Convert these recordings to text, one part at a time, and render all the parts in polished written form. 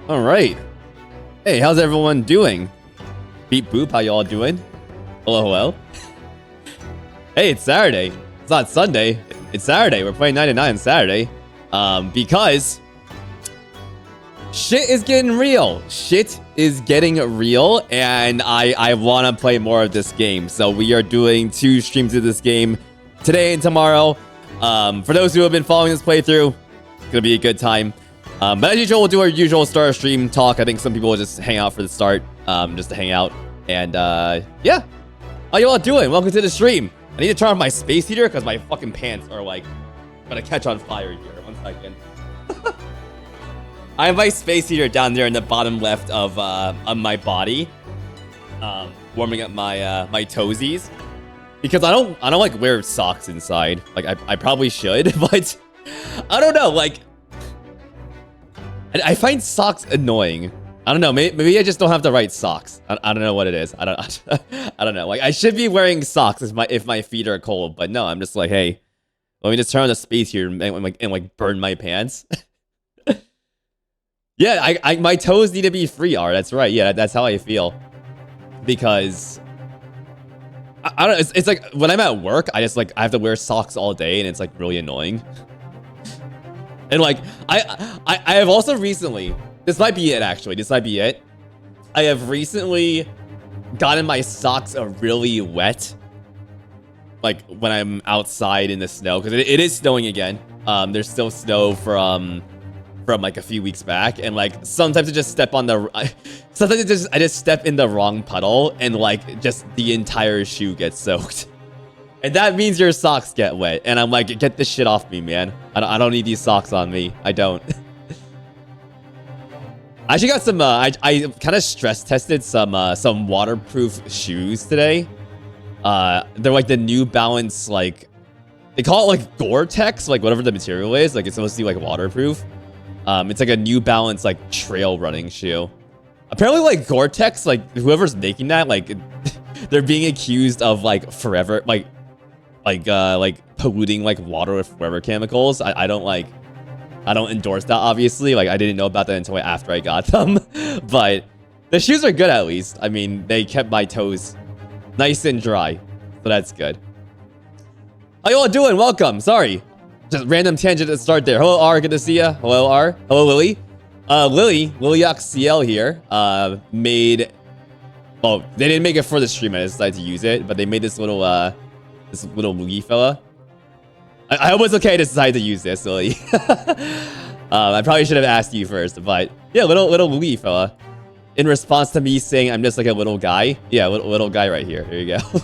All right. Hey, how's everyone doing? Beep boop, how y'all doing? Hello, hello. Hey, it's Saturday. It's not Sunday. It's Saturday. We're playing 99 on Saturday. Because shit is getting real. Shit is getting real, and I want to play more of this game. So we are doing 2 streams of this game today and tomorrow. For those who have been following this playthrough, it's gonna be a good time. But as usual, we'll do our usual start of stream talk. I think some people will just hang out for the start, just to hang out. And yeah, how you all doing? Welcome to the stream. I need to turn off my space heater because my fucking pants are like gonna catch on fire here. 1 second. I have my space heater down there in the bottom left of my body, warming up my my toesies, because I don't like wear socks inside. Like I probably should, but I don't know. Like I find socks annoying. I don't know. Maybe I just don't have the right socks. I don't know what it is. I don't know. Like I should be wearing socks if my feet are cold, but no. I'm just like, hey, let me just turn on the space here and burn my pants. Yeah, my toes need to be free, R. That's right. Yeah, that's how I feel. Because I don't. It's like when I'm at work, I have to wear socks all day, and it's like really annoying. And like I have also recently. This might be it, actually. This might be it. I have recently gotten my socks really wet. Like, when I'm outside in the snow. Because it is snowing again. There's still snow from like a few weeks back. And like, sometimes I just step on the... Sometimes I just step in the wrong puddle. And like, just the entire shoe gets soaked. And that means your socks get wet. And I'm like, get this shit off me, man. I don't need these socks on me. I don't. I actually got some, I kind of stress tested some waterproof shoes today. They're like the New Balance, like, they call it like Gore-Tex, like whatever the material is. Like it's supposed to be like waterproof. It's like a New Balance, like trail running shoe. Apparently like Gore-Tex, like whoever's making that, like they're being accused of like forever, like polluting like water with forever chemicals. I don't endorse that, obviously. Like, I didn't know about that until after I got them. But the shoes are good, at least. I mean, they kept my toes nice and dry. So that's good. How you all doing? Welcome. Sorry. Just random tangent to start there. Hello, R. Good to see ya. Hello, R. Hello, Lily. LilyXCL here, made... Well, they didn't make it for the stream. I decided to use it. But they made this little Luigi fella. I hope it's okay to decide to use this, Lily. I probably should have asked you first, but yeah, little Luigi fella. In response to me saying I'm just like a little guy. Yeah, little guy right here. There you go.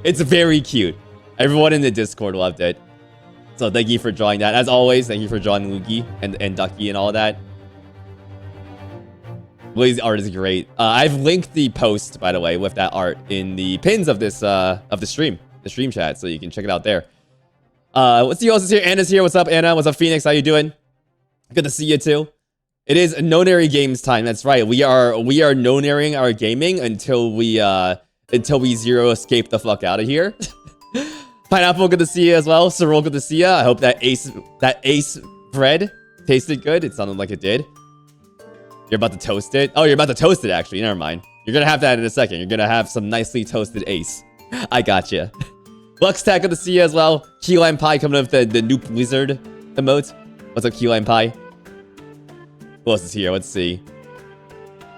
It's very cute. Everyone in the Discord loved it. So thank you for drawing that. As always, thank you for drawing Luigi and Ducky and all that. Lily's art is great. I've linked the post, by the way, with that art in the pins of this of the stream chat, so you can check it out there. Let's see who else is here. Anna's here. What's up, Anna? What's up, Phoenix? How you doing? Good to see you too. It is no-nary games time. That's right. We are no-naring our gaming until we zero escape the fuck out of here. Pineapple, good to see you as well. Cyril, good to see you. I hope that ace bread tasted good. It sounded like it did. You're about to toast it. Oh, you're about to toast it, actually. Never mind. You're gonna have that in a second. You're gonna have some nicely toasted ace. I gotcha. Luxtag, good to see you as well. Key Lime Pie coming up with the Noop Wizard emote. What's up, Key Lime Pie? Who else is here? Let's see.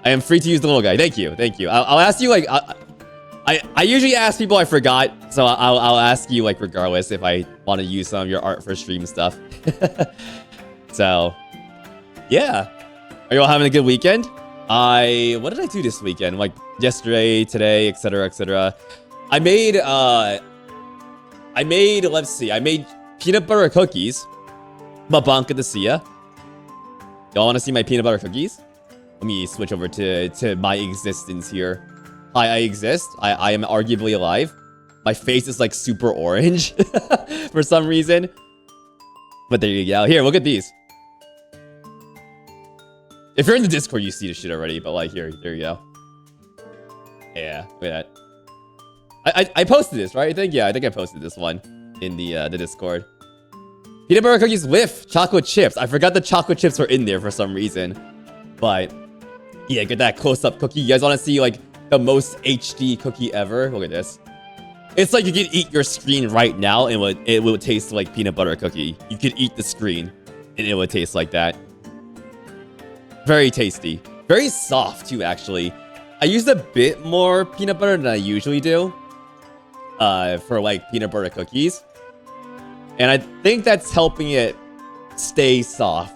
I am free to use the little guy. Thank you. Thank you. I'll ask you, like... I usually ask people I forgot, so I'll ask you, like, regardless if I want to use some of your art for stream stuff. So, yeah. Are you all having a good weekend? What did I do this weekend? Like, yesterday, today, etc., etc. I made, let's see, I made peanut butter cookies. Mabanka to see ya. Y'all want to see my peanut butter cookies? Let me switch over to my existence here. Hi, I exist. I am arguably alive. My face is like super orange for some reason. But there you go. Here, look at these. If you're in the Discord, you see the shit already. But like, here, there you go. Yeah, look at that. I posted this, right? I think I posted this one in the Discord. Peanut butter cookies with chocolate chips. I forgot the chocolate chips were in there for some reason. But yeah, get that close-up cookie. You guys want to see like the most HD cookie ever? Look at this. It's like you could eat your screen right now and it would taste like peanut butter cookie. You could eat the screen and it would taste like that. Very tasty. Very soft too, actually. I used a bit more peanut butter than I usually do for like peanut butter cookies. And I think that's helping it stay soft.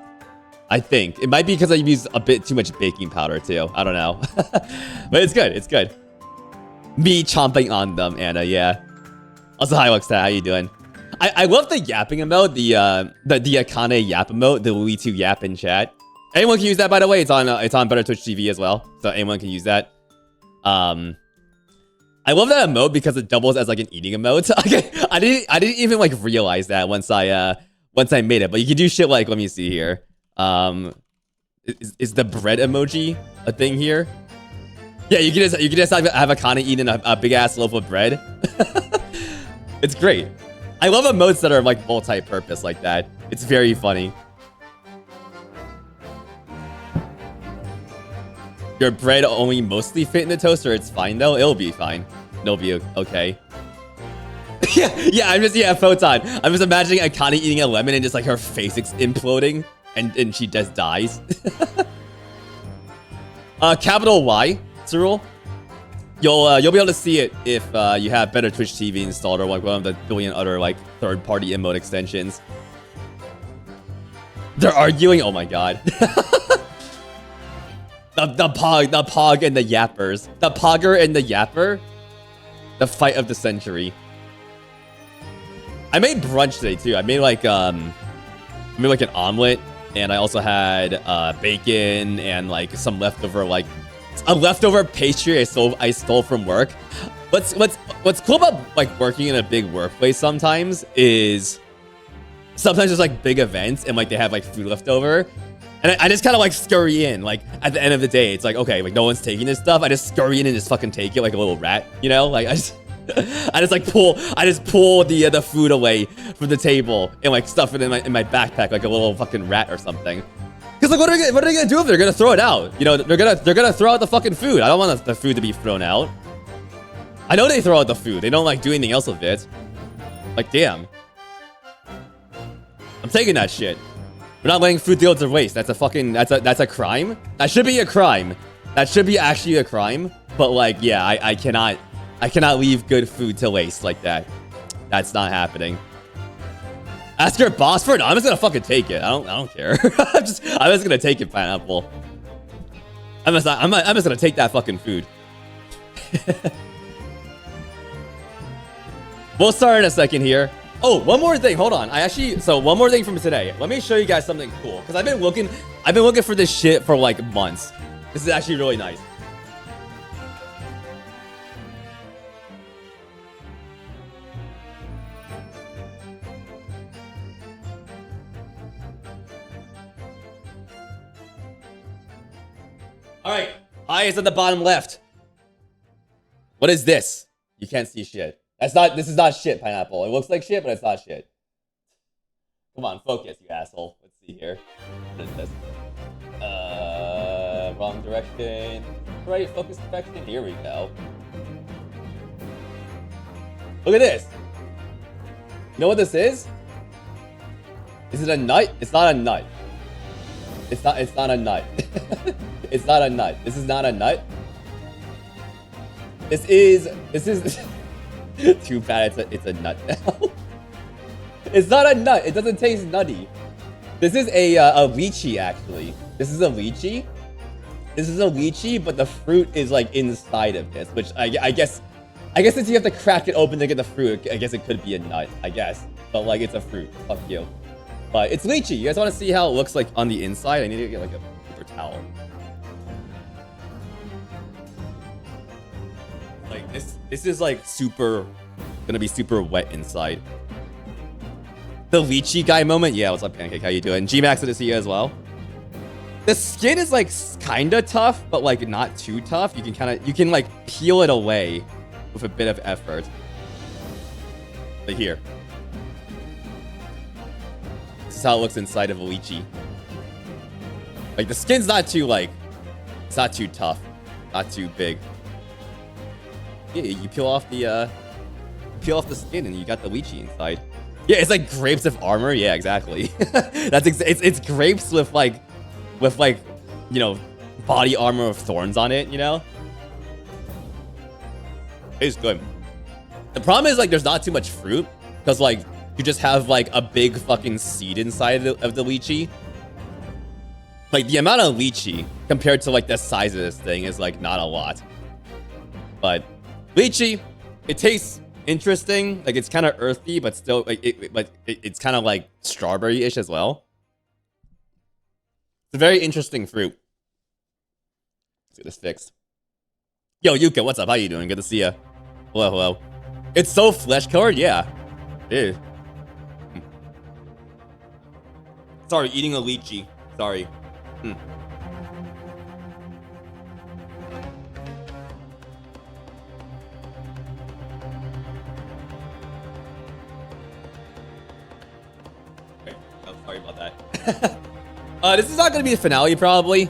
I think. It might be because I used a bit too much baking powder too. I don't know. But it's good. It's good. Me chomping on them, Anna, yeah. Also, hi, Luxta, how you doing? I love the yapping emote, the Akane yap emote, the Louis2 yap in chat. Anyone can use that, by the way. It's on Better Twitch TV as well, so anyone can use that. I love that emote because it doubles as like an eating emote. Okay, I didn't even like realize that once I made it. But you can do shit like, let me see here. Is the bread emoji a thing here? Yeah, you can just have Akane eating a big ass loaf of bread. It's great. I love emotes that are like multi-purpose like that. It's very funny. Your bread only mostly fit in the toaster. It's fine though. It'll be fine. It'll be okay. yeah, Photon. I'm just imagining Akane eating a lemon and just like her face imploding and she just dies. Capital Y, Cyril. You'll be able to see it if you have Better Twitch TV installed or like one of the billion other like third-party emote extensions. They're arguing. Oh my god. the pog and the yappers. The pogger and the yapper. The fight of the century. I made brunch today too. I made like an omelet, and I also had bacon and like some leftover like a leftover pastry I stole from work. What's cool about like working in a big workplace sometimes is sometimes there's like big events and like they have like food left over. And I just kind of like scurry in, like at the end of the day, it's like, okay, like no one's taking this stuff. I just scurry in and just fucking take it like a little rat, you know? Like I just pull the food away from the table and like stuff it in my backpack like a little fucking rat or something. Cause like what are they gonna do if they're gonna throw it out? You know, they're gonna throw out the fucking food. I don't want the food to be thrown out. I know they throw out the food. They don't like do anything else with it. Like damn. I'm taking that shit. We're not letting food go to waste. That's a fucking that's a crime. That should be a crime. That should be actually a crime. But like, yeah, I cannot leave good food to waste like that. That's not happening. Ask your boss for it. No, I'm just gonna fucking take it. I don't care. I'm just gonna take it, pineapple. I'm just gonna take that fucking food. We'll start in a second here. Oh, one more thing. Hold on. One more thing from today. Let me show you guys something cool. Because I've been looking for this shit for like months. This is actually really nice. Alright. Eyes at the bottom left. What is this? You can't see shit. This is not shit, pineapple. It looks like shit, but it's not shit. Come on, focus, you asshole. Let's see here. What is this? Wrong direction. Right, focus direction. Here we go. Look at this. You know what this is? Is it a nut? It's not a nut. It's not a nut. It's not a nut. This is not a nut. This is too bad it's a nut now. It's not a nut. It doesn't taste nutty. This is a lychee, actually. This is a lychee. This is a lychee, but the fruit is like inside of this, which I guess since you have to crack it open to get the fruit, I guess it could be a nut, I guess. But like it's a fruit. Fuck you. But it's lychee. You guys want to see how it looks like on the inside? I need to get like a paper towel. Like this is like gonna be super wet inside. The lychee guy moment. Yeah, what's up, Pancake? How you doing? G-Max, good to see you as well. The skin is like kinda tough, but like not too tough. You can like peel it away with a bit of effort. Like here. This is how it looks inside of a lychee. Like the skin's not too like, it's not too tough, not too big. Yeah, you peel off the skin and you got the lychee inside. Yeah, it's like grapes of armor. Yeah, exactly. It's grapes with like, you know, body armor of thorns on it. You know, it's good. The problem is like there's not too much fruit because like you just have like a big fucking seed inside of the lychee. Like the amount of lychee compared to like the size of this thing is like not a lot. But lychee, it tastes interesting. Like it's kind of earthy, but still like it's kind of like strawberry-ish as well. It's a very interesting fruit. Let's get this fixed. Yo, Yuka, what's up? How you doing? Good to see ya. Hello, hello. It's so flesh-colored, yeah. Ew. Sorry, eating a lychee. Sorry. Okay, I'm sorry about that. This is not going to be the finale, probably.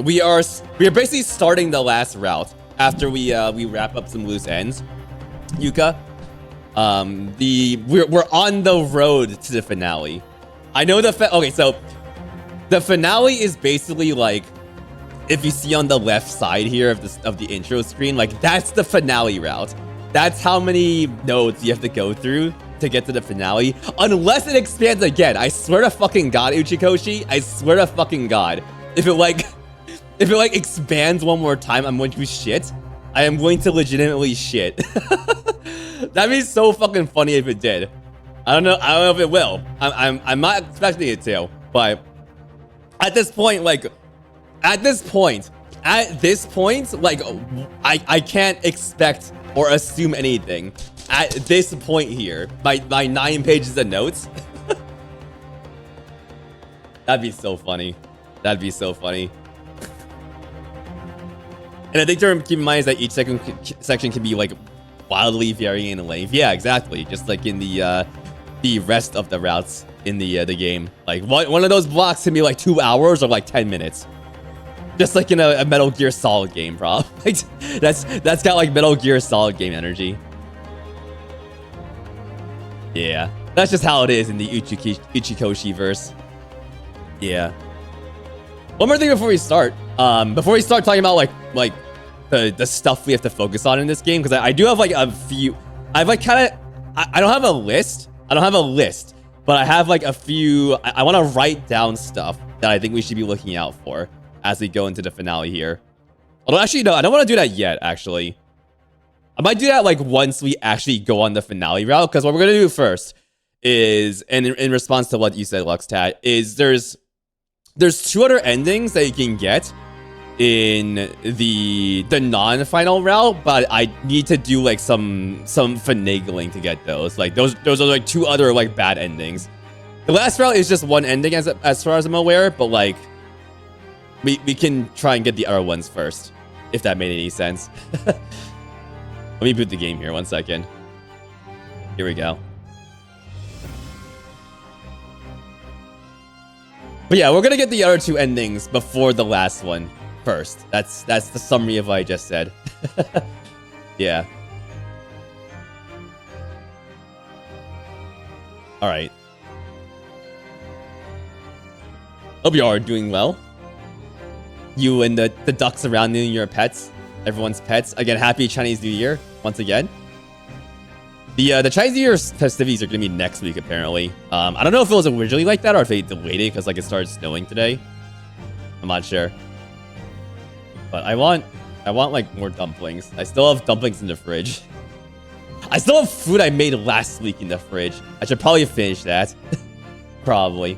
We are basically starting the last route after we wrap up some loose ends. Yuka, we're on the road to the finale. I know okay, so the finale is basically like, if you see on the left side here of the intro screen, like that's the finale route. That's how many nodes you have to go through to get to the finale, unless it expands again. I swear to fucking God, Uchikoshi, I swear to fucking God, if it expands one more time, I'm going to shit. I am going to legitimately shit. That'd be so fucking funny if it did. I don't know if it will. I'm not expecting it to, but at this point, like I can't expect or assume anything at this point here. My 9 pages of notes. That'd be so funny. That'd be so funny. And I think to keep in mind is that each section can be like wildly varying in length. Yeah, exactly. Just like in the rest of the routes in the game. Like one of those blocks can be like 2 hours or like 10 minutes. Just like in a Metal Gear Solid game, bro. Like, that's got like Metal Gear Solid game energy. Yeah, that's just how it is in the Uchikoshi verse. Yeah. One more thing before we start. Before we start talking about like the stuff we have to focus on in this game, because I do have like a few. I've like kind of. I don't have a list. But I have like a few. I want to write down stuff that I think we should be looking out for as we go into the finale here. Although actually, no, I don't want to do that yet, actually. I might do that like once we actually go on the finale route, because what we're going to do first is, and in response to what you said, Luxtat, is there's 2 other endings that you can get in the non-final route, but I need to do like some finagling to get those. Like those are like 2 other like bad endings. The last route is just 1 ending as far as I'm aware, but like we can try and get the other ones first, if that made any sense. Let me boot the game here, 1 second. Here we go. But yeah, we're gonna get the other 2 endings before the last one first. That's the summary of what I just said. Yeah. All right. Hope you are doing well. You and the ducks around you and your pets. Everyone's pets. Again, happy Chinese New Year once again. The Chinese New Year festivities are gonna be next week apparently. I don't know if it was originally like that or if they delayed it because like it started snowing today. I'm not sure. But I want like more dumplings. I still have dumplings in the fridge. I still have food I made last week in the fridge. I should probably finish that. Probably.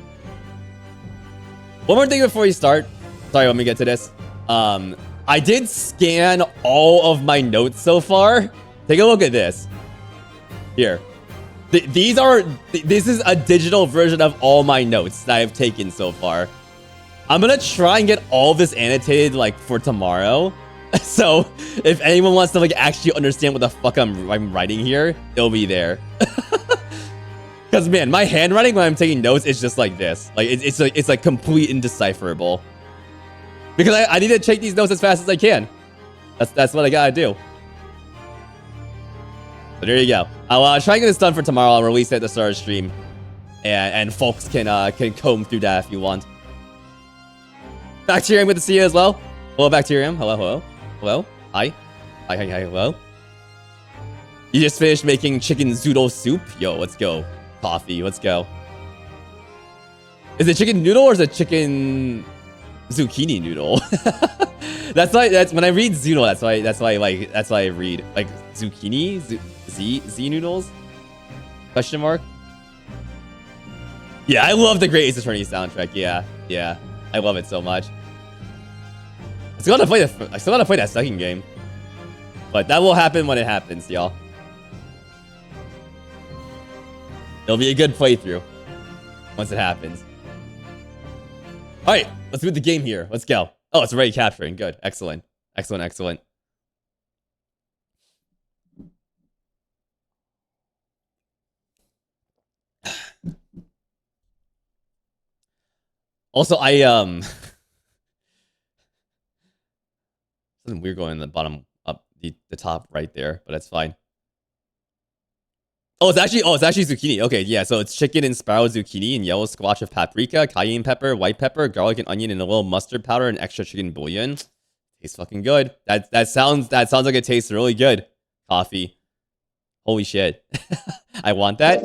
One more thing before we start. Sorry, let me get to this. I did scan all of my notes so far. Take a look at this. Here. This is a digital version of all my notes that I've taken so far. I'm gonna try and get all this annotated like for tomorrow. So if anyone wants to like actually understand what the fuck I'm writing here, it'll be there. Because man, my handwriting when I'm taking notes is just like this. Like it's like complete indecipherable. Because I need to take these notes as fast as I can. That's what I gotta do. So there you go. I'll try and get this done for tomorrow. I'll release it at the start of stream. And folks can comb through that if you want. Bacterium, good to see you as well. Hello, Bacterium. Hello, hello. Hello. Hi. Hi, hi, hi, hello. You just finished making chicken zoodle soup? Yo, let's go. Coffee, let's go. Is it chicken noodle or is it chicken zucchini noodle? that's when I read zoodle, that's why I read. Like zucchini? Z noodles? Question mark? Yeah, I love the Great Ace Attorney soundtrack. Yeah. I love it so much. I still gotta play that second game. But that will happen when it happens, y'all. It'll be a good playthrough once it happens. Alright, let's move the game here. Let's go. Oh, it's already capturing. Good. Excellent. Excellent. Also, something weird going in the bottom up the top right there, but that's fine. Oh, it's actually zucchini. Okay, yeah, so it's chicken and spiral zucchini and yellow squash of paprika, cayenne pepper, white pepper, garlic and onion, and a little mustard powder and extra chicken bouillon. Tastes fucking good. That sounds like it tastes really good. Coffee. Holy shit. I want that.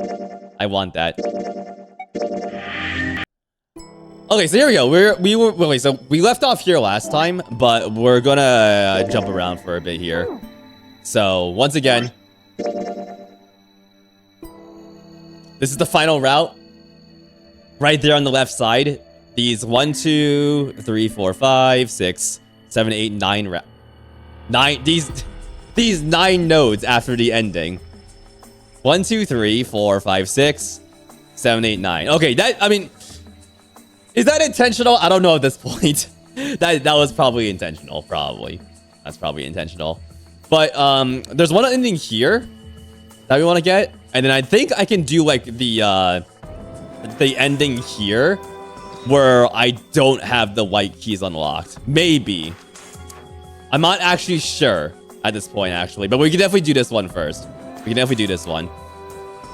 Okay, so here we go. So we left off here last time, but we're gonna jump around for a bit here. So once again, this is the final route. Right there on the left side. These 1, 2, 3, 4, 5, 6, 7, 8, 9 these 9 nodes after the ending. 1, 2, 3, 4, 5, 6, 7, 8, 9. Okay, is that intentional? I don't know at this point. that was probably intentional. That's probably intentional. But there's one ending here that we want to get, and then I think I can do like the ending here where I don't have the white keys unlocked. Maybe. I'm not actually sure at this point, actually, but we can definitely do this one first.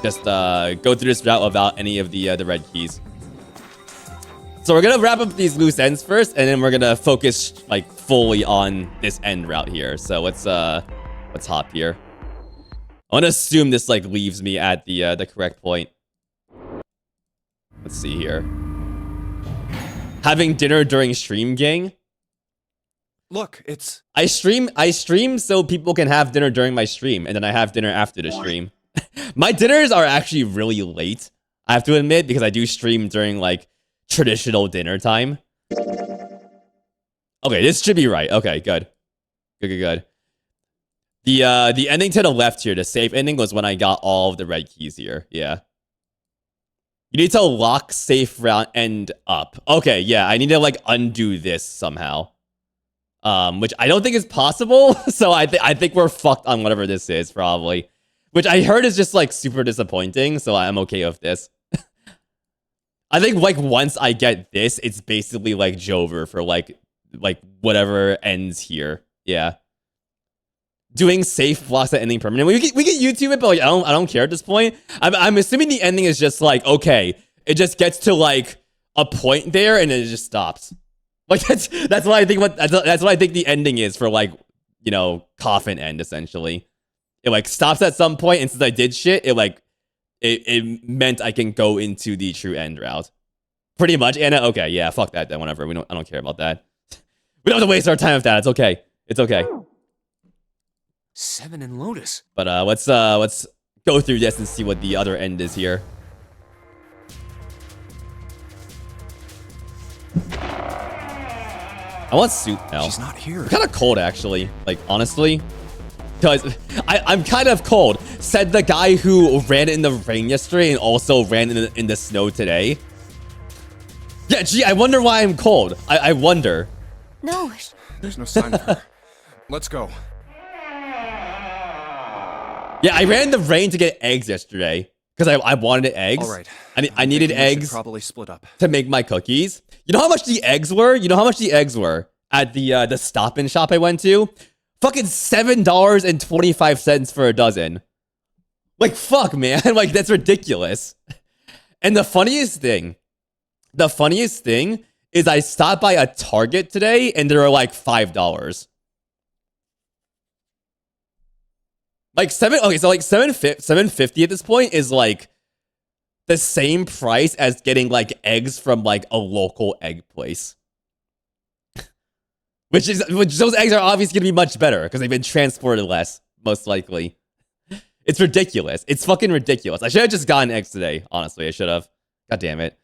Just go through this route without any of the red keys. So we're gonna wrap up these loose ends first, and then we're gonna focus like fully on this end route here. So let's hop here. I want to assume this like leaves me at the correct point. Let's see here. Having dinner during stream, gang. Look, it's... I stream so people can have dinner during my stream, and then I have dinner after the stream. My dinners are actually really late, I have to admit, because I do stream during like traditional dinner time. Okay, this should be right. Okay, good. Good. The ending to the left here, the safe ending, was when I got all of the red keys here. Yeah. You need to lock safe round end up. Okay, yeah, I need to like undo this somehow. Which I don't think is possible. So I think we're fucked on whatever this is, probably. Which I heard is just like super disappointing, so I'm okay with this. I think like once I get this, it's basically like Jover for like whatever ends here. Yeah. Doing safe blocks at ending permanent. We can YouTube it, but like I don't care at this point. I'm assuming the ending is just like, okay, it just gets to like a point there and then it just stops. Like that's what I think that's what I think the ending is for like, you know, coffin end essentially. It like stops at some point, and since I did shit, it meant I can go into the true end route. Pretty much, Anna. Okay, yeah, fuck that then. Whatever. I don't care about that. We don't have to waste our time with that. It's okay. It's okay. 7 in Lotus. But let's go through this and see what the other end is here. I want soup now. She's not here. I'm kind of cold, actually. Like, honestly. Because I'm kind of cold. Said the guy who ran in the rain yesterday and also ran in the snow today. Yeah, gee, I wonder why I'm cold. I wonder. No. There's no sign of her. Let's go. Yeah, I ran in the rain to get eggs yesterday. Because I wanted eggs. All right. I needed eggs probably split up to make my cookies. You know how much the eggs were? at the Stop and Shop I went to. Fucking $7.25 for a dozen. Like, fuck, man. Like, that's ridiculous. And the funniest thing is I stopped by a Target today and they were like $5. Like like $7.50 at this point is like the same price as getting like eggs from like a local egg place. Which those eggs are obviously gonna be much better because they've been transported less, most likely. It's ridiculous. It's fucking ridiculous. I should have just gotten eggs today, honestly. I should have. God damn it.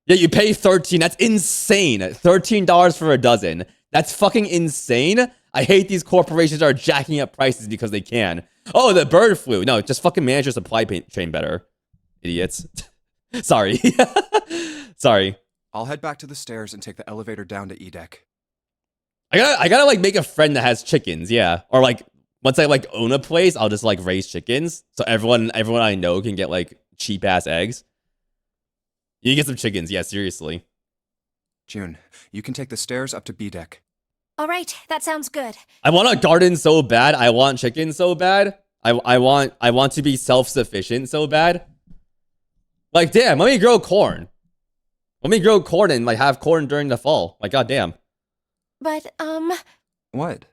Yeah, you pay $13. That's insane. $13 for a dozen. That's fucking insane. I hate these corporations are jacking up prices because they can. Oh, the bird flu. No, just fucking manage your supply chain better. Idiots. Sorry. Sorry. I'll head back to the stairs and take the elevator down to E-Deck. I gotta like make a friend that has chickens, yeah. Or like once I like own a place, I'll just like raise chickens. So everyone I know can get like cheap ass eggs. You can get some chickens, yeah, seriously. June, you can take the stairs up to B-Deck. All right, that sounds good. I want a garden so bad. I want chickens so bad. I want to be self-sufficient so bad. Like, damn, let me grow corn. Let me grow corn and like have corn during the fall. Like, goddamn. But, What?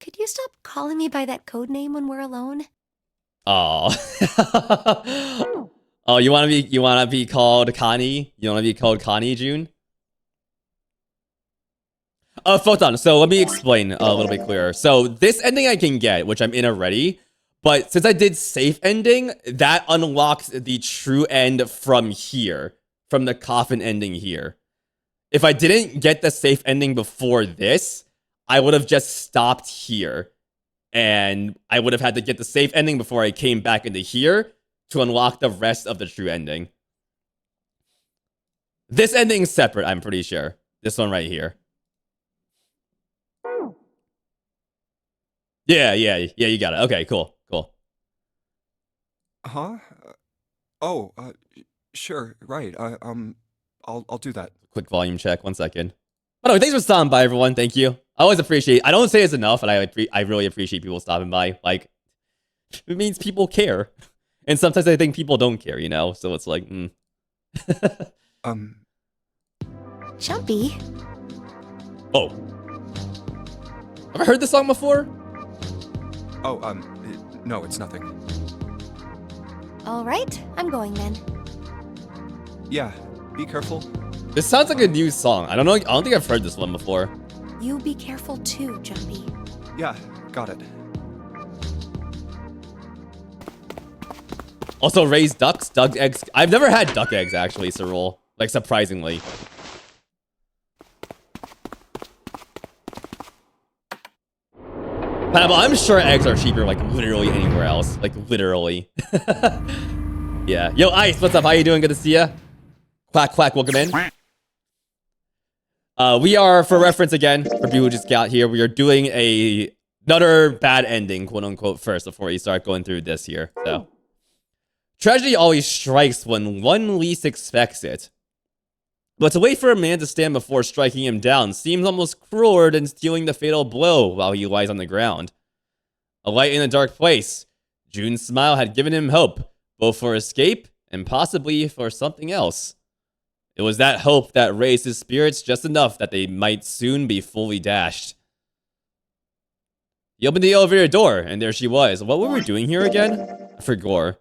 could you stop calling me by that code name when we're alone? Oh. Oh, you wanna be called Connie? You wanna be called Connie, June? Photon, so let me explain a little bit clearer. So this ending I can get, which I'm in already, but since I did safe ending, that unlocks the true end from here, from the coffin ending here. If I didn't get the safe ending before this, I would have just stopped here. And I would have had to get the safe ending before I came back into here to unlock the rest of the true ending. This ending's separate, I'm pretty sure. This one right here. Yeah, you got it. Okay, cool. Huh? Sure, right. I'll do that. Quick volume check, 1 second. By the way, thanks for stopping by, everyone. Thank you. I always appreciate. I don't say it's enough, and I really appreciate people stopping by. Like, it means people care, and sometimes I think people don't care. You know, so it's like, Jumpy? Oh, have I heard this song before? No, it's nothing. All right, I'm going then. Yeah, be careful. This sounds like a new song. I don't know. I don't think I've heard this one before. You be careful too, Jumpy. Yeah, got it. Also, raised ducks, duck eggs. I've never had duck eggs actually, Cyril. Like, surprisingly. Pineapple, I'm sure eggs are cheaper, like, literally anywhere else. Like, literally. Yeah. Yo, Ice, what's up? How you doing? Good to see ya. Quack, quack, welcome in. We are, for reference again, for people who just got here, we are doing another bad ending, quote unquote, first before we start going through this here. So, tragedy always strikes when one least expects it. But to wait for a man to stand before striking him down seems almost crueler than stealing the fatal blow while he lies on the ground. A light in a dark place, June's smile had given him hope, both for escape and possibly for something else. It was that hope that raised his spirits just enough that they might soon be fully dashed. He opened the elevator door, and there she was. What were we doing here again? I forgot.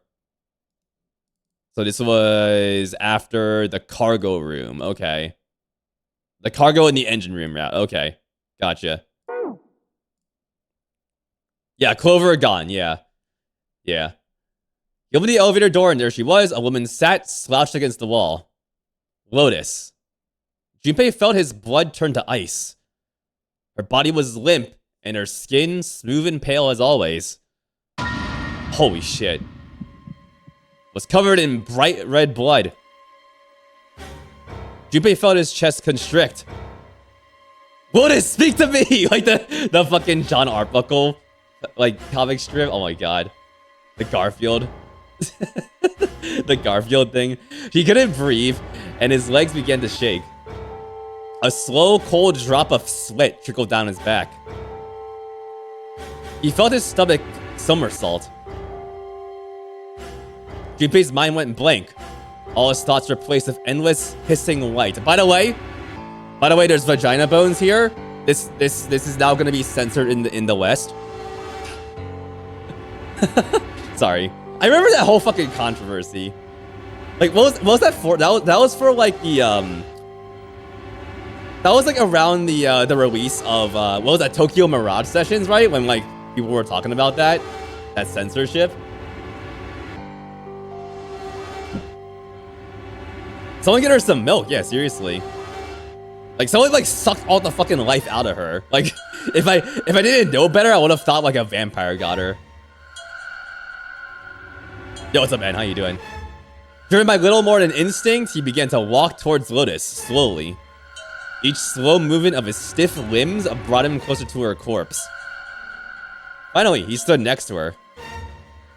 So this was after the cargo room. Okay. The cargo and the engine room route. Okay. Gotcha. Yeah, Clover gone. Yeah. He opened the elevator door, and there she was. A woman sat slouched against the wall. Lotus. Junpei felt his blood turn to ice. Her body was limp, and her skin smooth and pale as always. Holy shit. Was covered in bright red blood. Junpei felt his chest constrict. Lotus, speak to me! Like the fucking John Arbuckle, like, comic strip. Oh my god. The Garfield. The Garfield thing. He couldn't breathe, and his legs began to shake. A slow, cold drop of sweat trickled down his back. He felt his stomach somersault. Junpei's mind went blank. All his thoughts replaced with endless, hissing light. By the way, there's vagina bones here. This is now gonna be censored in the West. Sorry. I remember that whole fucking controversy. Like, what was that for? That was for like the that was like around the release of what was that, Tokyo Mirage Sessions, right? When like people were talking about that censorship. Someone get her some milk, yeah, seriously. Like someone like sucked all the fucking life out of her. Like if I didn't know better, I would have thought like a vampire got her. Yo, what's up, man? How you doing? Driven by little more than instinct, he began to walk towards Lotus, slowly. Each slow movement of his stiff limbs brought him closer to her corpse. Finally, he stood next to her.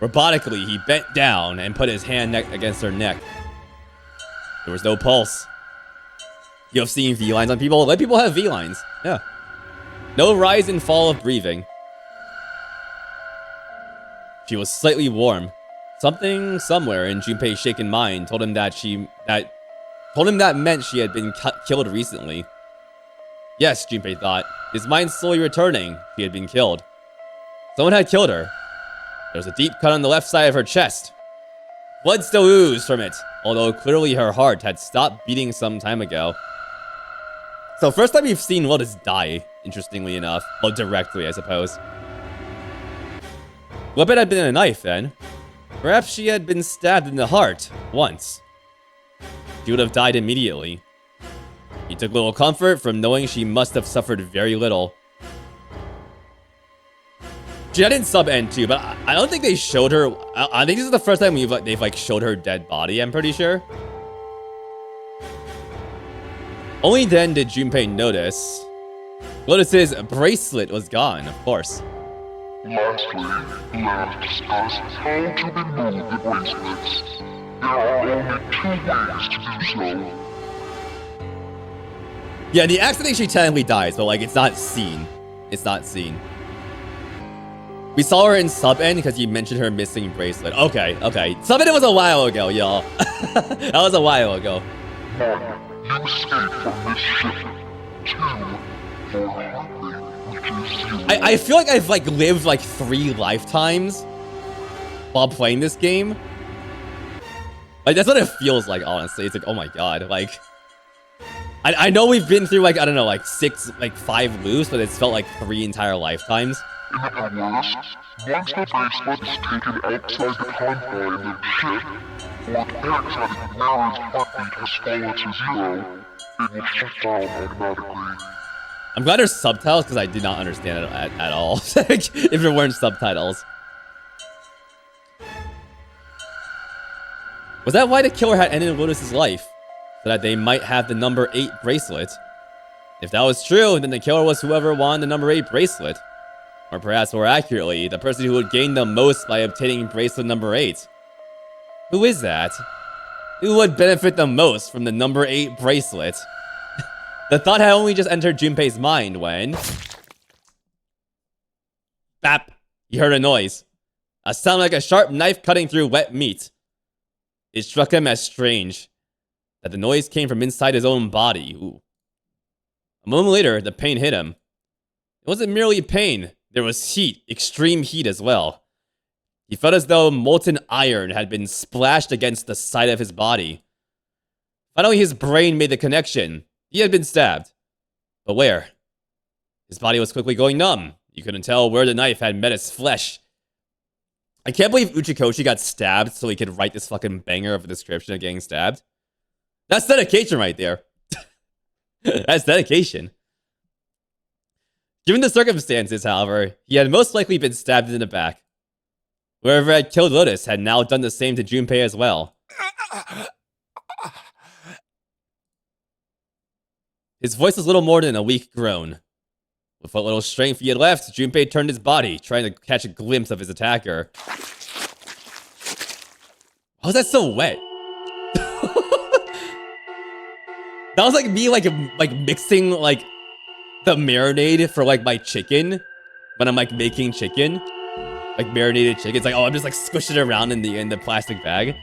Robotically, he bent down and put his hand against her neck. There was no pulse. You have seen V-lines on people? Let people have V-lines. Yeah. No rise and fall of breathing. She was slightly warm. Something somewhere in Junpei's shaken mind told him that meant she had been killed recently. Yes, Junpei thought. His mind slowly returning. She had been killed. Someone had killed her. There was a deep cut on the left side of her chest. Blood still oozed from it, although clearly her heart had stopped beating some time ago. So first time we've seen Lotus die, interestingly enough. Well, directly, I suppose. Weapon had been a knife, then. Perhaps she had been stabbed in the heart, once. She would have died immediately. He took little comfort from knowing she must have suffered very little. Gee, I didn't sub-end too, but I don't think they showed her. I think this is the first time they've like showed her dead body, I'm pretty sure. Only then did Junpei notice Lotus's bracelet was gone, of course. Lastly, let us discuss how to remove the bracelets. There are only 2 ways to do so. Yeah, the accident she technically dies, but like it's not seen. It's not seen. We saw her in sub-end because you mentioned her missing bracelet. Okay, okay. Sub-end was a while ago, y'all. That was a while ago. 1. You escape from this ship. 2. Your heartbeat reaches 0. I feel like I've like lived like 3 lifetimes while playing this game. Like that's what it feels like, honestly. It's like, oh my god, like I know we've been through like, I don't know, like 5 loops, but it's felt like 3 entire lifetimes. In other words, once the bracelet is taken outside the confines of the ship, or the parasitic Mara's heartbeat has fallen to 0, it will shut down automatically. I'm glad there's subtitles because I did not understand it at all. If there weren't subtitles. Was that why the killer had ended Lotus's life? So that they might have the number 8 bracelet? If that was true, then the killer was whoever won the number 8 bracelet. Or perhaps more accurately, the person who would gain the most by obtaining bracelet number 8. Who is that? Who would benefit the most from the number 8 bracelet? The thought had only just entered Junpei's mind when... Bap! He heard a noise. A sound like a sharp knife cutting through wet meat. It struck him as strange that the noise came from inside his own body. Ooh. A moment later, the pain hit him. It wasn't merely pain. There was heat, extreme heat as well. He felt as though molten iron had been splashed against the side of his body. Finally, his brain made the connection. He had been stabbed. But where? His body was quickly going numb. You couldn't tell where the knife had met his flesh. I can't believe Uchikoshi got stabbed so he could write this fucking banger of a description of getting stabbed. That's dedication right there. That's dedication. Given the circumstances, however, he had most likely been stabbed in the back. Whoever had killed Lotus had now done the same to Junpei as well. His voice was little more than a weak groan. With what little strength he had left, Junpei turned his body, trying to catch a glimpse of his attacker. How is that so wet? That was like me like mixing like the marinade for like my chicken when I'm like making chicken. Like marinated chicken. It's like, oh, I'm just like squishing it around in the plastic bag.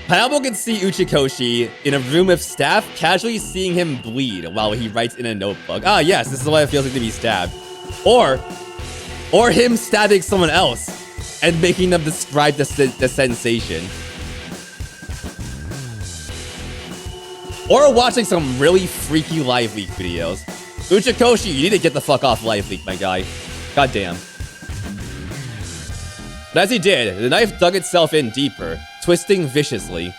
Hayamo can see Uchikoshi in a room with staff, casually seeing him bleed while he writes in a notebook. Ah, yes, this is what it feels like to be stabbed. Or him stabbing someone else and making them describe the sensation. Or watching some really freaky live leak videos. Uchikoshi, you need to get the fuck off live leak, my guy. Goddamn. But as he did, the knife dug itself in deeper, twisting viciously.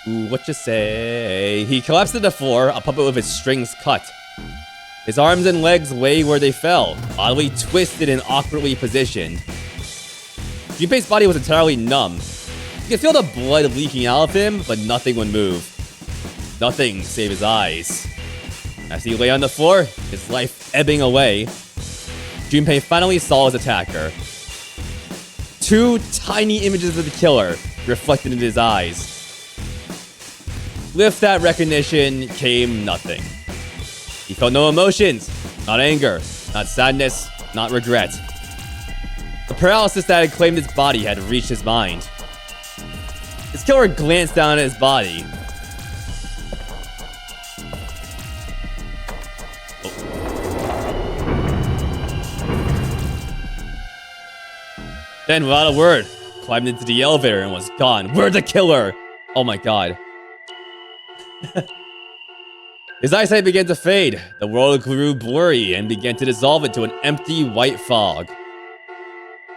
Ooh, what you say? He collapsed to the floor, a puppet with his strings cut. His arms and legs lay where they fell, oddly twisted and awkwardly positioned. Junpei's body was entirely numb. You could feel the blood leaking out of him, but nothing would move. Nothing save his eyes. As he lay on the floor, his life ebbing away, Junpei finally saw his attacker. 2 tiny images of the killer reflected in his eyes. With that recognition came nothing. He felt no emotions, not anger, not sadness, not regret. The paralysis that had claimed his body had reached his mind. His killer glanced down at his body. Then, without a word, climbed into the elevator and was gone. We're the killer! Oh my god. His eyesight began to fade. The world grew blurry and began to dissolve into an empty white fog.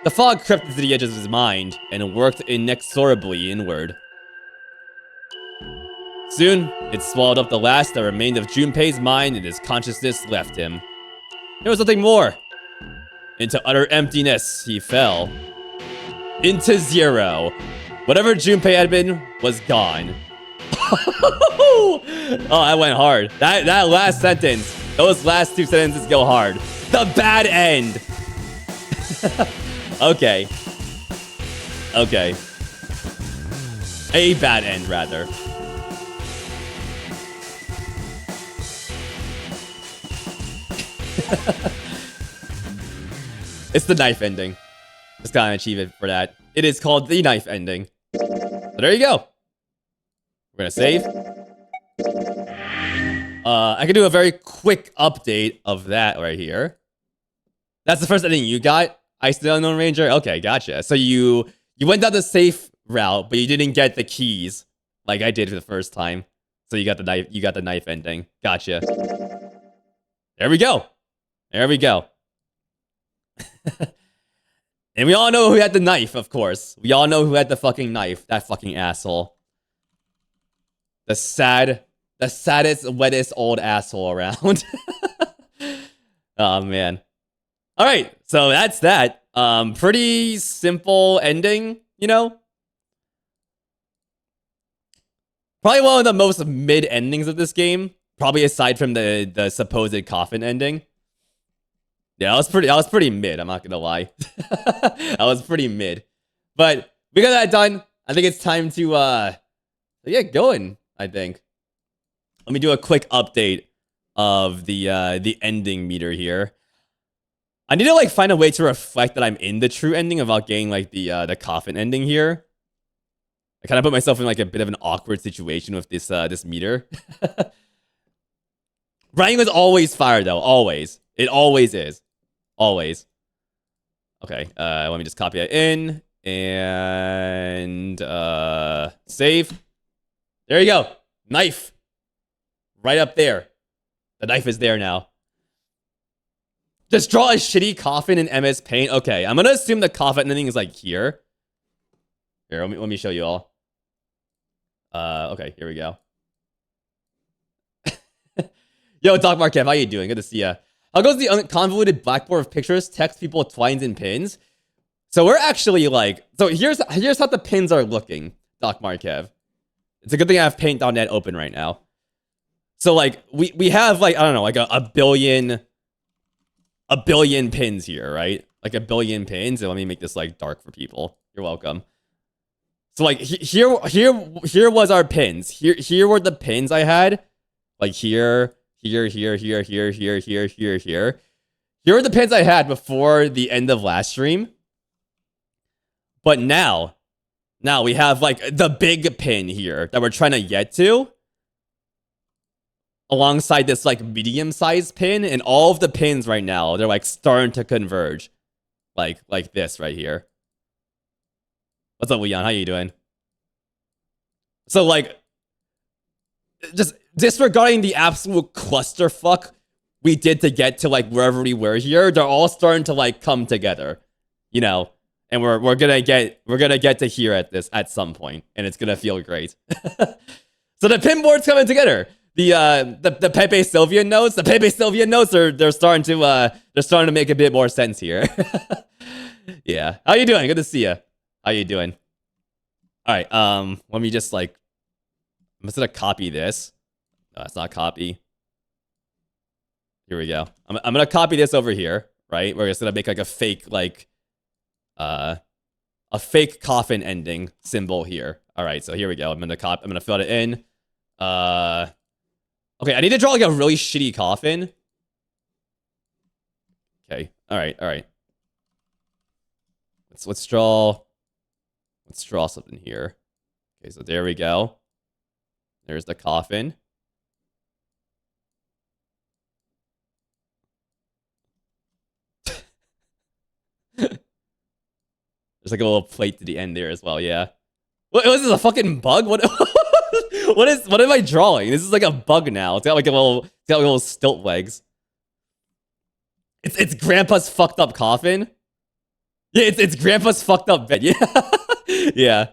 The fog crept into the edges of his mind and worked inexorably inward. Soon, it swallowed up the last that remained of Junpei's mind and his consciousness left him. There was nothing more. Into utter emptiness, he fell. Into zero. Whatever Junpei had been was gone. Oh, that went hard. That last sentence, those last 2 sentences go hard. The bad end. Okay. Okay. A bad end, rather. It's the knife ending. Just gotta achieve it for that. It is called the knife ending. So there you go. We're gonna save. I can do a very quick update of that right here. That's the first ending you got? Ice the Unknown Ranger? Okay, gotcha. So you went down the safe route, but you didn't get the keys like I did for the first time. So you got the knife ending. Gotcha. There we go. There we go. And we all know who had the knife, of course. We all know who had the fucking knife. That fucking asshole. The saddest, wettest old asshole around. Oh, man. All right, so that's that. Pretty simple ending, you know? Probably one of the most mid endings of this game. Probably aside from the supposed coffin ending. Yeah, I was pretty mid, I'm not gonna lie. I was pretty mid. But we got that done. I think it's time to get going, I think. Let me do a quick update of the ending meter here. I need to like find a way to reflect that I'm in the true ending without getting like the coffin ending here. I kind of put myself in like a bit of an awkward situation with this this meter. Writing was always fire though, always. It always is. Always. Okay, let me just copy it in and save. There you go. Knife. Right up there. The knife is there now. Just draw a shitty coffin in MS Paint. Okay, I'm gonna assume the coffin ending is like here. Here, let me show you all. Okay, here we go. Yo, Doc Markev, how you doing? Good to see ya. How goes the convoluted blackboard of pictures, text, people, twines, and pins? So we're actually like, so here's how the pins are looking, Doc Markev. It's a good thing I have Paint.net open right now. So like we have like, I don't know, like a billion pins here, right? Like a billion pins. And let me make this like dark for people. You're welcome. So like here was our pins. Here were the pins I had. Like here. Here are the pins I had before the end of last stream. But now we have like the big pin here that we're trying to get to. Alongside this like medium-sized pin, and all of the pins right now, they're like starting to converge. Like this right here. What's up, Leon? How you doing? So like, just disregarding the absolute clusterfuck we did to get to like wherever we were here, they're all starting to like come together, you know. And we're gonna get to here at some point, and it's gonna feel great. So the pinboard's coming together. The Pepe Sylvian notes, they're starting to make a bit more sense here. Yeah. How you doing? Good to see you. How you doing? All right. Let me just like, I'm just gonna copy this. No, that's not copy. Here we go. I'm gonna copy this over here, right? We're just gonna make like a fake coffin ending symbol here. All right, so here we go. I'm gonna fill it in. Okay, I need to draw like a really shitty coffin. Okay. All right. Let's draw something here. Okay, so there we go. There's the coffin. There's like a little plate to the end there as well, yeah. What was this, a fucking bug? What am I drawing? This is like a bug now. It's got like little stilt legs. It's Grandpa's fucked up coffin. Yeah, it's Grandpa's fucked up bed. Yeah. Yeah.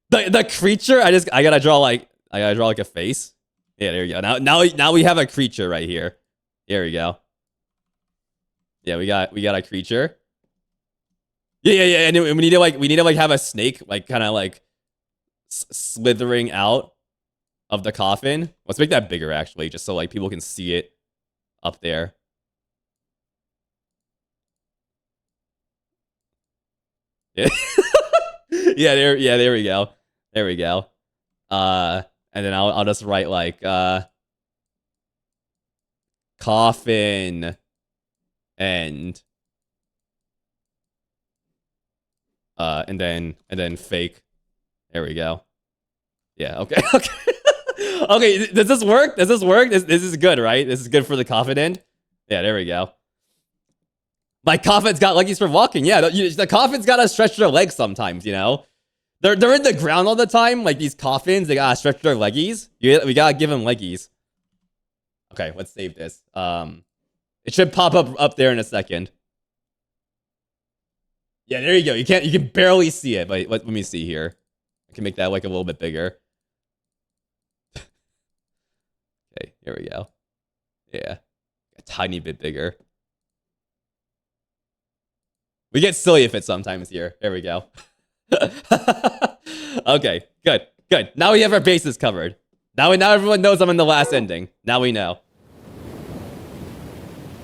The creature, I gotta draw like a face. Yeah, there you go. Now we have a creature right here. There we go. Yeah, we got a creature. Yeah, and we need to like have a snake like kind of like slithering out of the coffin. Let's make that bigger actually, just so like people can see it up there. Yeah. There we go. There we go. And then I'll just write like coffin end. And then fake. There we go. Yeah, okay. Okay, does this work? This is good, right? This is good for the coffin end? Yeah, there we go. My coffin's got leggies for walking. Yeah, the coffin's gotta stretch their legs sometimes, you know? They're in the ground all the time, like these coffins, they gotta stretch their leggies. We gotta give them leggies. Okay, let's save this. It should pop up there in a second. Yeah, there you go. You can barely see it, but let me see here. I can make that like a little bit bigger. Okay, here we go. Yeah, a tiny bit bigger. We get silly with it sometimes here. There we go. Okay, good. Now we have our bases covered. Now everyone knows I'm in the last ending. Now we know.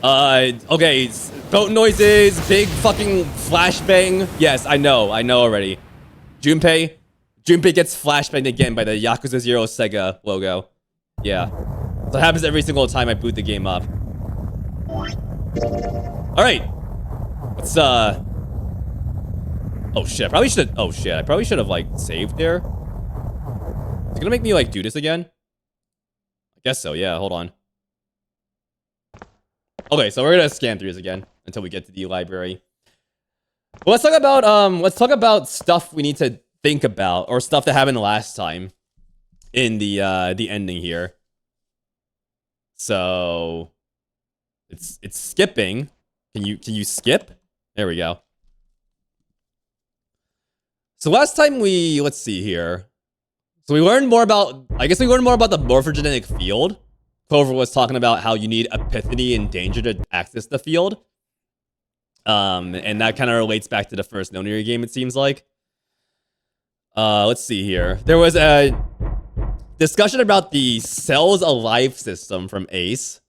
Okay, boat noises, big fucking flashbang. Yes, I know already. Junpei gets flashbanged again by the Yakuza 0 Sega logo. Yeah. So it happens every single time I boot the game up. Alright. Let's, oh shit, I probably should have, like, saved there. Is it gonna make me, like, do this again? I guess so, yeah, hold on. Okay, so we're gonna scan through this again until we get to the library. Well, let's talk about stuff we need to think about, or stuff that happened last time in the ending here. So it's skipping. Can you skip? There we go. So last time let's see here. So we learned more about, I guess we learned more about the morphogenetic field. Clover was talking about how you need epiphany and danger to access the field. And that kind of relates back to the first No Near game, it seems like. Let's see here. There was a discussion about the cells alive system from Ace.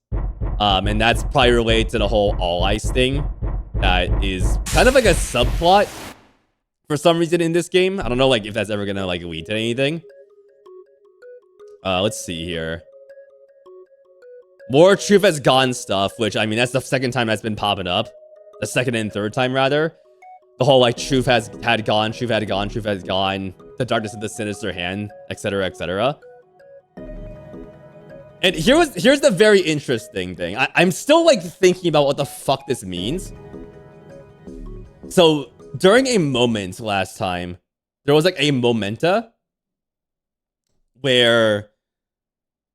And that's probably related to the whole all ice thing. That is kind of like a subplot for some reason in this game. I don't know like if that's ever gonna like lead to anything. Let's see here. More Truth Has Gone stuff, which I mean that's the second time that's been popping up. The second and third time rather. The whole like truth had gone, truth had gone, truth has gone, the darkness of the sinister hand, etc., etc. And here's the very interesting thing. I'm still like thinking about what the fuck this means. So during a moment last time, there was like a momenta where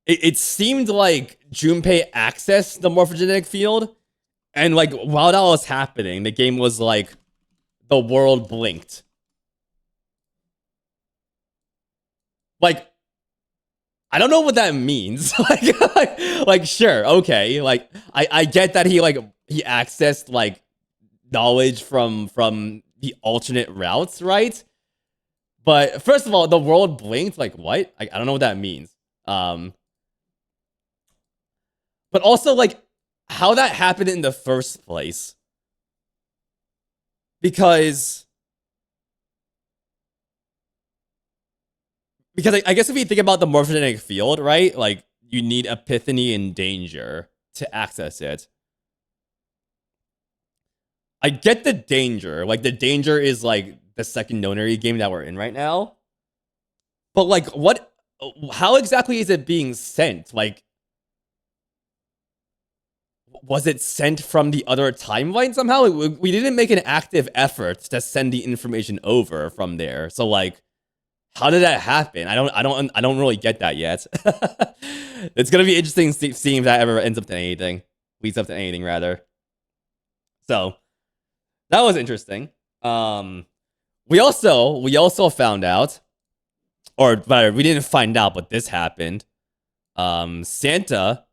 it seemed like Junpei accessed the morphogenetic field, and like while that was happening, the game was like the world blinked. Like, I don't know what that means. like sure, okay. Like I get that he accessed like knowledge from the alternate routes, right? But first of all, the world blinked. Like what? I don't know what that means. But also like how that happened in the first place. Because I guess if you think about the morphogenetic field, right? Like you need epiphany and danger to access it. I get the danger. Like the danger is like the second nonary game that we're in right now. But like how exactly is it being sent? Like was it sent from the other timeline somehow? We didn't make an active effort to send the information over from there. So like, how did that happen? I don't really get that yet. It's gonna be interesting seeing if that ever ends up to anything, leads up to anything rather. So that was interesting. We also found out, or rather, we didn't find out, but this happened. Santa.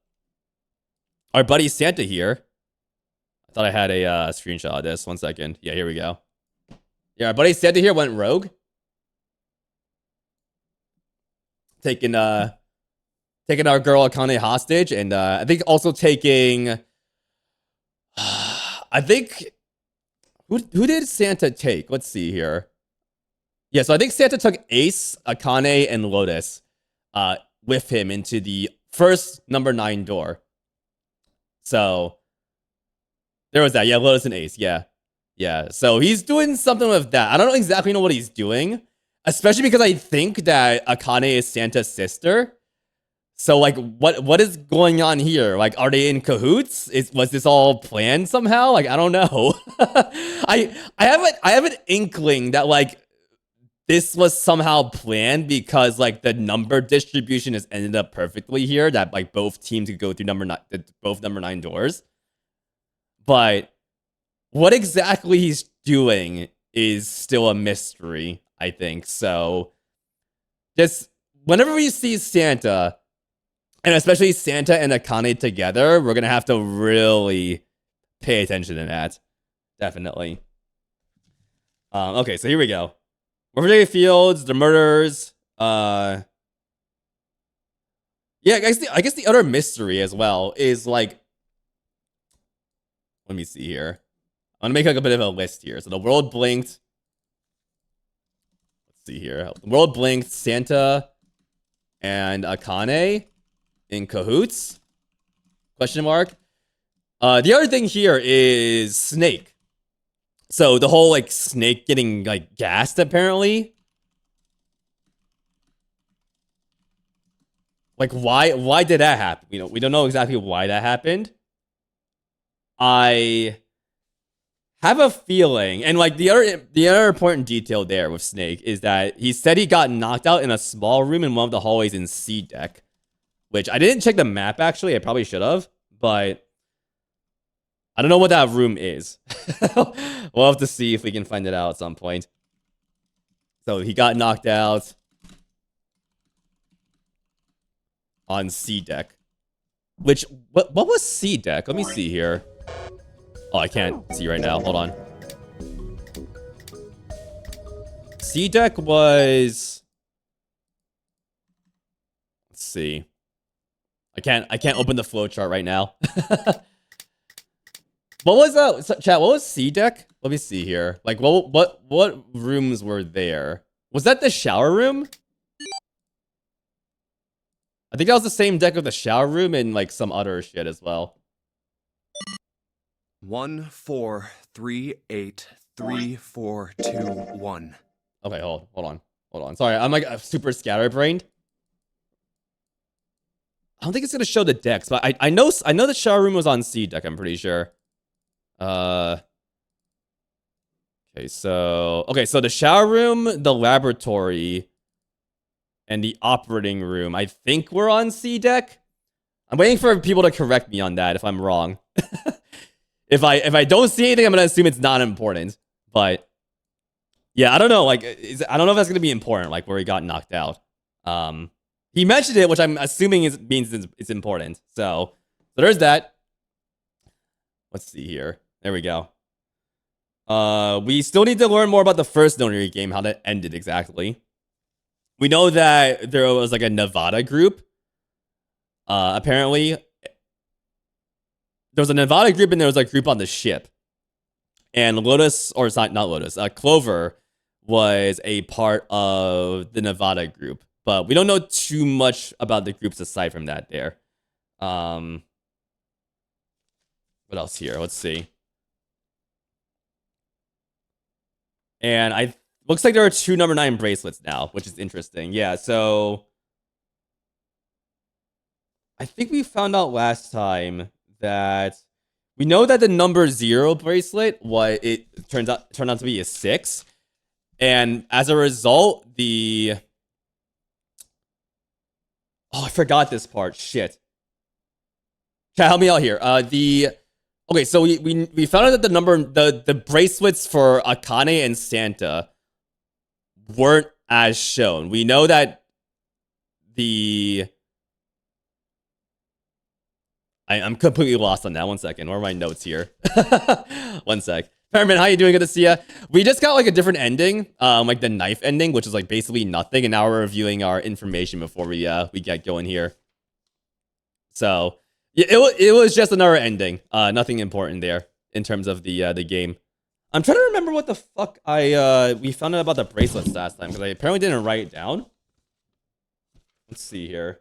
Our buddy Santa here. I thought I had a screenshot of this. 1 second. Yeah, here we go. Yeah, our buddy Santa here went rogue. Taking our girl Akane hostage, and I think also taking I think who did Santa take? Let's see here. Yeah, so I think Santa took Ace, Akane, and Lotus with him into the first number 9 door. So there was that. Yeah, Lotus and Ace. Yeah. Yeah. So he's doing something with that. I don't exactly know what he's doing, especially because I think that Akane is Santa's sister. So like what is going on here? Like, are they in cahoots? Was this all planned somehow? Like, I don't know. I have an inkling that like this was somehow planned because like the number distribution has ended up perfectly here, that like both teams could go through both number 9 doors. But what exactly he's doing is still a mystery, I think. So just whenever we see Santa, and especially Santa and Akane together, we're gonna have to really pay attention to that. Definitely. Okay, so here we go. Morphogenetic fields, the murders. Yeah, I guess the other mystery as well is like, let me see here. I'm gonna make like a bit of a list here. So the world blinked. Let's see here. The world blinked. Santa and Akane in cahoots? Question mark. The other thing here is Snake. So the whole like Snake getting like gassed apparently. Like why did that happen? You know, we don't know exactly why that happened. I have a feeling, and like the other important detail there with Snake is that he said he got knocked out in a small room in one of the hallways in C deck, which I didn't check the map actually. I probably should have, but I don't know what that room is. We'll have to see if we can find it out at some point. So he got knocked out on C deck. Which, what was C deck? Let me see here. Oh, I can't see right now. Hold on. C deck was... Let's see. I can't open the flowchart right now. What was chat? What was C deck? Let me see here. Like what rooms were there? Was that the shower room? I think that was the same deck of the shower room and like some other shit as well. 1 4 3 8 3 4 2 1. Okay, hold on. Sorry, I'm like super scatterbrained. I don't think it's gonna show the decks, but I know the shower room was on C deck. I'm pretty sure. Okay, so the shower room, the laboratory, and the operating room, I think we're on C deck. I'm waiting for people to correct me on that if I'm wrong. If I don't see anything, I'm gonna assume it's not important. But yeah, I don't know. Like, I don't know if that's gonna be important. Like where he got knocked out. He mentioned it, which I'm assuming means it's important. So there's that. Let's see here. There we go. We still need to learn more about the first Notary game, how that ended exactly. We know that there was like a Nevada group. Apparently, there was a Nevada group and there was a group on the ship. And Lotus, or it's not Lotus, Clover was a part of the Nevada group. But we don't know too much about the groups aside from that there. What else here? Let's see. And looks like there are 2 number 9 bracelets now, which is interesting. Yeah, so I think we found out last time that we know that the number 0 bracelet, turned out to be a 6. And as a result, I forgot this part. Shit. Chat, help me out here. Okay, so we found out that the bracelets for Akane and Santa weren't as shown. We know that I'm completely lost on that. 1 second. Where are my notes here? 1 sec. Perman, how you doing? Good to see ya. We just got like a different ending, like the knife ending, which is like basically nothing, and now we're reviewing our information before we get going here. So yeah, it was just another ending. Nothing important there in terms of the game. I'm trying to remember what the fuck we found out about the bracelets last time, because I apparently didn't write it down. Let's see here.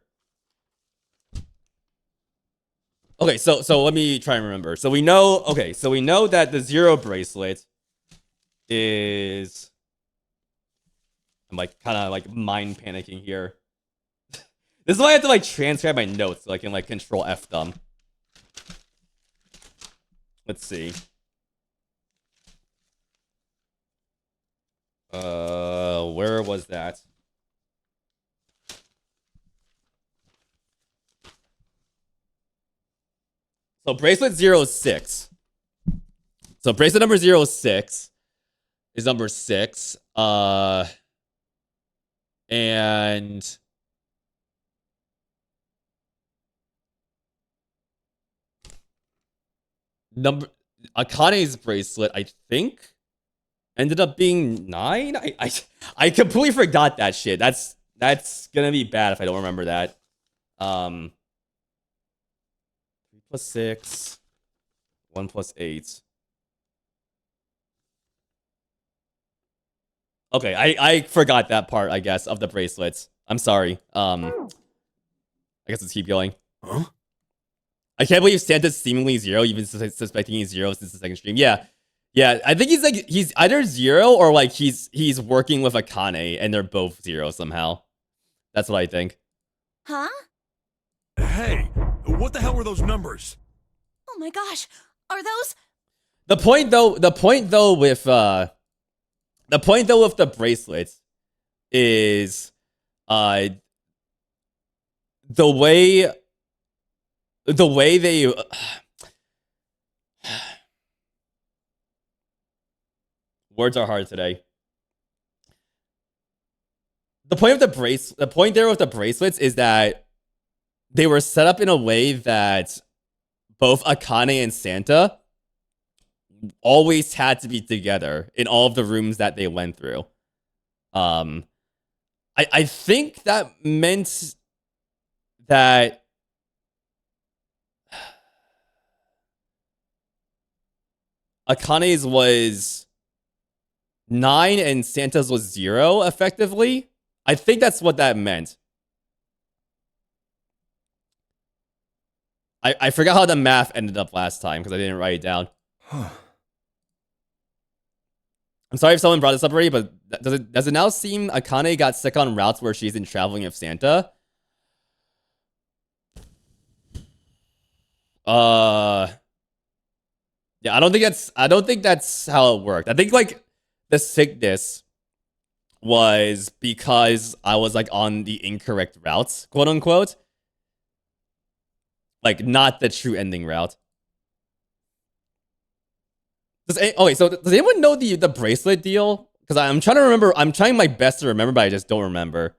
Okay, so let me try and remember. So we know that the 0 bracelet is, I'm like kind of like mind panicking here. This is why I have to like transcribe my notes so I can like control F them. Let's see. Where was that? So bracelet 06. So bracelet number 06 is number 6. And Akane's bracelet, I think, ended up being 9. I completely forgot that shit. That's gonna be bad if I don't remember that. 3 plus 6, 1 plus 8. Okay, I forgot that part, I guess, of the bracelets. I'm sorry. I guess let's keep going. Huh? I can't believe Santa's seemingly 0, even suspecting he's 0 since the second stream. Yeah, I think he's either 0 or like he's working with Akane and they're both 0 somehow. That's what I think. Huh? Hey, what the hell were those numbers? Oh my gosh. Are those? The point though with the bracelets is the way they words are hard today. The point there with the bracelets is that they were set up in a way that both Akane and Santa always had to be together in all of the rooms that they went through. I think that meant that Akane's was 9 and Santa's was 0, effectively. I think that's what that meant. I forgot how the math ended up last time because I didn't write it down. I'm sorry if someone brought this up already, but does it now seem Akane got sick on routes where she isn't traveling with Santa? Yeah, I don't think that's how it worked. I think like the sickness was because I was like on the incorrect routes, quote unquote. Like not the true ending route. Okay, so does anyone know the bracelet deal? Because I'm trying to remember. I'm trying my best to remember, but I just don't remember.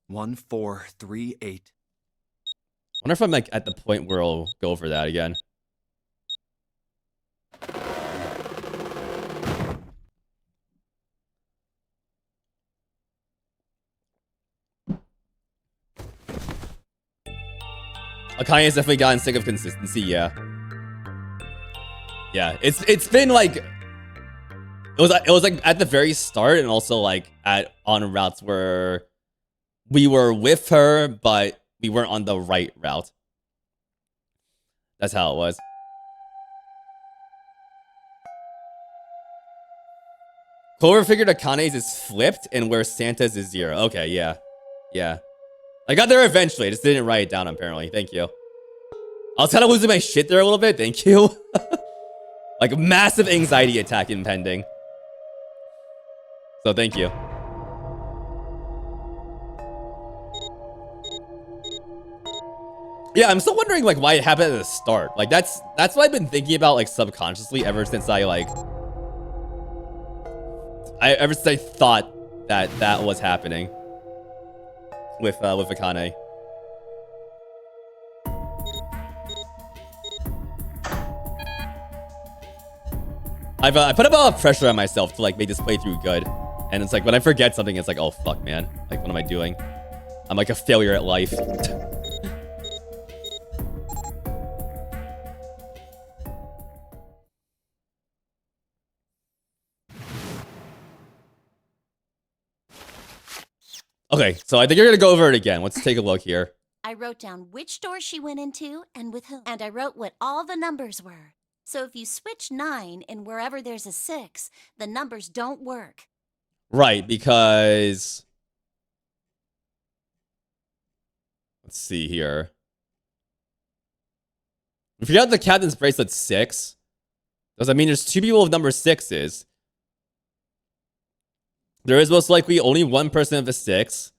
1438. I wonder if I'm like at the point where I'll go over that again. Akane has definitely gotten sick of consistency, yeah. Yeah, it's been like it was like at the very start and also like on routes where we were with her, but we weren't on the right route. That's how it was. Clover figured Akane's is flipped and where Santa's is 0. Okay, yeah. Yeah. I got there eventually. I just didn't write it down, apparently. Thank you. I was kind of losing my shit there a little bit. Thank you. Like a massive anxiety attack impending. So thank you. Yeah, I'm still wondering like why it happened at the start. Like that's what I've been thinking about like subconsciously ever since I thought that was happening with Akane. I put a lot of pressure on myself to like make this playthrough good, and it's like when I forget something, it's like, oh fuck, man, like what am I doing? I'm like a failure at life. Okay, so I think you're gonna go over it again. Let's take a look here. I wrote down which door she went into and with whom. And I wrote what all the numbers were. So if you switch 9 and wherever there's a 6, the numbers don't work. Right, because... Let's see here. If you got the captain's bracelet 6, does that mean there's 2 people with number 6s? There is most likely only one person of a 6.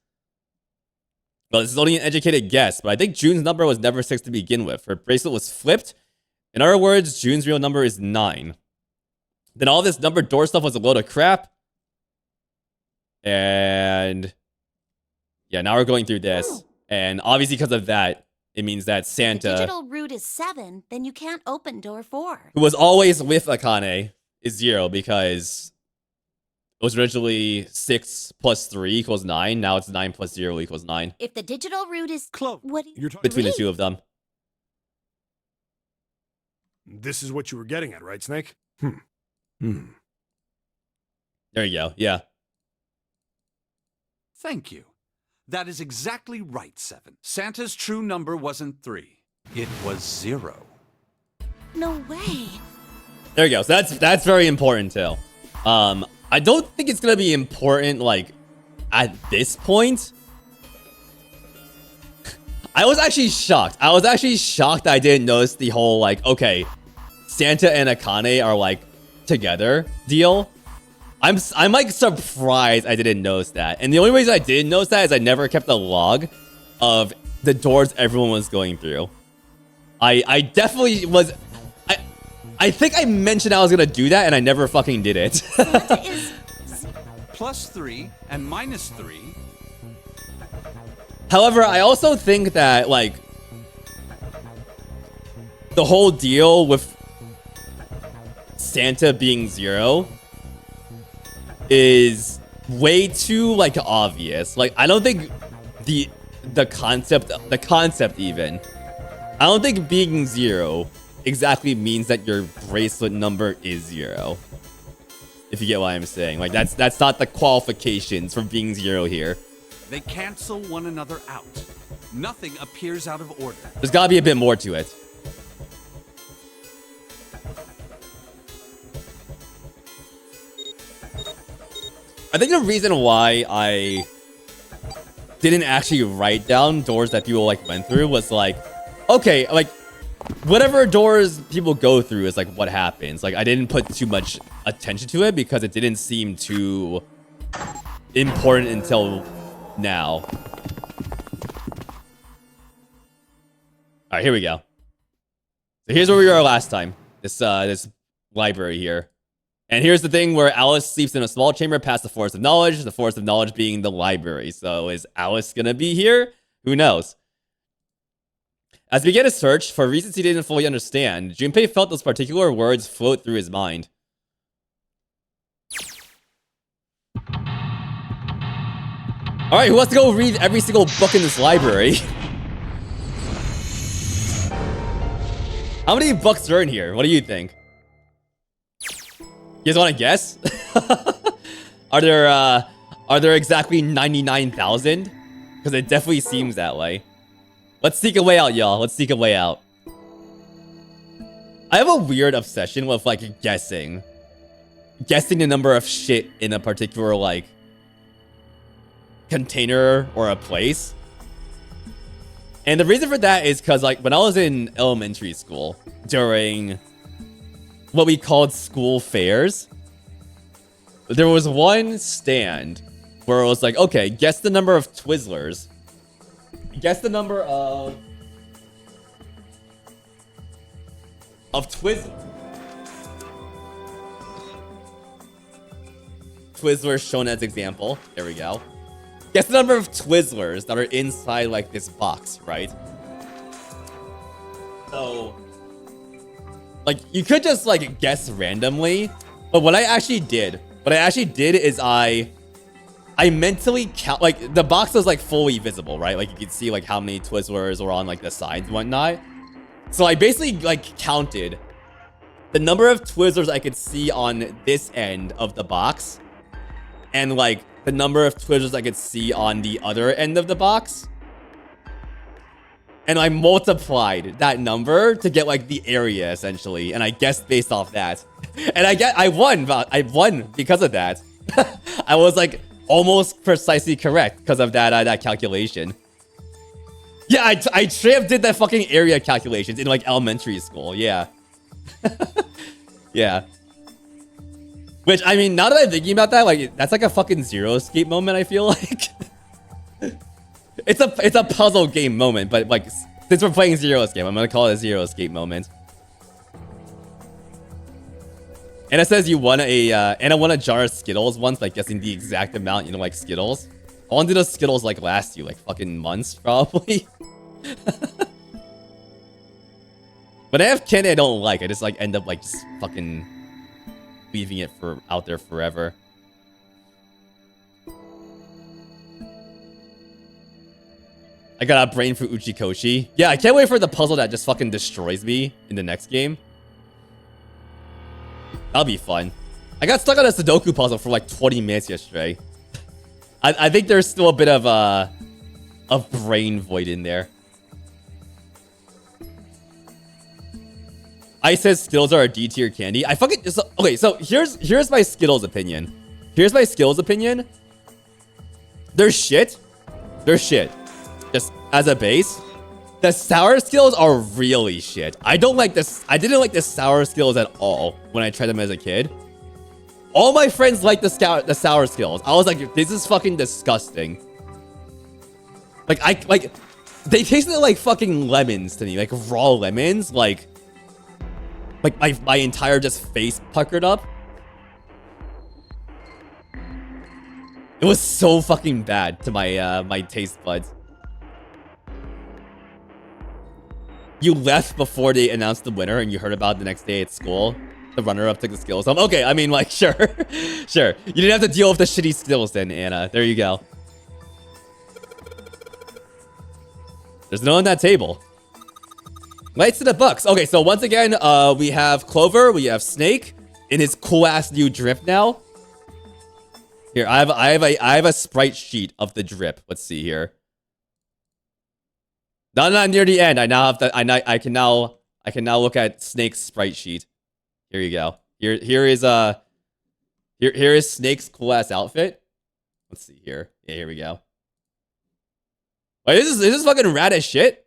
Well, this is only an educated guess, but I think June's number was never 6 to begin with. Her bracelet was flipped. In other words, June's real number is 9. Then all this numbered door stuff was a load of crap. And yeah, now we're going through this. And obviously because of that, it means that Santa, if the digital root is 7, then you can't open door 4. who was always with Akane, is 0 because it was originally 6 plus 3 equals 9. Now it's 9 plus 0 equals 9. If the digital root is Close. what You're talking Between the two of them. This is what you were getting at, right, Snake? There you go. Yeah. Thank you. That is exactly right, 7. Santa's true number wasn't 3. It was 0. No way. There you go. So that's very important too. I don't think it's gonna be important like at this point. I was actually shocked. I that I didn't notice the whole like, okay, Santa and Akane are like together deal. I'm like surprised I didn't notice that. And the only reason I didn't notice that is I never kept a log of the doors everyone was going through. I definitely was. I think I mentioned I was gonna do that and I never fucking did it. Santa is Plus 3 and minus 3. However, I also think that like the whole deal with Santa being 0 is way too like obvious. Like I don't think the concept even. I don't think being 0 exactly means that your bracelet number is 0. If you get what I'm saying. Like that's not the qualifications for being 0 here. They cancel one another out. Nothing appears out of order. There's gotta be a bit more to it. I think the reason why I didn't actually write down doors that people like went through was like, okay, like whatever doors people go through is like what happens. Like I didn't put too much attention to it because it didn't seem too important until now. All right, here we go. So here's where we were last time. This library here. And here's the thing where Alice sleeps in a small chamber past the Forest of Knowledge, the Forest of Knowledge being the library. So is Alice gonna be here? Who knows? As we began a search, for reasons he didn't fully understand, Junpei felt those particular words float through his mind. Alright, who wants to go read every single book in this library? How many books are in here? What do you think? You guys want to guess? Are there exactly 99,000? Because it definitely seems that way. Let's sneak a way out, y'all. Let's sneak a way out. I have a weird obsession with like guessing the number of shit in a particular like container or a place. And the reason for that is because like when I was in elementary school during what we called school fairs, there was one stand where it was like, okay, guess the number of Twizzlers. Guess the number of Twizzlers. Twizzlers shown as example. There we go. Guess the number of Twizzlers that are inside like this box, right? So like you could just like guess randomly, but what I actually did is I mentally count, like the box was like fully visible, right? Like you could see like how many Twizzlers were on like the sides and whatnot. So I basically like counted the number of Twizzlers I could see on this end of the box and like the number of Twizzlers I could see on the other end of the box. And I multiplied that number to get like the area essentially, and I guessed based off that. And I won because of that. I was like almost precisely correct because of that calculation. Yeah, I straight up did that fucking area calculations in like elementary school. Yeah. Yeah. Which I mean, now that I'm thinking about that, like that's like a fucking Zero Escape moment, I feel like. It's a puzzle game moment, but like since we're playing Zero Escape, I'm gonna call it a Zero Escape moment. Anna says you won Anna won a jar of Skittles once, like guessing the exact amount, you know, like Skittles. How long did those Skittles like last you? Like fucking months, probably. But I have candy I don't like. I just like end up like just fucking leaving it out there forever. I got a brain for Uchikoshi. Yeah, I can't wait for the puzzle that just fucking destroys me in the next game. That'll be fun. I got stuck on a Sudoku puzzle for like 20 minutes yesterday. I think there's still a bit of a brain void in there. I says Skittles are a D tier candy. I fucking just okay. So here's my Skittles opinion. Here's my Skittles opinion. They're shit. They're shit. Just as a base, the sour Skittles are really shit. I don't like this. I didn't like the sour Skittles at all when I tried them as a kid. All my friends liked the sour Skittles. I was like, this is fucking disgusting. Like they tasted like fucking lemons to me, like raw lemons. Like my entire just face puckered up. It was so fucking bad to my my taste buds. You left before they announced the winner and you heard about it the next day at school. The runner-up took the skills home. Okay, I mean, like, sure. Sure. You didn't have to deal with the shitty skills then, Anna. There you go. There's no on that table. Lights to the Bucks. Okay, so once again, we have Clover, we have Snake in his cool-ass new drip now. Here, I have a sprite sheet of the drip. Let's see here. No, not near the end. I now have to. I can now look at Snake's sprite sheet. Here you go. Here is Snake's cool ass outfit. Let's see here. Yeah, here we go. Wait, is this fucking rad as shit?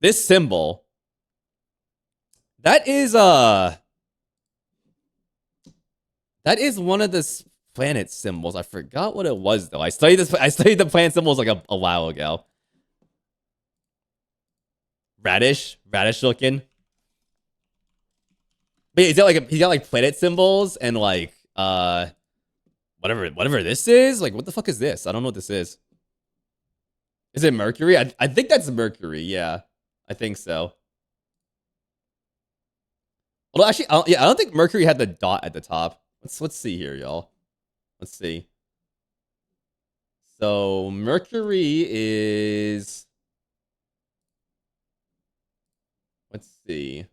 This symbol. That is one of the planet symbols. I forgot what it was though. I studied the planet symbols like a while ago. Radish looking. But yeah, he's got like planet symbols and like whatever this is. Like, what the fuck is this? I don't know what this is. Is it Mercury? I think that's Mercury. Yeah, I think so. Well, actually, I don't think Mercury had the dot at the top. Let's see here, y'all. Let's see. So Mercury is. Let's see.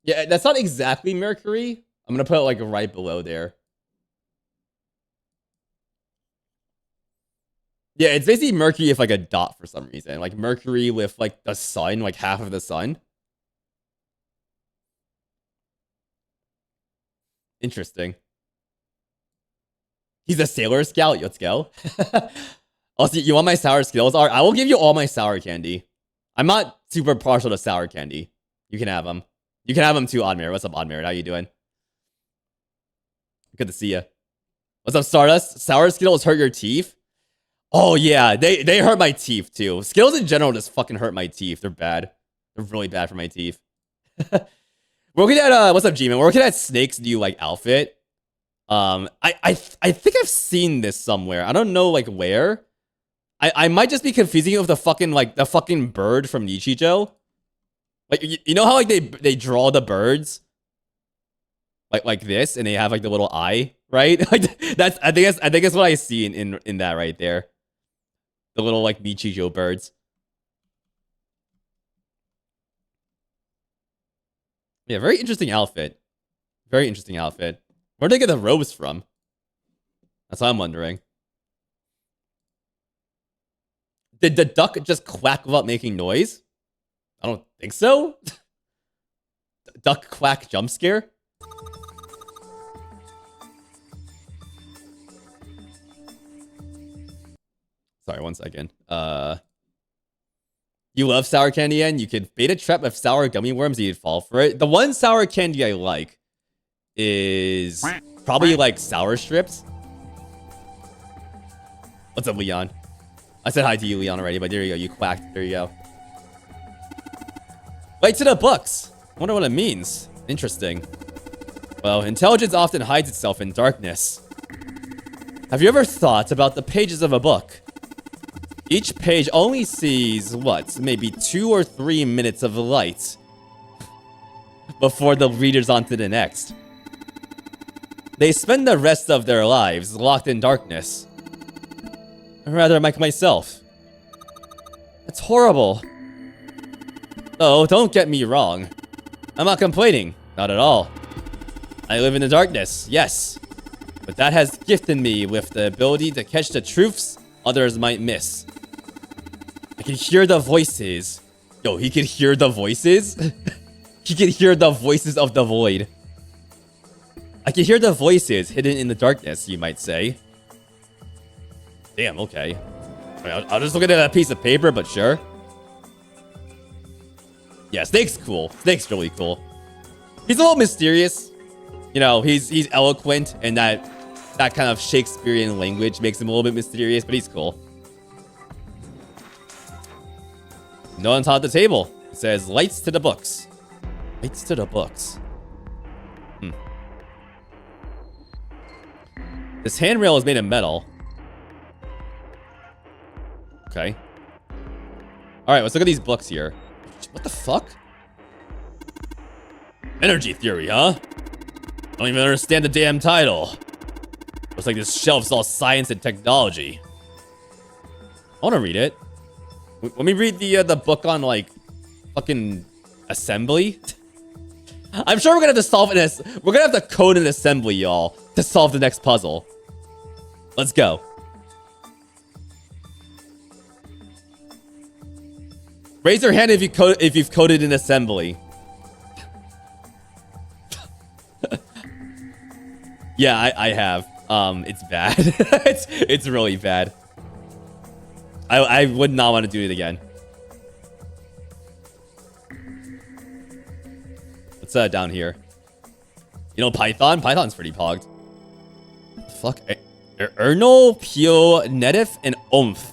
Yeah, that's not exactly Mercury. I'm gonna put it like right below there. Yeah, it's basically Mercury with like a dot for some reason. Like Mercury with like the sun, like half of the sun. Interesting. He's a Sailor Scout. Let's go. Also, you want my sour skills? All right, I will give you all my sour candy. I'm not super partial to sour candy. You can have them. You can have them too, Oddmerit. What's up, Oddmerit? How you doing? Good to see you. What's up, Stardust? Sour Skittles hurt your teeth? Oh, yeah. They hurt my teeth, too. Skittles in general just fucking hurt my teeth. They're bad. They're really bad for my teeth. We're looking at, what's up, G-Man? We're looking at Snake's new, like, outfit. I think I've seen this somewhere. I don't know, like, where. I might just be confusing it with the fucking, like, the fucking bird from Nichijou. Like, you know how, like, they draw the birds? Like this, and they have, like, the little eye, right? Like, I think that's what I see in that right there. The little, like, Nichijou birds. Yeah, very interesting outfit. Very interesting outfit. Where'd they get the robes from? That's what I'm wondering. Did the duck just quack without making noise? I don't think so. Duck quack jump scare? Sorry, one second. You love sour candy, and you could bait a trap of sour gummy worms and you'd fall for it. The one sour candy I like is probably like sour strips. What's up, Leon? I said hi to you, Leon, already, but there you go. You quacked. There you go. Light to the Bucks. I wonder what it means. Interesting. Well, intelligence often hides itself in darkness. Have you ever thought about the pages of a book? Each page only sees, what, maybe 2 or 3 minutes of light before the reader's on to the next. They spend the rest of their lives locked in darkness. Rather like myself. It's horrible. Oh, don't get me wrong. I'm not complaining. Not at all. I live in the darkness, yes. But that has gifted me with the ability to catch the truths others might miss. I can hear the voices. Yo, he can hear the voices? He can hear the voices of the void. I can hear the voices hidden in the darkness, you might say. Damn, okay. I'll just look at that piece of paper, but sure. Yeah, Snake's cool. Snake's really cool. He's a little mysterious. You know, he's eloquent, and that kind of Shakespearean language makes him a little bit mysterious, but he's cool. No on top of the table. It says, lights to the books. Lights to the books. This handrail is made of metal. Okay. Alright, let's look at these books here. What the fuck? Energy theory, huh? I don't even understand the damn title. Looks like this shelf's all science and technology. I want to read it. Let me read the book on, like, fucking assembly. I'm sure we're gonna have to solve this. We're gonna have to code an assembly, y'all, to solve the next puzzle. Let's go. Raise your hand if you've coded an assembly. Yeah, I have. It's bad. it's really bad. I would not want to do it again. What's down here? You know Python? Python's pretty pogged. Fuck. Ernol, Pio, Netif, and Oomph.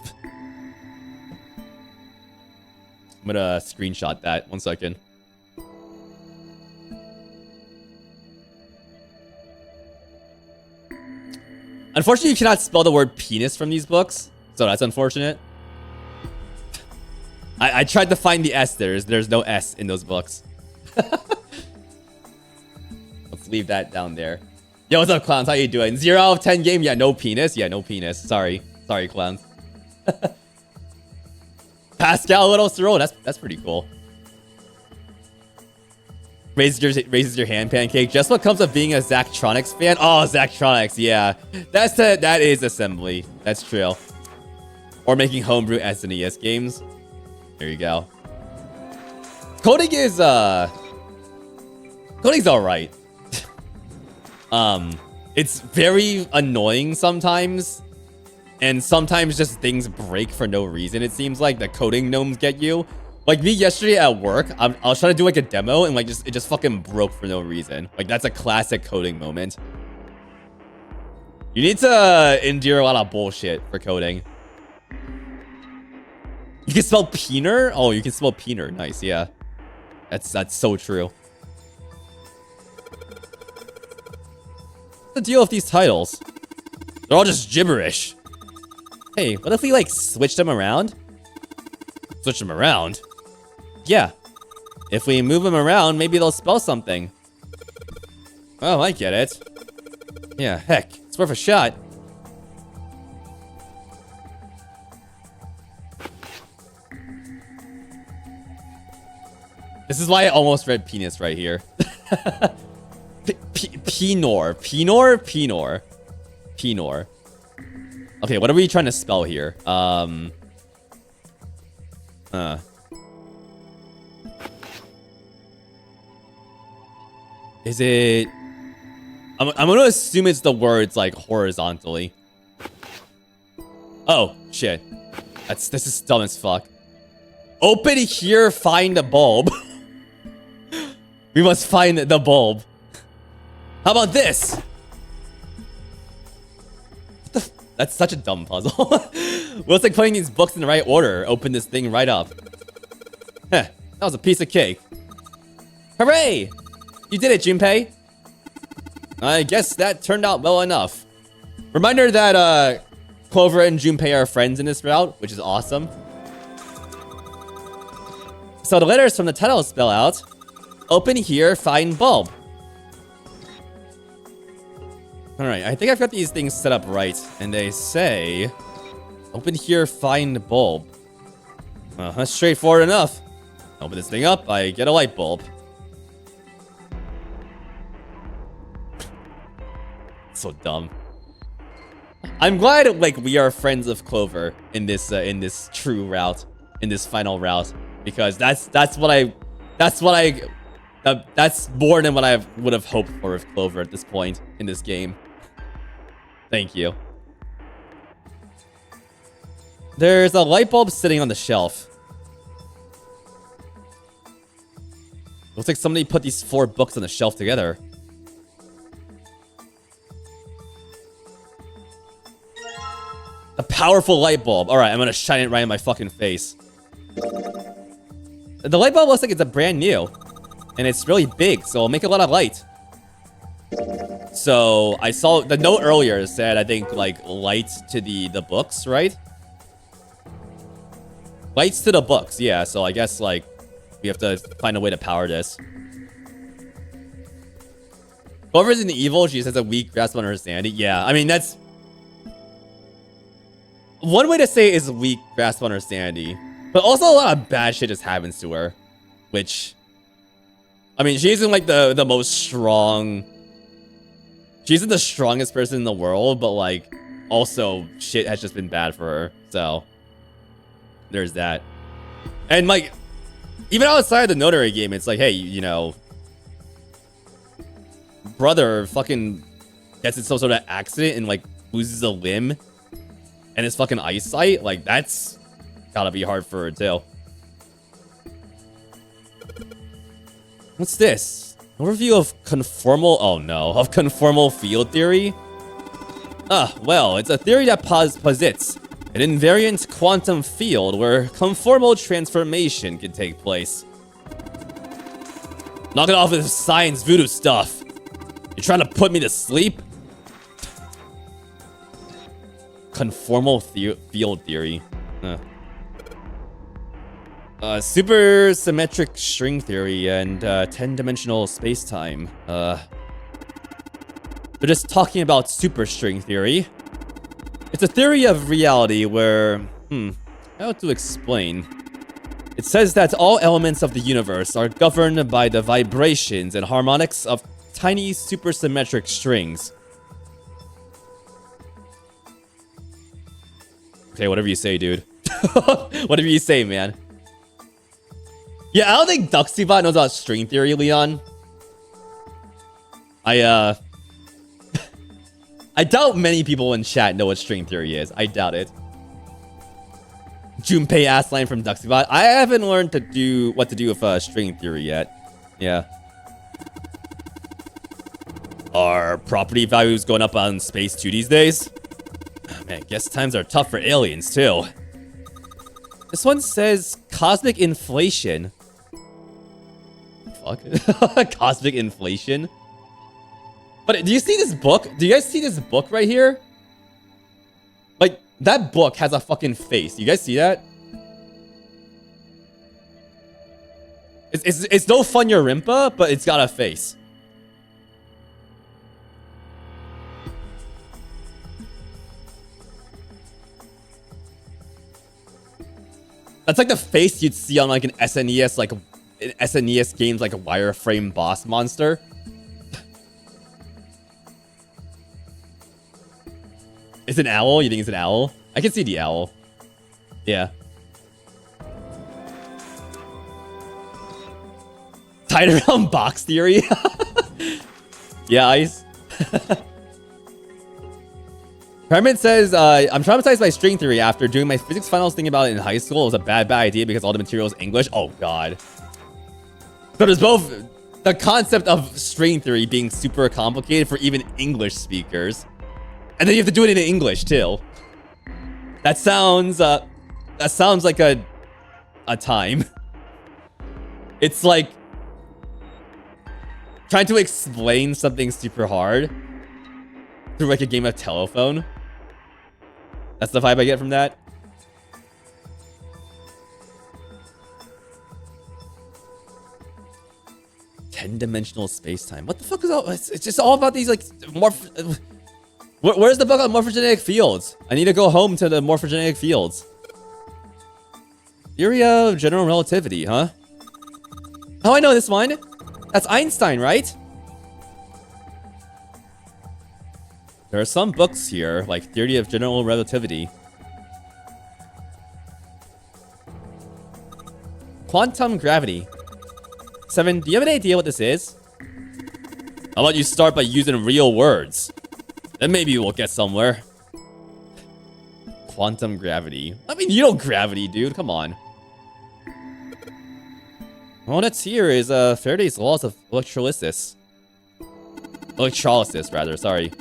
I'm gonna screenshot that. 1 second. Unfortunately, you cannot spell the word penis from these books, so that's unfortunate. I tried to find the S. There's no S in those books. Let's leave that down there. Yo, what's up, clowns? How you doing? 0 out of 10 game? Yeah, no penis. Yeah, no penis. Sorry, clowns. Pascal Little Cyril. That's pretty cool. Raises your hand, Pancake. Just what comes of being a Zachtronics fan. Oh, Zachtronics. Yeah, that is assembly. That's true. Or making homebrew SNES games. There you go. Coding is coding's all right. It's very annoying sometimes. And sometimes just things break for no reason. It seems like the coding gnomes get you. Like me yesterday at work, I was trying to do like a demo and like it just fucking broke for no reason. Like that's a classic coding moment. You need to endure a lot of bullshit for coding. You can spell peener? Oh, you can spell peener. Nice, yeah. That's so true. What's the deal with these titles? They're all just gibberish. Hey, what if we, like, switch them around? Switch them around? Yeah. If we move them around, maybe they'll spell something. Oh, I get it. Yeah, heck. It's worth a shot. This is why I almost read penis right here. Penor. Okay, what are we trying to spell here? Is it... I'm gonna assume it's the words, like, horizontally. Oh, shit. This is dumb as fuck. Open here, find a bulb. We must find the bulb. How about this? That's such a dumb puzzle. Well, it's like putting these books in the right order. Open this thing right up. Heh, that was a piece of cake. Hooray! You did it, Junpei. I guess that turned out well enough. Reminder that Clover and Junpei are friends in this route, which is awesome. So the letters from the title spell out. Open here, find bulb. Alright, I think I've got these things set up right. And they say... Open here, find bulb. That's straightforward enough. Open this thing up, I get a light bulb. So dumb. I'm glad, like, we are friends of Clover in this true route. In this final route. Because that's more than what I would have hoped for with Clover at this point in this game. Thank you. There's a light bulb sitting on the shelf. Looks like somebody put these 4 books on the shelf together. A powerful light bulb. Alright, I'm gonna shine it right in my fucking face. The light bulb looks like it's a brand new. And it's really big, so it'll make a lot of light. So, I saw the note earlier said, I think, like, light to the books, right? Lights to the books, yeah. So, I guess, like, We have to find a way to power this. Whoever's in evil, she says a weak grasp on understanding. Yeah, I mean, that's... One way to say it is weak grasp on understanding. But also a lot of bad shit just happens to her. Which... I mean, she isn't like the most strong... She isn't the strongest person in the world, but like... Also, shit has just been bad for her. So... There's that. And like... Even outside the notary game, it's like, hey, you know... Brother fucking gets in some sort of accident and like loses a limb and his fucking eyesight, like that's gotta be hard for her too. What's this? Overview of conformal field theory? Well, it's a theory that posits an invariant quantum field where conformal transformation can take place. Knock it off with science voodoo stuff. You're trying to put me to sleep? Conformal field theory. Supersymmetric string theory and 10-dimensional space-time. They're just talking about superstring theory. It's a theory of reality where... how to explain? It says that all elements of the universe are governed by the vibrations and harmonics of tiny supersymmetric strings. Okay, whatever you say, dude. Whatever you say, man. Yeah, I don't think Duxybot knows about string theory, Leon. I doubt many people in chat know what string theory is. I doubt it. Junpei ass line from Duxybot. I haven't learned what to do with string theory yet. Yeah. Are property values going up on space too these days? Oh, man, guess times are tough for aliens too. This one says cosmic inflation. Fuck. Cosmic inflation? But do you see this book? Do you guys see this book right here? Like, that book has a fucking face. You guys see that? It's no fun Yorimpa, but it's got a face. That's like the face you'd see on like an SNES, like an SNES games, like a wireframe boss monster. It's an owl? You think it's an owl? I can see the owl. Yeah. Tied around box theory? Yeah, Ice. Herman says, I'm traumatized by string theory after doing my physics finals thinking about it in high school. It was a bad idea because all the material is English. Oh, God. So there's both the concept of string theory being super complicated for even English speakers. And then you have to do it in English, too. That sounds like a time. It's like trying to explain something super hard through like a game of telephone. That's the vibe I get from that. Ten-dimensional space-time. What the fuck is all? It's just all about these like Where's the book on morphogenetic fields? I need to go home to the morphogenetic fields. Theory of general relativity, huh? Oh, I know this one. That's Einstein, right? There are some books here, like Theory of General Relativity. Quantum gravity. 7, do you have any idea what this is? How about you start by using real words? Then maybe we'll get somewhere. Quantum gravity. I mean, you know gravity, dude. Come on. All that's here is Faraday's laws of electrolysis. Electrolysis, rather. Sorry.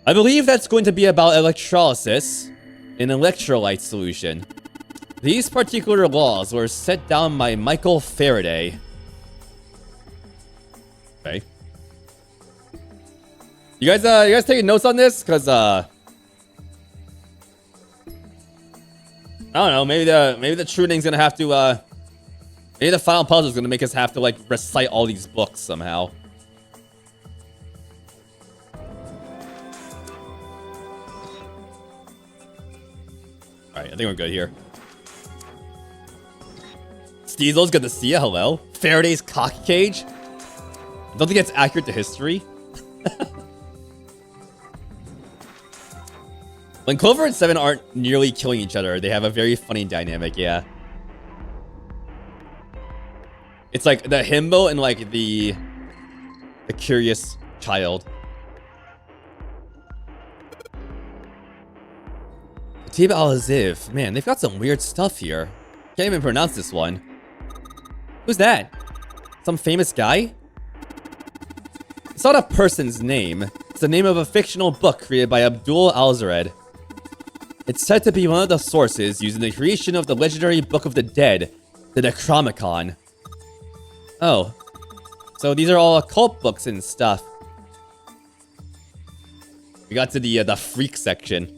I believe that's going to be about electrolysis in electrolyte solution. These particular laws were set down by Michael Faraday. Okay. You guys taking notes on this? Cause I don't know, maybe the true thing's gonna have to Maybe the final puzzle is gonna make us have to like recite all these books somehow. Alright, I think we're good here. Steezel's good to see you, hello. Faraday's cock cage? Don't think it's accurate to history. When Clover and Seven aren't nearly killing each other, they have a very funny dynamic, yeah. It's like the himbo and like the curious child. Tiba Al-Aziv. Man, they've got some weird stuff here. Can't even pronounce this one. Who's that? Some famous guy? It's not a person's name. It's the name of a fictional book created by Abdul Al-Zared. It's said to be one of the sources used in the creation of the legendary Book of the Dead, the Necronomicon. Oh. So these are all occult books and stuff. We got to the freak section.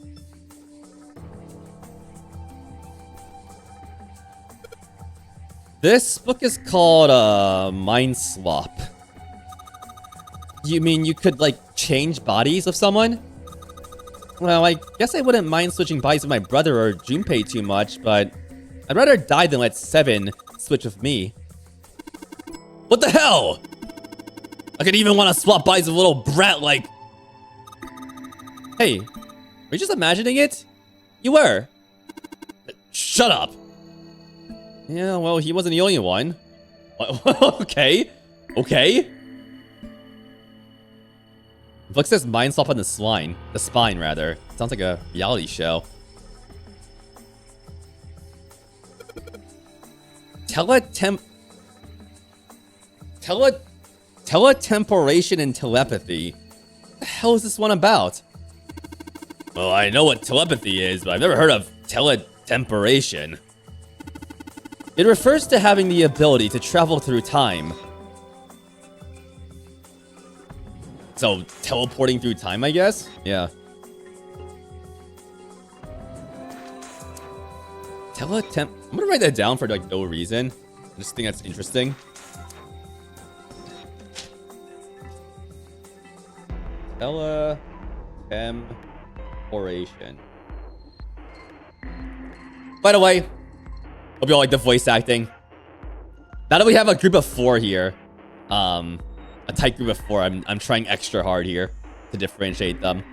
This book is called Mind Swap. You mean you could like change bodies of someone? Well, I guess I wouldn't mind switching bodies with my brother or Junpei too much, but I'd rather die than let Seven switch with me. What the hell? I could even want to swap bodies with a little brat like... Hey, were you just imagining it? You were. Shut up. Yeah, well, he wasn't the only one. Okay. Okay. Look, says mind swap on the spine. The spine, rather. Sounds like a reality show. Teletemporation and telepathy. What the hell is this one about? Well, I know what telepathy is, but I've never heard of teletemporation. It refers to having the ability to travel through time. So, teleporting through time, I guess? Yeah. I'm gonna write that down for, like, no reason. I just think that's interesting. Teletemporation. By the way, hope you all like the voice acting. Now that we have a group of 4 here, a tight group of 4, I'm trying extra hard here to differentiate them.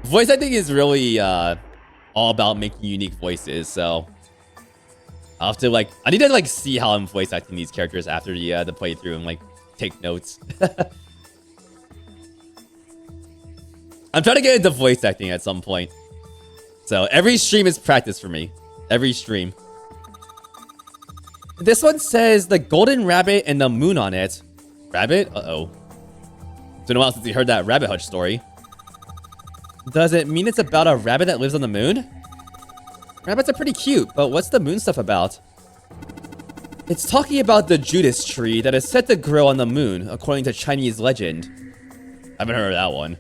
Voice acting is really all about making unique voices, so I'll have to like I need to like see how I'm voice acting these characters after the playthrough and like take notes. I'm trying to get into voice acting at some point. So every stream is practice for me. Every stream. This one says the golden rabbit and the moon on it. Rabbit? Uh-oh. It's been a while since we heard that Rabbit Hutch story. Does it mean it's about a rabbit that lives on the moon? Rabbits are pretty cute, but what's the moon stuff about? It's talking about the Judas tree that is said to grow on the moon, according to Chinese legend. I haven't heard of that one.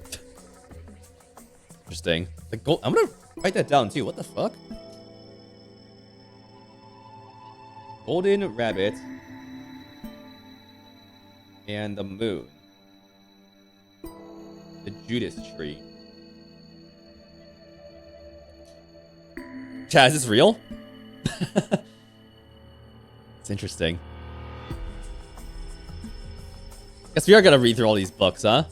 Interesting. The gold. I'm gonna write that down too. What the fuck? Golden rabbit and the moon. The Judas tree. Chat, is this real? It's interesting. Guess we are gonna read through all these books, huh?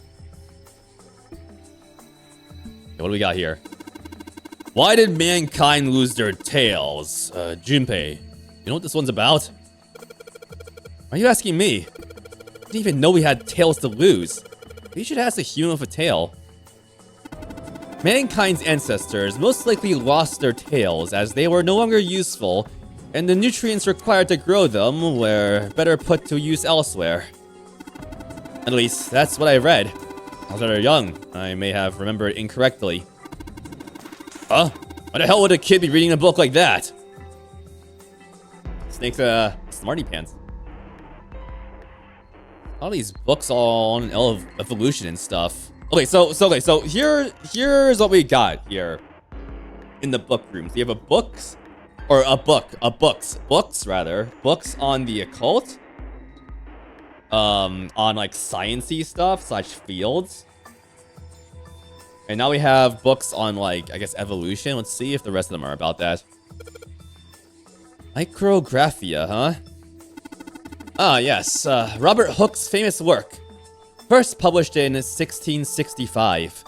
Okay, what do we got here? Why did mankind lose their tails? Junpei, you know what this one's about? Why are you asking me? I didn't even know we had tails to lose. You should ask a human with a tail. Mankind's ancestors most likely lost their tails as they were no longer useful, and the nutrients required to grow them were better put to use elsewhere. At least, that's what I read. I was rather young. I may have remembered incorrectly. Huh? Why the hell would a kid be reading a book like that? Snake's smarty pants. All these books all on evolution and stuff. Okay, so here's what we got here in the book rooms. We have a books, Or books rather. Books on the occult. On like sciencey stuff / fields. And now we have books on like, I guess, evolution. Let's see if the rest of them are about that. Micrographia, huh? Ah, yes. Robert Hooke's famous work. First published in 1665.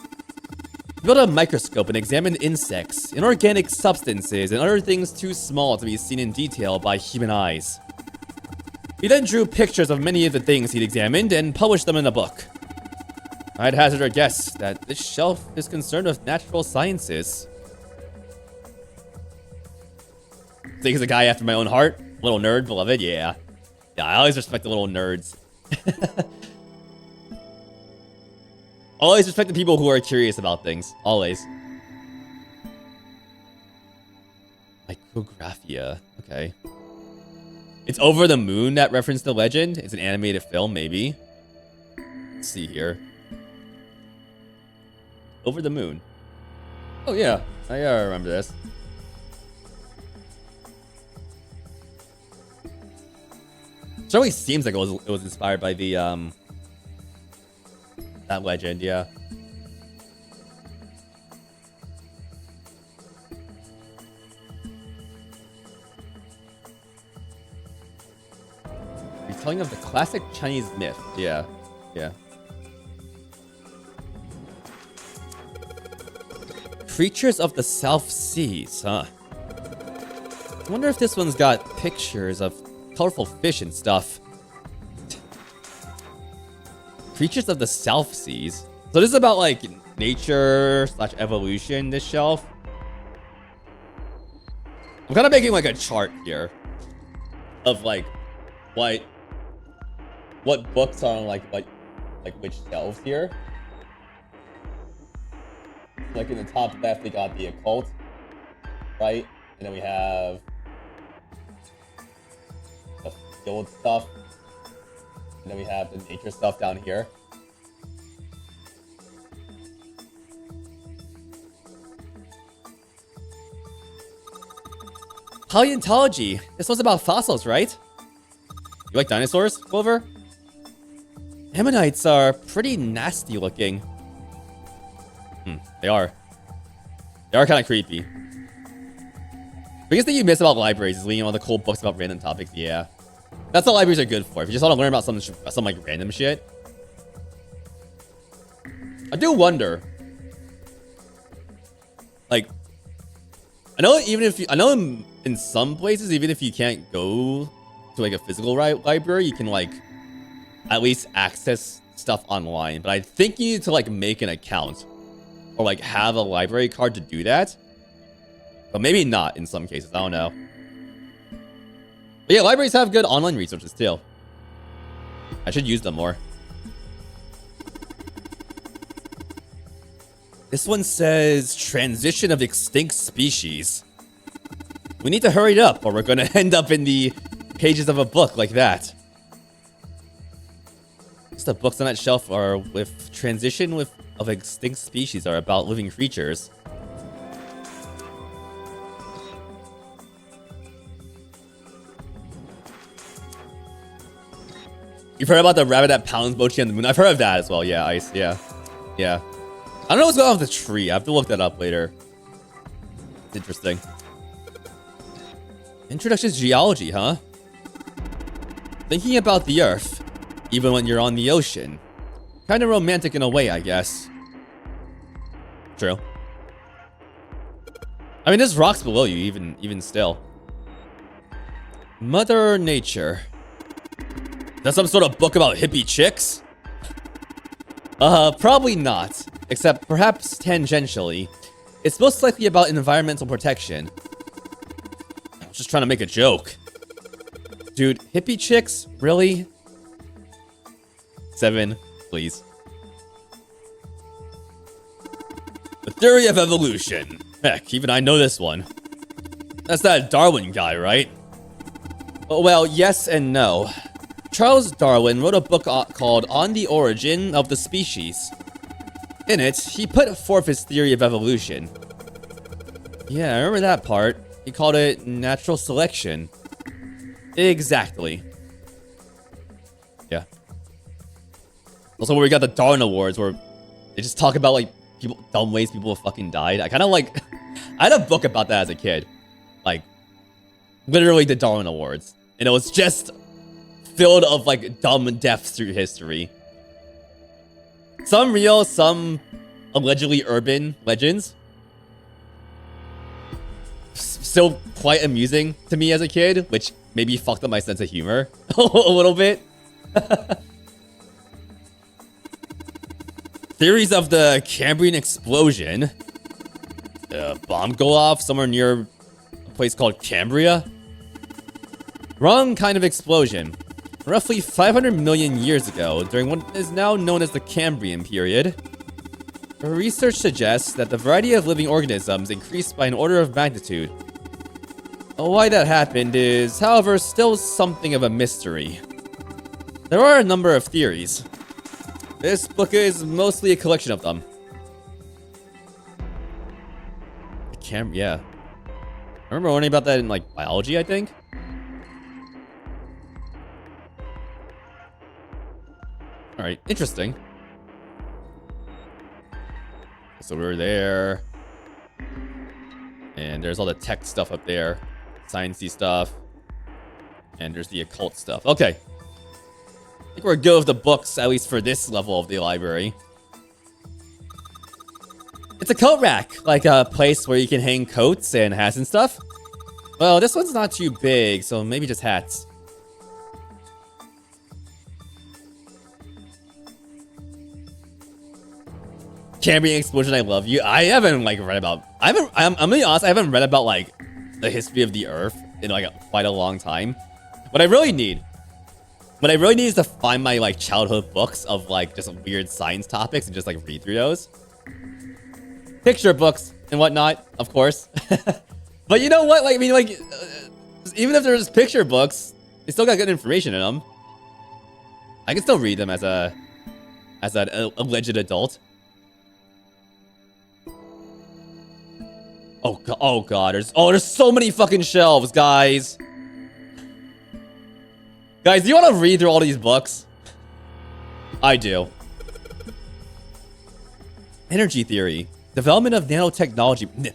He built a microscope and examined insects, inorganic substances, and other things too small to be seen in detail by human eyes. He then drew pictures of many of the things he'd examined and published them in a book. I'd hazard a guess that this shelf is concerned with natural sciences. Think he's a guy after my own heart? Little nerd, beloved? Yeah. Yeah, I always respect the little nerds. Always respect the people who are curious about things. Always. Micrographia. Okay. It's Over the Moon that referenced the legend. It's an animated film, maybe. Let's see here. Over the Moon. Oh, yeah. I remember this. It certainly seems like it was inspired by the, that legend, yeah. Retelling of the classic Chinese myth. Yeah. Yeah. Creatures of the South Seas, huh? I wonder if this one's got pictures of colorful fish and stuff. Creatures of the South Seas. So this is about like nature / evolution, this shelf. I'm kind of making like a chart here of like what books are on like which shelves here. Like in the top left, we got the occult, right? And then we have the field stuff. And then we have the nature stuff down here. Paleontology. This one's about fossils, right? You like dinosaurs, Clover? Ammonites are pretty nasty looking. They are. They are kind of creepy. Biggest thing you miss about libraries is reading all the cool books about random topics. Yeah. That's what libraries are good for. If you just want to learn about some like random shit. I do wonder. Like, I know in some places, even if you can't go to like a physical library, you can like at least access stuff online. But I think you need to like make an account or like have a library card to do that. But maybe not in some cases. I don't know. But yeah, libraries have good online resources too. I should use them more. This one says transition of extinct species. We need to hurry it up or we're going to end up in the pages of a book like that. The books on that shelf are with transition of extinct species are about living creatures. You've heard about the rabbit that pounds Mochi on the moon? I've heard of that as well. Yeah, Ice. Yeah. Yeah. I don't know what's going on with the tree. I have to look that up later. It's interesting. Introduction to geology, huh? Thinking about the Earth, even when you're on the ocean. Kind of romantic in a way, I guess. True. I mean, there's rocks below you, even still. Mother Nature. That's some sort of book about hippie chicks? Probably not. Except perhaps tangentially. It's most likely about environmental protection. I was just trying to make a joke. Dude, hippie chicks? Really? 7, please. The theory of evolution. Heck, even I know this one. That's that Darwin guy, right? Oh, well, yes and no. Charles Darwin wrote a book called On the Origin of the Species. In it, he put forth his theory of evolution. Yeah, I remember that part. He called it natural selection. Exactly. Yeah. Also, where we got the Darwin Awards, where they just talk about like dumb ways people have fucking died. I kind of like. I had a book about that as a kid, like literally the Darwin Awards, and it was just filled of like dumb deaths through history. Some real, some allegedly urban legends. Still quite amusing to me as a kid, which maybe fucked up my sense of humor a little bit. Theories of the Cambrian explosion. The bomb go off somewhere near a place called Cambria. Wrong kind of explosion. Roughly 500 million years ago, during what is now known as the Cambrian period. Research suggests that the variety of living organisms increased by an order of magnitude. Why that happened is, however, still something of a mystery. There are a number of theories. This book is mostly a collection of them. Yeah. I remember learning about that in, like, biology, I think. Alright, interesting. So we were there. And there's all the tech stuff up there. Sciencey stuff. And there's the occult stuff. Okay. I think we're good with the books, at least for this level of the library. It's a coat rack, like a place where you can hang coats and hats and stuff. Well, this one's not too big, so maybe just hats. Cambrian explosion, I love you. I haven't like read about. I'm gonna be honest. I haven't read about like the history of the Earth in like quite a long time. What I really need is to find my like childhood books of like just weird science topics and just like read through those. Picture books and whatnot, of course. But you know what? Like, I mean, like, even if there's picture books, they still got good information in them. I can still read them as an alleged adult. Oh god, there's so many fucking shelves, guys. Guys, do you want to read through all these books? I do. Energy theory. Development of nanotechnology.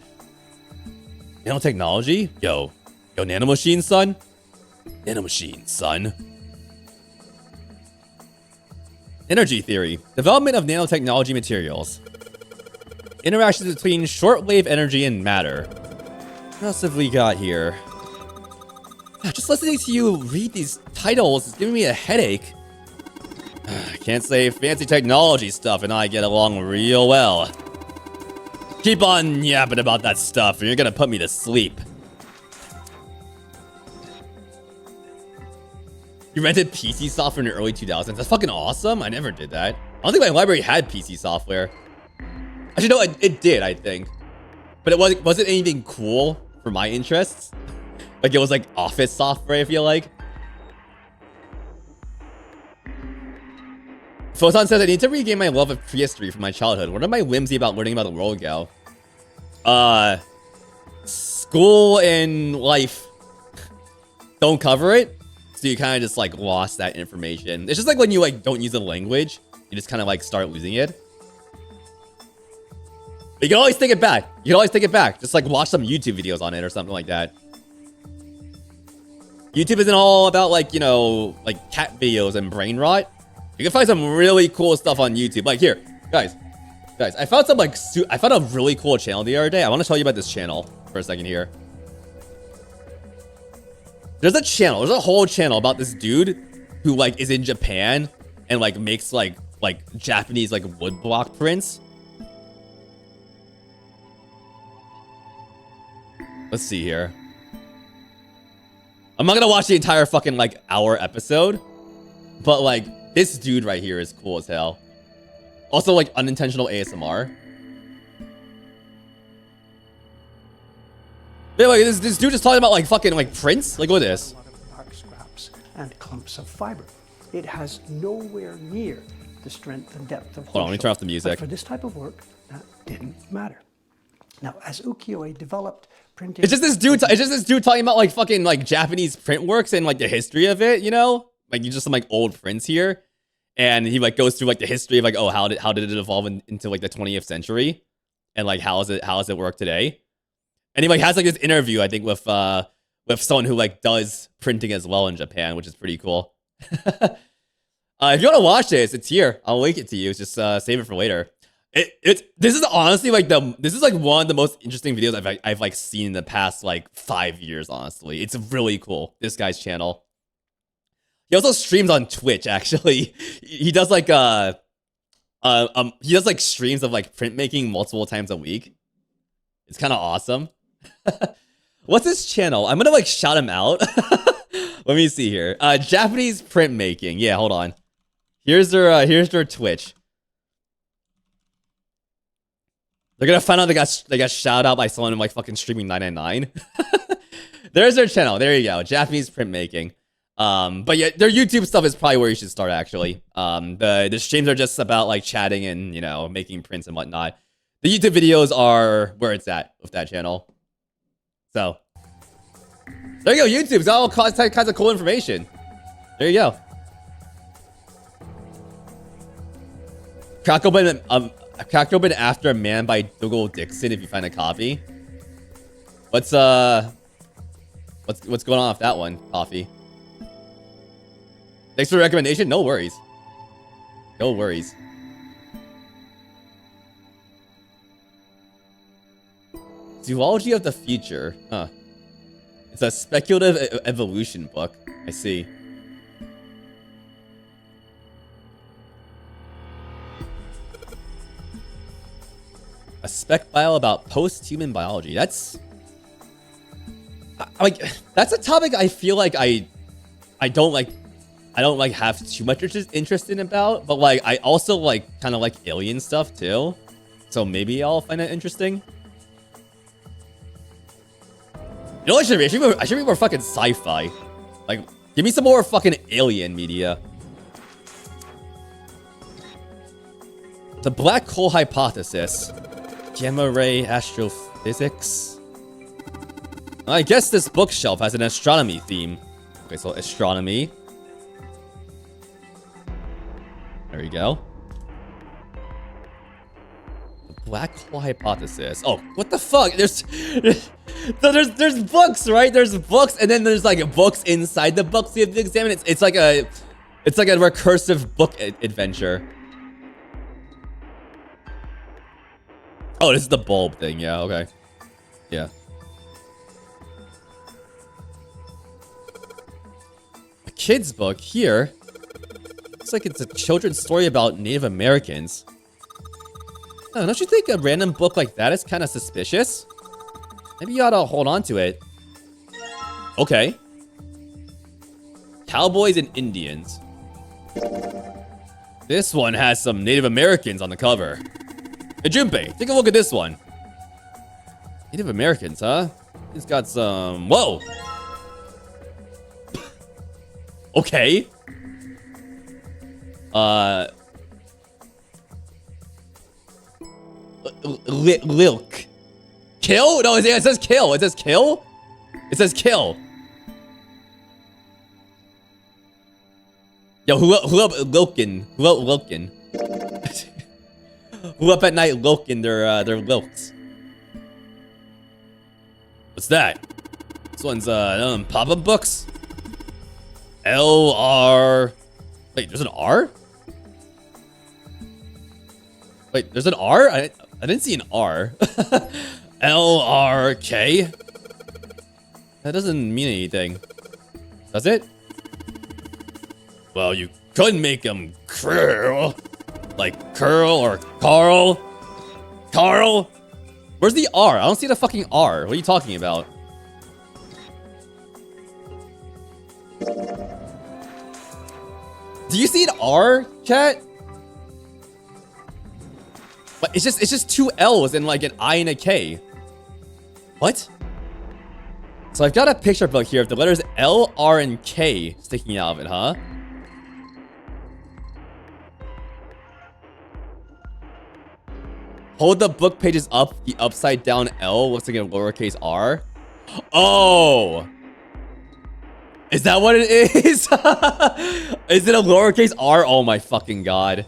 Nanotechnology? Yo, nanomachines, son? Nanomachines, son. Energy theory. Development of nanotechnology materials. Interactions between shortwave energy and matter. What else have we got here? Just listening to you read these titles is giving me a headache. I can't say fancy technology stuff and I get along real well. Keep on yapping about that stuff and you're gonna put me to sleep. You rented PC software in the early 2000s? That's fucking awesome. I never did that. I don't think my library had PC software. Actually, no, it did, I think. But it wasn't anything cool for my interests. Like, it was like office software, I feel like. Photon says, I need to regain my love of prehistory from my childhood. What am I whimsy about learning about the world ago? School and life don't cover it. So you kind of just like lost that information. It's just like when you like don't use a language, you just kind of like start losing it. But you can always take it back. You can always take it back. Just like watch some YouTube videos on it or something like that. YouTube isn't all about like, you know, like cat videos and brain rot. You can find some really cool stuff on YouTube. Like here, guys, I found some like, I found a really cool channel the other day. I want to tell you about this channel for a second here. There's a whole channel about this dude who like is in Japan and like makes like Japanese like woodblock prints. Let's see here. I'm not gonna watch the entire fucking like hour episode, but like this dude right here is cool as hell. Also like unintentional ASMR. Yeah, like this dude is talking about like fucking like prints. Like look at this. A lot of bark scraps and clumps of fiber. It has nowhere near the strength and depth of. Hold on, let me turn off the music. But for this type of work, that didn't matter. Now, as ukiyo-e developed, printing. It's just this dude. It's just this dude talking about like fucking like Japanese print works and like the history of it. You know, like you just some like old prints here, and he like goes through like the history of like, oh, how did it evolve into like the 20th century, and like how does it work today? And he like has like this interview, I think, with someone who like does printing as well in Japan, which is pretty cool. If you want to watch this, it's here. I'll link it to you. Just save it for later. This is honestly like this is like one of the most interesting videos I've like seen in the past like 5 years. Honestly, it's really cool. This guy's channel. He also streams on Twitch. Actually, he does like he does like streams of like printmaking multiple times a week. It's kind of awesome. What's his channel? I'm gonna like shout him out. Let me see here. Japanese printmaking. Yeah, hold on. Here's their Twitch. They're gonna find out they got shout out by someone like fucking streaming 999. There's their channel. There you go. Japanese printmaking. But yeah, their YouTube stuff is probably where you should start actually. The streams are just about like chatting and, you know, making prints and whatnot. The YouTube videos are where it's at with that channel. So there you go. YouTube's got all kinds of cool information. There you go. Crack open After a Man by Dougal Dixon if you find a copy. What's going on with that one, Coffee? Thanks for the recommendation. No worries. No worries. Zoology of the Future. Huh. It's a speculative evolution book. I see. A spec bio about post-human biology. That's like that's a topic I feel like I don't have too much interest in about, but like I also like kind of like alien stuff too. So maybe I'll find it interesting. You know what I should be more fucking sci-fi. Like give me some more fucking alien media. The black hole hypothesis. Gamma ray astrophysics. I guess this bookshelf has an astronomy theme. Okay, so astronomy. There you go. The black hole hypothesis. Oh, what the fuck? There's books, right? There's books, and then there's like books inside the books you have to examine. It's like a recursive book adventure. Oh, this is the bulb thing. Yeah, okay. Yeah. A kid's book here. Looks like it's a children's story about Native Americans. Oh, don't you think a random book like that is kind of suspicious? Maybe you ought to hold on to it. Okay. Cowboys and Indians. This one has some Native Americans on the cover. Hey, Junpei, take a look at this one. Native Americans, huh? It's got some... Whoa! Okay. Lilk. Kill? No, it says kill. It says kill? It says kill. Yo, who up Lilkin? Who up Lilkin? Who up at night Lilkin their Lilks? What's that? This one's pop-up books? L-R... Wait, there's an R? Wait, there's an R? I didn't see an R. L-R-K? That doesn't mean anything. Does it? Well, you could make them curl. Like curl or Carl. Carl? Where's the R? I don't see the fucking R. What are you talking about? Do you see an R, chat? But it's just two L's and like an I and a K. What? So I've got a picture book here of the letters L, R, and K sticking out of it, huh? Hold the book pages up. The upside down L looks like a lowercase r. Oh. Is that what it is? Is it a lowercase r? Oh my fucking god.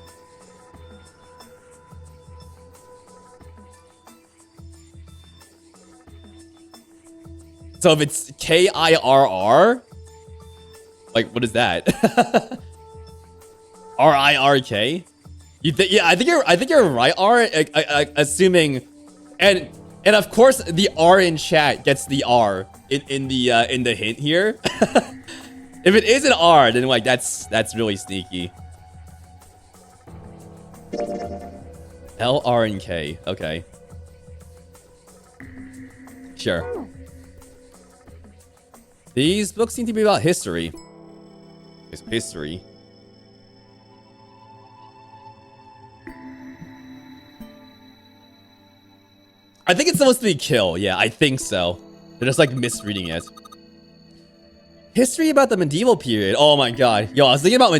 So if it's Kirr, like what is that? RIRK? You think? Yeah, I think you're right. Assuming, and of course the R in chat gets the R in the hint here. If it is an R, then like that's really sneaky. L, R, and K. Okay. Sure. These books seem to be about history. It's history. I think it's supposed to be kill. Yeah, I think so. They're just like misreading it. History about the medieval period. Oh my god. Yo, I was thinking about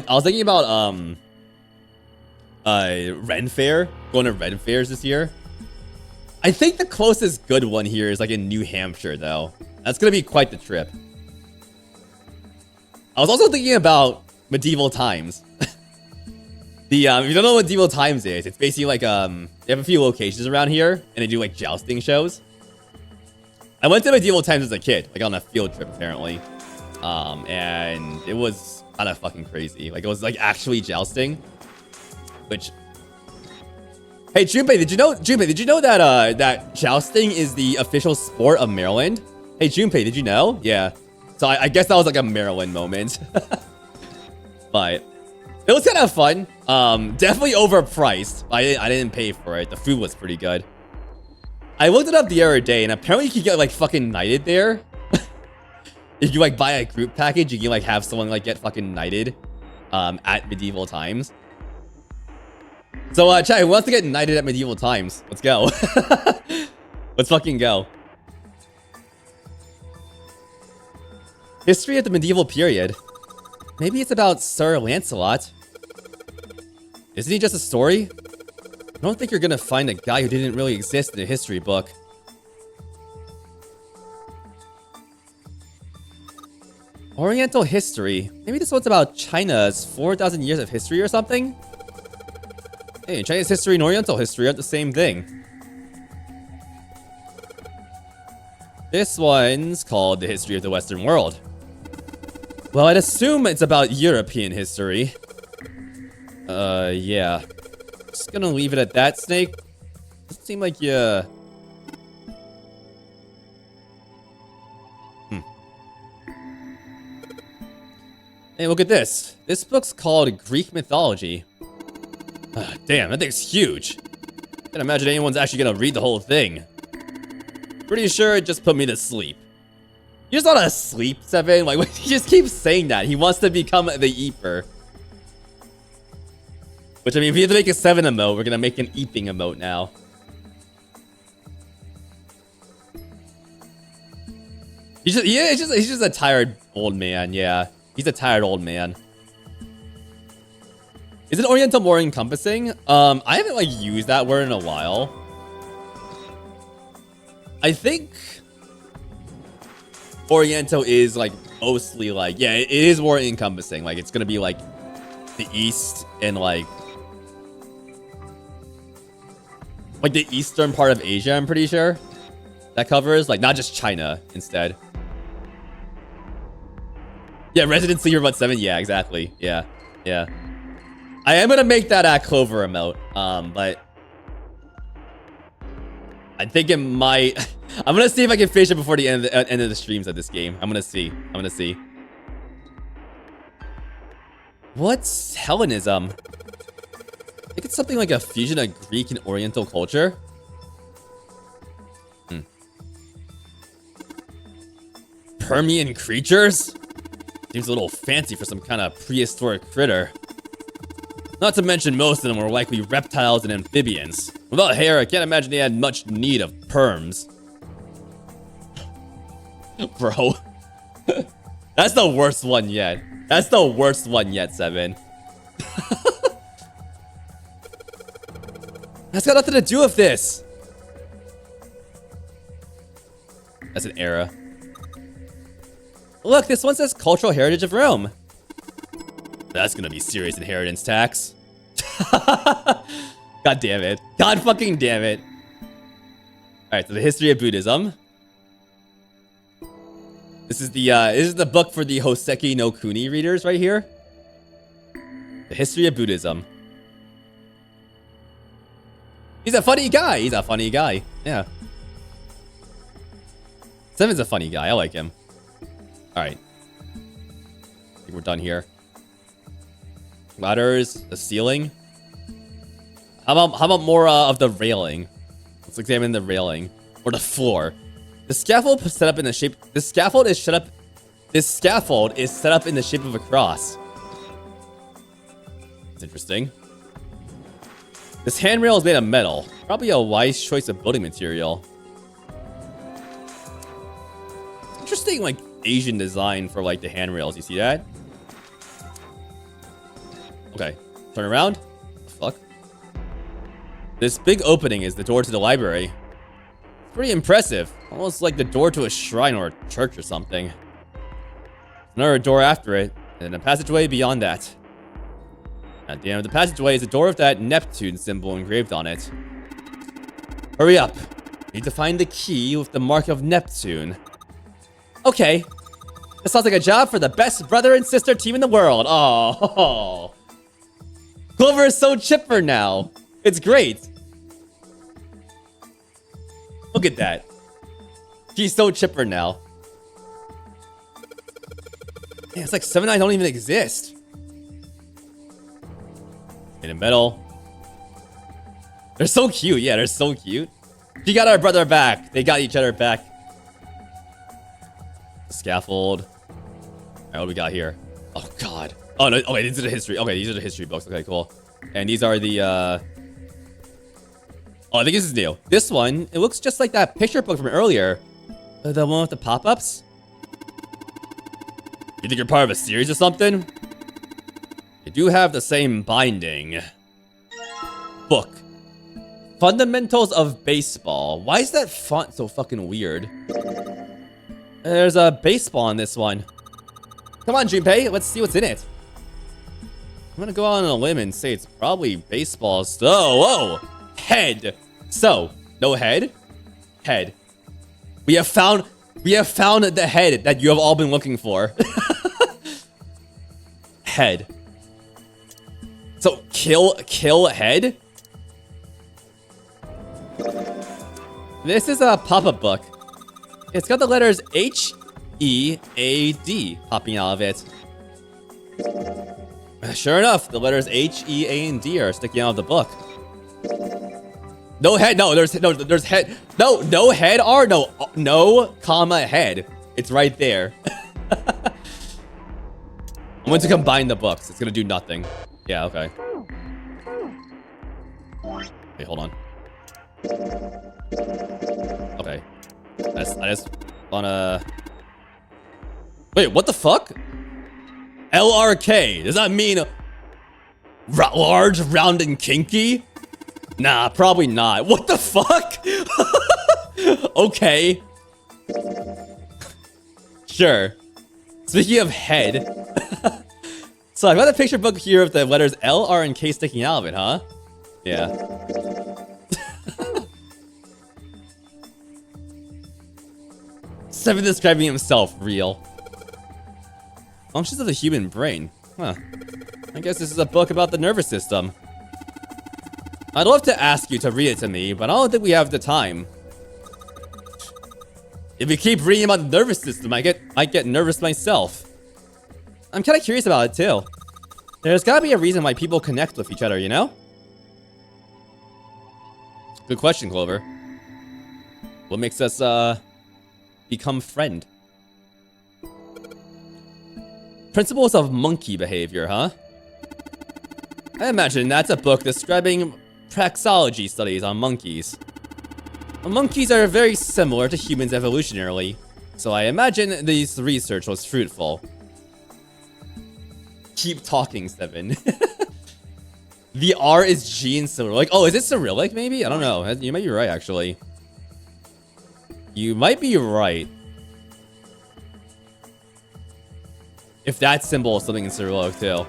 Ren Fair. Going to Ren Fairs this year. I think the closest good one here is like in New Hampshire though. That's gonna be quite the trip. I was also thinking about medieval times. If you don't know what medieval times is, it's basically like they have a few locations around here and they do like jousting shows. I went to medieval times as a kid, like on a field trip apparently. And it was kind of fucking crazy. Like it was like actually jousting. Which, hey Junpei, did you know that that jousting is the official sport of Maryland? Hey Junpei, did you know? Yeah. So I guess that was like a Maryland moment. But it was kind of fun. Definitely overpriced. I didn't pay for it. The food was pretty good. I looked it up the other day, and apparently you could get like fucking knighted there. If you like buy a group package, you can like have someone like get fucking knighted at medieval times. So chat, who wants to get knighted at medieval times? Let's go. Let's fucking go. History of the medieval period. Maybe it's about Sir Lancelot. Isn't he just a story? I don't think you're gonna find a guy who didn't really exist in a history book. Oriental history. Maybe this one's about China's 4,000 years of history or something? Hey, Chinese history and Oriental history aren't the same thing. This one's called The History of the Western World. Well, I'd assume it's about European history. Yeah. Just gonna leave it at that, Snake. Doesn't seem like you... Hey, look at this. This book's called Greek Mythology. Damn, that thing's huge. Can't imagine anyone's actually gonna read the whole thing. Pretty sure it just put me to sleep. You're just not asleep, Seven. Like, he just keeps saying that. He wants to become the Eeper. Which, I mean, if we have to make a 7 emote, we're gonna make an Eeping emote now. He's just a tired old man, yeah. He's a tired old man. Isn't Oriental more encompassing? I haven't, like, used that word in a while. I think Oriental is, like, mostly, like... Yeah, it is more encompassing. Like, it's gonna be, like, the East and, like... Like, the eastern part of Asia, I'm pretty sure. That covers, like, not just China, instead. Yeah, Resident Sleeper about 7. Yeah, exactly. Yeah. Yeah. I am gonna make that Clover emote. But... I think it might... I'm gonna see if I can finish it before the end of the streams of this game. I'm gonna see. What's Hellenism? I think it's something like a fusion of Greek and Oriental culture. Permian creatures? Seems a little fancy for some kind of prehistoric critter. Not to mention most of them were likely reptiles and amphibians. Without hair, I can't imagine they had much need of perms. Bro. That's the worst one yet. That's the worst one yet, Seven. That's got nothing to do with this. That's an era. Look, this one says cultural heritage of Rome. That's gonna be serious inheritance tax. God damn it. God fucking damn it. Alright, so the history of Buddhism. This is the book for the Hoseki no Kuni readers right here. The history of Buddhism. He's a funny guy. He's a funny guy. Yeah. Seven's a funny guy. I like him. Alright. I think we're done here. Ladders, the ceiling. How about more of the railing? Let's examine the railing. Or the floor. The scaffold is set up in the shape. This scaffold is set up in the shape of a cross. It's interesting. This handrail is made of metal. Probably a wise choice of building material. Interesting, like, Asian design for, like, the handrails. You see that? Okay. Turn around. What the fuck? This big opening is the door to the library. It's pretty impressive. Almost like the door to a shrine or a church or something. Another door after it, and a passageway beyond that. At the end of the passageway is the door with that Neptune symbol engraved on it. Hurry up. Need to find the key with the mark of Neptune. Okay. This sounds like a job for the best brother and sister team in the world. Oh. Clover is so chipper now. It's great. Look at that. She's so chipper now. Yeah, it's like 7 and I don't even exist. Made in metal. They're so cute. Yeah, they're so cute. She got our brother back. They got each other back. Scaffold. Alright, what do we got here? Oh, God. Oh, no. Okay, these are the history. Okay, these are the history books. Okay, cool. And these are the, Oh, I think this is new. This one, it looks just like that picture book from earlier. The one with the pop-ups. You think you're part of a series or something? They do have the same binding. Book. Fundamentals of Baseball. Why is that font so fucking weird? There's a baseball in this one. Come on, Junpei. Let's see what's in it. I'm gonna go on a limb and say it's probably baseball. So, whoa! Head. So, no head? Head. We have found the head that you have all been looking for. Head. So, kill head? This is a pop-up book. It's got the letters H-E-A-D popping out of it. Sure enough, the letters H-E-A and D are sticking out of the book. No head. No, there's head. No head. R. No, comma head. It's right there. I'm going to combine the books. It's gonna do nothing. Yeah. Okay. Okay, hold on. Okay. I just wanna. Wait, what the fuck? LRK. Does that mean large, round, and kinky? Nah, probably not. What the fuck? Okay. Sure. Speaking of head. So I've got a picture book here with the letters L, R, and K sticking out of it, huh? Yeah. Seven describing himself, real. Functions of the human brain. Huh. I guess this is a book about the nervous system. I'd love to ask you to read it to me, but I don't think we have the time. If you keep reading about the nervous system, I get nervous myself. I'm kind of curious about it too. There's gotta be a reason why people connect with each other, you know? Good question, Clover. What makes us, become friend? Principles of monkey behavior, huh? I imagine that's a book describing praxeology studies on monkeys. Monkeys are very similar to humans evolutionarily, so I imagine this research was fruitful. Keep talking, Seven. The R is G in Cyrillic. Oh, is it Cyrillic maybe? I don't know. You might be right, actually. You might be right. If that symbol is something in Cyrillic too.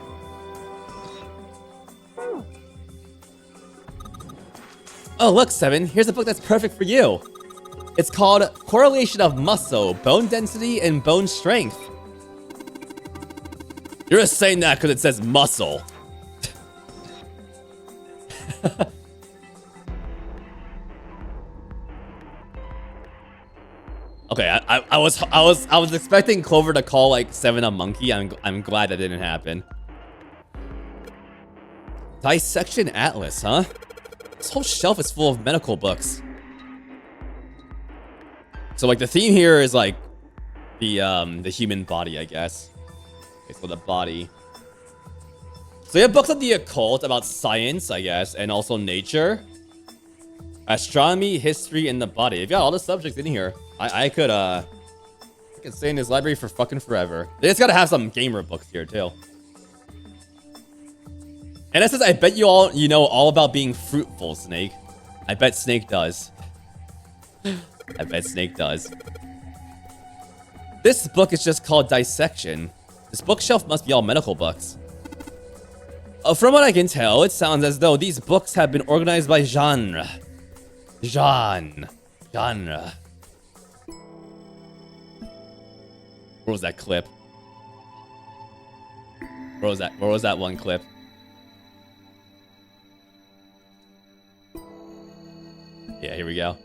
Oh, look, 7. Here's a book that's perfect for you. It's called Correlation of Muscle, Bone Density, and Bone Strength. You're just saying that because it says muscle. Okay, I was expecting Clover to call like 7 a monkey. I'm glad that didn't happen. Dissection Atlas, huh? This whole shelf is full of medical books. So like the theme here is like the human body, I guess. Okay, so the body. So you have books on the occult, about science, I guess, and also nature, astronomy, history, and the body. You've got all the subjects in here. I could stay in this library for fucking forever. They just gotta have some gamer books here too. And it says, I bet you know all about being fruitful, Snake. I bet Snake does. I bet Snake does. This book is just called Dissection. This bookshelf must be all medical books. From what I can tell, it sounds as though these books have been organized by genre. Genre. Where was that clip? Where was that one clip? Yeah, here we go.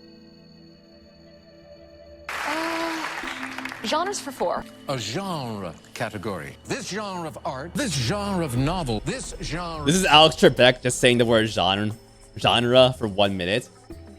Genres for 4. A genre category. This genre of art, this genre of novel, this genre... This is Alex Trebek just saying the word genre for 1 minute.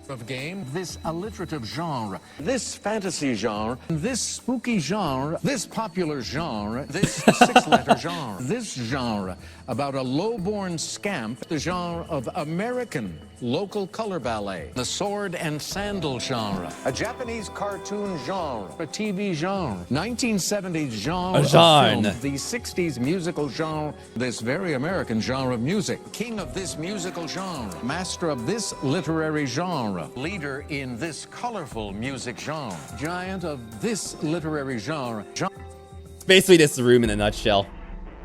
...of game, this alliterative genre, this fantasy genre, this spooky genre, this popular genre, this 6-letter genre, this genre about a low-born scamp, the genre of American local color ballet, the sword and sandal genre, a Japanese cartoon genre, a TV genre, 1970s genre, a genre. Film, the 60s musical genre, this very American genre of music, king of this musical genre, master of this literary genre, leader in this colorful music genre, giant of this literary genre. It's basically this room in a nutshell.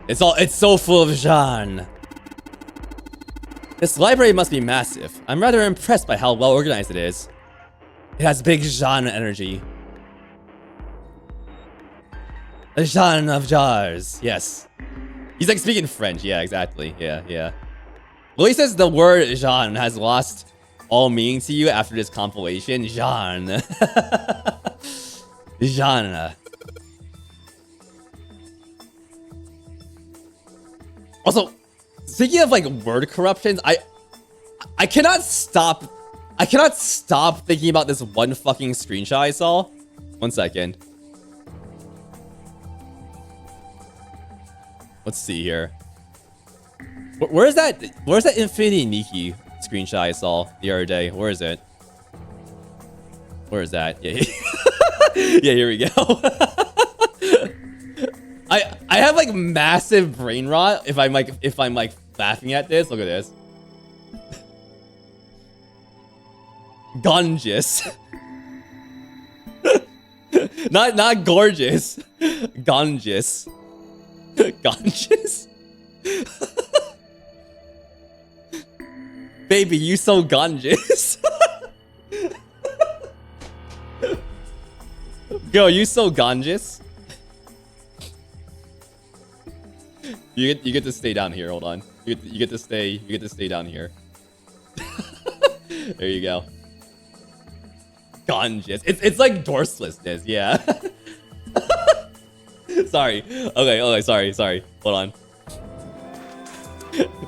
It's so full of genre. This library must be massive. I'm rather impressed by how well organized it is. It has big genre energy. A genre of jars. Yes. He's like speaking French. Yeah, exactly. Yeah. Lily says the word genre has lost all meaning to you after this compilation. Genre. Genre. Also, speaking of like word corruptions, I cannot stop thinking about this one fucking screenshot I saw. 1 second. Let's see here. Where's that Infinity Nikki screenshot I saw the other day? Where is it? Where is that? Yeah. Yeah, here we go. I have like massive brain rot if I'm like laughing at this. Look at this. Gorgeous. not gorgeous. Gorgeous. Gorgeous. Baby, you so gorgeous. Girl, you so gorgeous. You get to stay down here. Hold on. You get to stay down here. There you go. Gorgeous. It's like dorselessness. Yeah. Sorry. Okay. Sorry. Hold on.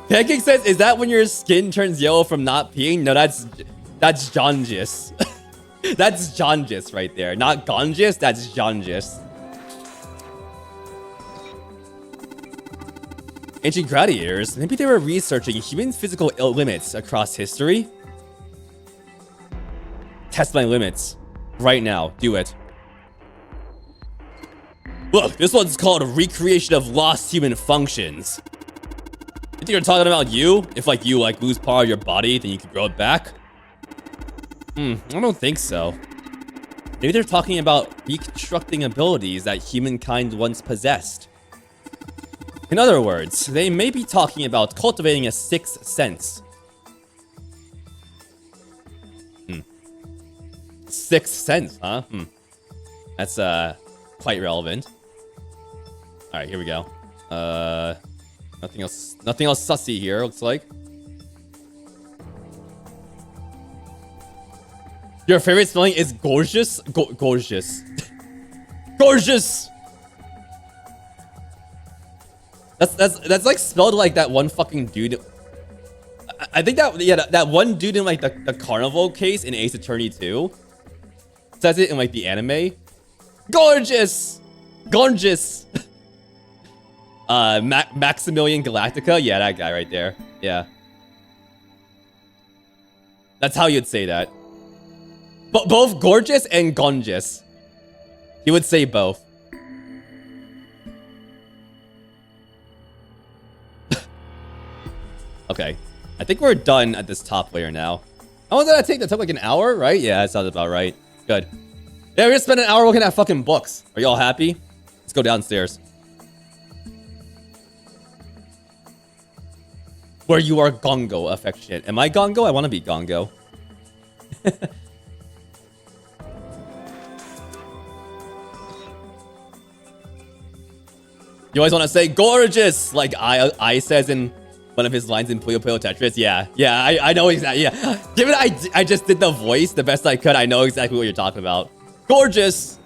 Pancake says, "Is that when your skin turns yellow from not peeing?" No, that's jaundice. That's jaundice right there. Not gorgeous. That's jaundice. Ancient gladiators, maybe they were researching human physical limits across history. Test my limits. Right now. Do it. Look, this one's called Recreation of Lost Human Functions. You think they're talking about you? If like you lose part of your body, then you can grow it back? I don't think so. Maybe they're talking about reconstructing abilities that humankind once possessed. In other words, they may be talking about cultivating a sixth sense. Sixth sense, huh? That's quite relevant. All right, here we go. Nothing else sussy here, looks like. Your favorite spelling is gorgeous? Gorgeous. Gorgeous! That's like spelled like that one fucking dude. I think that, yeah, that one dude in like the carnival case in Ace Attorney 2 says it in like the anime. Gorgeous! Gorgeous! Maximilian Galactica? Yeah, that guy right there. Yeah. That's how you'd say that. Both gorgeous and gongeous. He would say both. Okay. I think we're done at this top layer now. How long did that take? That took like an hour, right? Yeah, that sounds about right. Good. Yeah, we're gonna spend an hour looking at fucking books. Are y'all happy? Let's go downstairs. Where you are Gongo affectionate. Am I Gongo? I want to be Gongo. You always want to say gorgeous, like I says in one of his lines in Puyo Puyo Tetris. Yeah, I know exactly. Yeah, given I just did the voice the best I could, I know exactly what you're talking about. Gorgeous.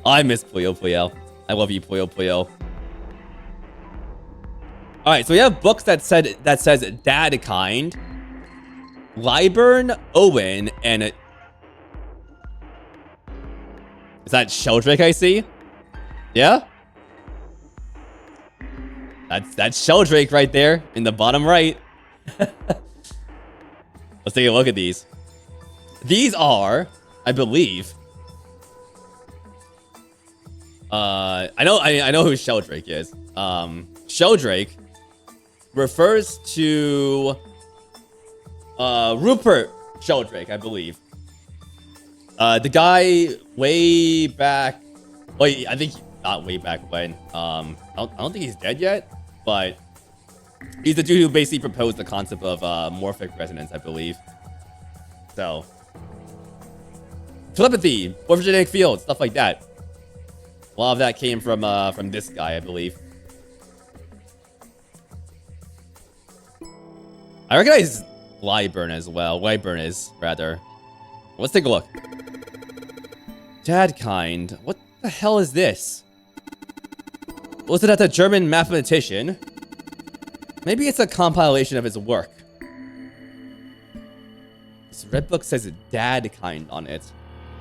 I miss Puyo Puyo. I love you, Puyo Puyo. All right, so we have books that says Dad Kind, Lyburn, Owen, and is that Sheldrake I see? Yeah? That's Sheldrake right there in the bottom right. Let's take a look at these. These are, I believe. I know who Sheldrake is. Sheldrake refers to Rupert Sheldrake, I believe. The guy way back. Wait, I think not way back when. I don't think he's dead yet, but he's the dude who basically proposed the concept of morphic resonance, I believe. So, telepathy, morphogenetic field, stuff like that. A lot of that came from this guy, I believe. I recognize Lyburn as well. Lyburn is, rather. Let's take a look. Dadkind. What the hell is this? Was it at the German mathematician? Maybe it's a compilation of his work. This red book says Dadkind on it.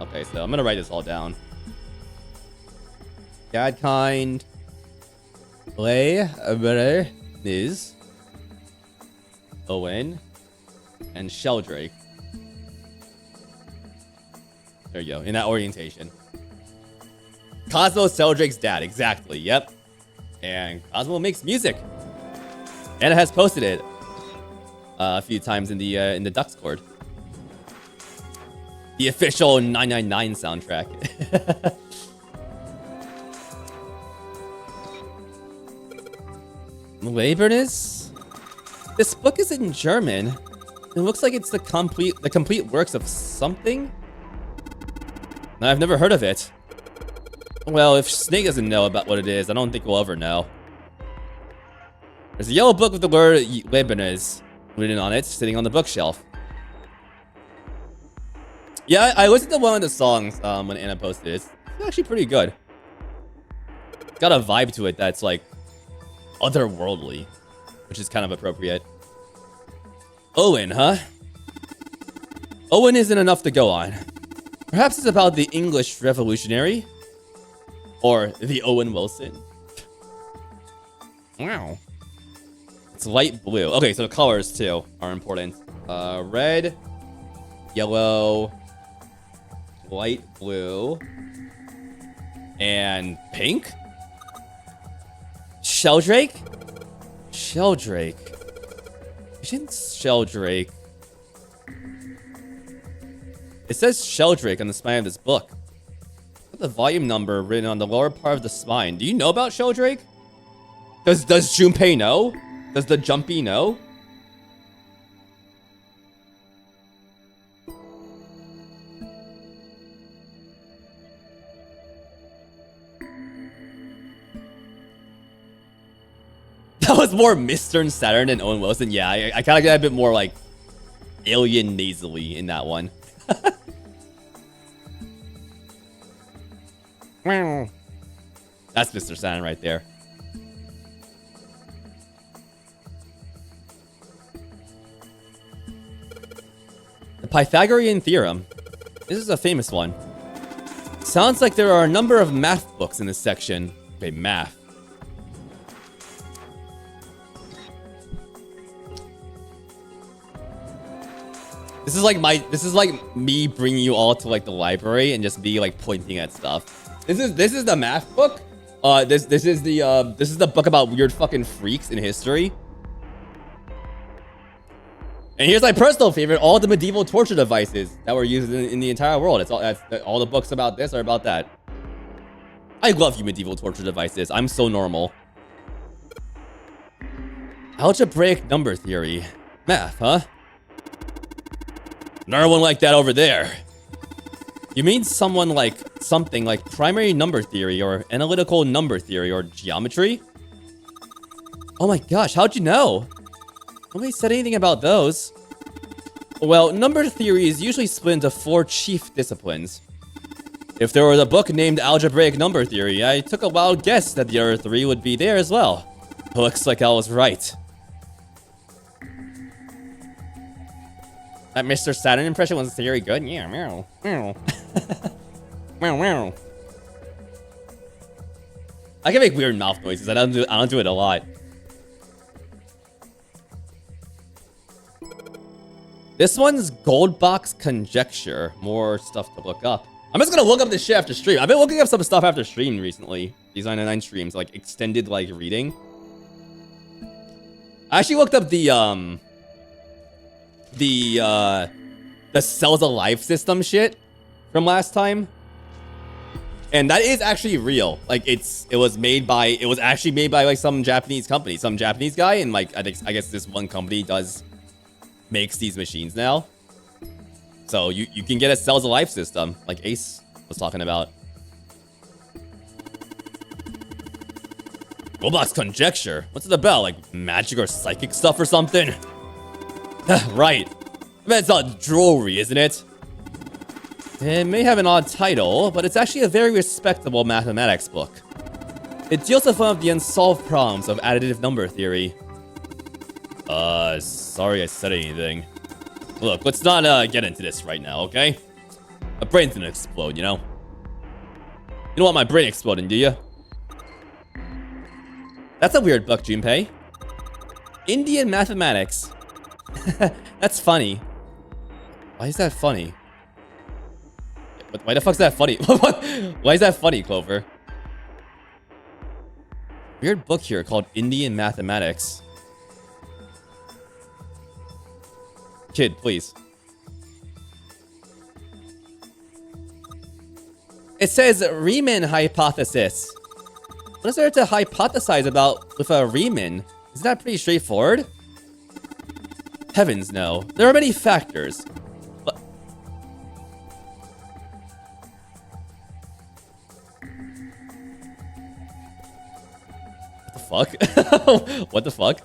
Okay, so I'm gonna write this all down. Dadkind. Is Owen and Sheldrake. There you go, in that orientation. Cosmo, Sheldrake's dad, exactly, yep. And Cosmo makes music. Anna has posted it a few times in the Discord. The official 999 soundtrack. Lyburn is? This book is in German. It looks like it's the complete works of something. I've never heard of it. Well, if Snake doesn't know about what it is, I don't think we'll ever know. There's a yellow book with the word Lebanese written on it, sitting on the bookshelf. Yeah, I listened to one of the songs when Anna posted it. It's actually pretty good. It's got a vibe to it that's like otherworldly, which is kind of appropriate. Owen, huh? Owen isn't enough to go on. Perhaps it's about the English Revolutionary. Or the Owen Wilson. Wow. It's light blue. Okay, so the colors too are important. Red, yellow, light blue, and pink? Sheldrake? Sheldrake. Isn't Sheldrake? It says Sheldrake on the spine of this book. The volume number written on the lower part of the spine. Do you know about Sheldrake? Does Junpei know? Does the Jumpy know? That was more Mr. and Saturn and Owen Wilson. Yeah, I kind of get a bit more like alien nasally in that one. That's Mr. Saturn right there. The Pythagorean theorem. This is a famous one. Sounds like there are a number of math books in this section. Okay, math. This is like me bringing you all to like the library and just be like pointing at stuff. This is the math book. This is the book about weird fucking freaks in history. And here's my personal favorite: all the medieval torture devices that were used in the entire world. It's all the books about this are about that. I love you medieval torture devices. I'm so normal. Algebraic number theory, math, huh? Another one like that over there. You mean something like primary number theory or analytical number theory or geometry? Oh my gosh, how'd you know? Nobody said anything about those. Well, number theory is usually split into 4 chief disciplines. If there was a book named Algebraic Number Theory, I took a wild guess that the other 3 would be there as well. Looks like I was right. That Mr. Saturn impression was very good. Yeah, meow, meow. Meow, meow. I can make weird mouth noises. I don't do it a lot. This one's Goldbach's conjecture. More stuff to look up. I'm just gonna look up this shit after stream. I've been looking up some stuff after stream recently. These 99 streams, like extended like reading. I actually looked up the cells alive system shit from last time, and that is actually real. Like it was actually made by like some Japanese company, some Japanese guy, and like I guess this one company makes these machines now. So you can get a cells alive system like Ace was talking about. Goldbach's conjecture. What's it about? Like magic or psychic stuff or something? Right. I bet it's not jewelry, isn't it? It may have an odd title, but it's actually a very respectable mathematics book. It deals with one of the unsolved problems of additive number theory. Sorry I said anything. Look, let's not get into this right now, okay? My brain's gonna explode, you know? You don't want my brain exploding, do you? That's a weird book, Junpei. Indian mathematics. That's funny. Why is that funny? Why the fuck's that funny? Why is that funny, Clover? Weird book here called Indian Mathematics. Kid, please. It says Riemann hypothesis. What is there to hypothesize about with a Riemann? Isn't that pretty straightforward? Heavens no. There are many factors. But what the fuck? What the fuck?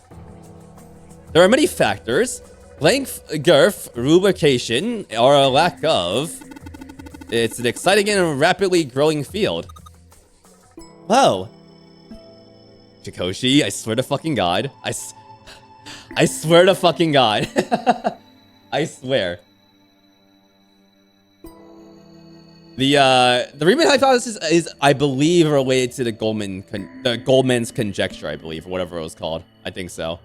There are many factors. Length, girth, rubrication, or a lack of. It's an exciting and rapidly growing field. Whoa. Chikoshi, I swear to fucking God. I swear to fucking God. I swear. The Riemann hypothesis is, I believe, related to the Goldman's conjecture, I believe, or whatever it was called. I think so.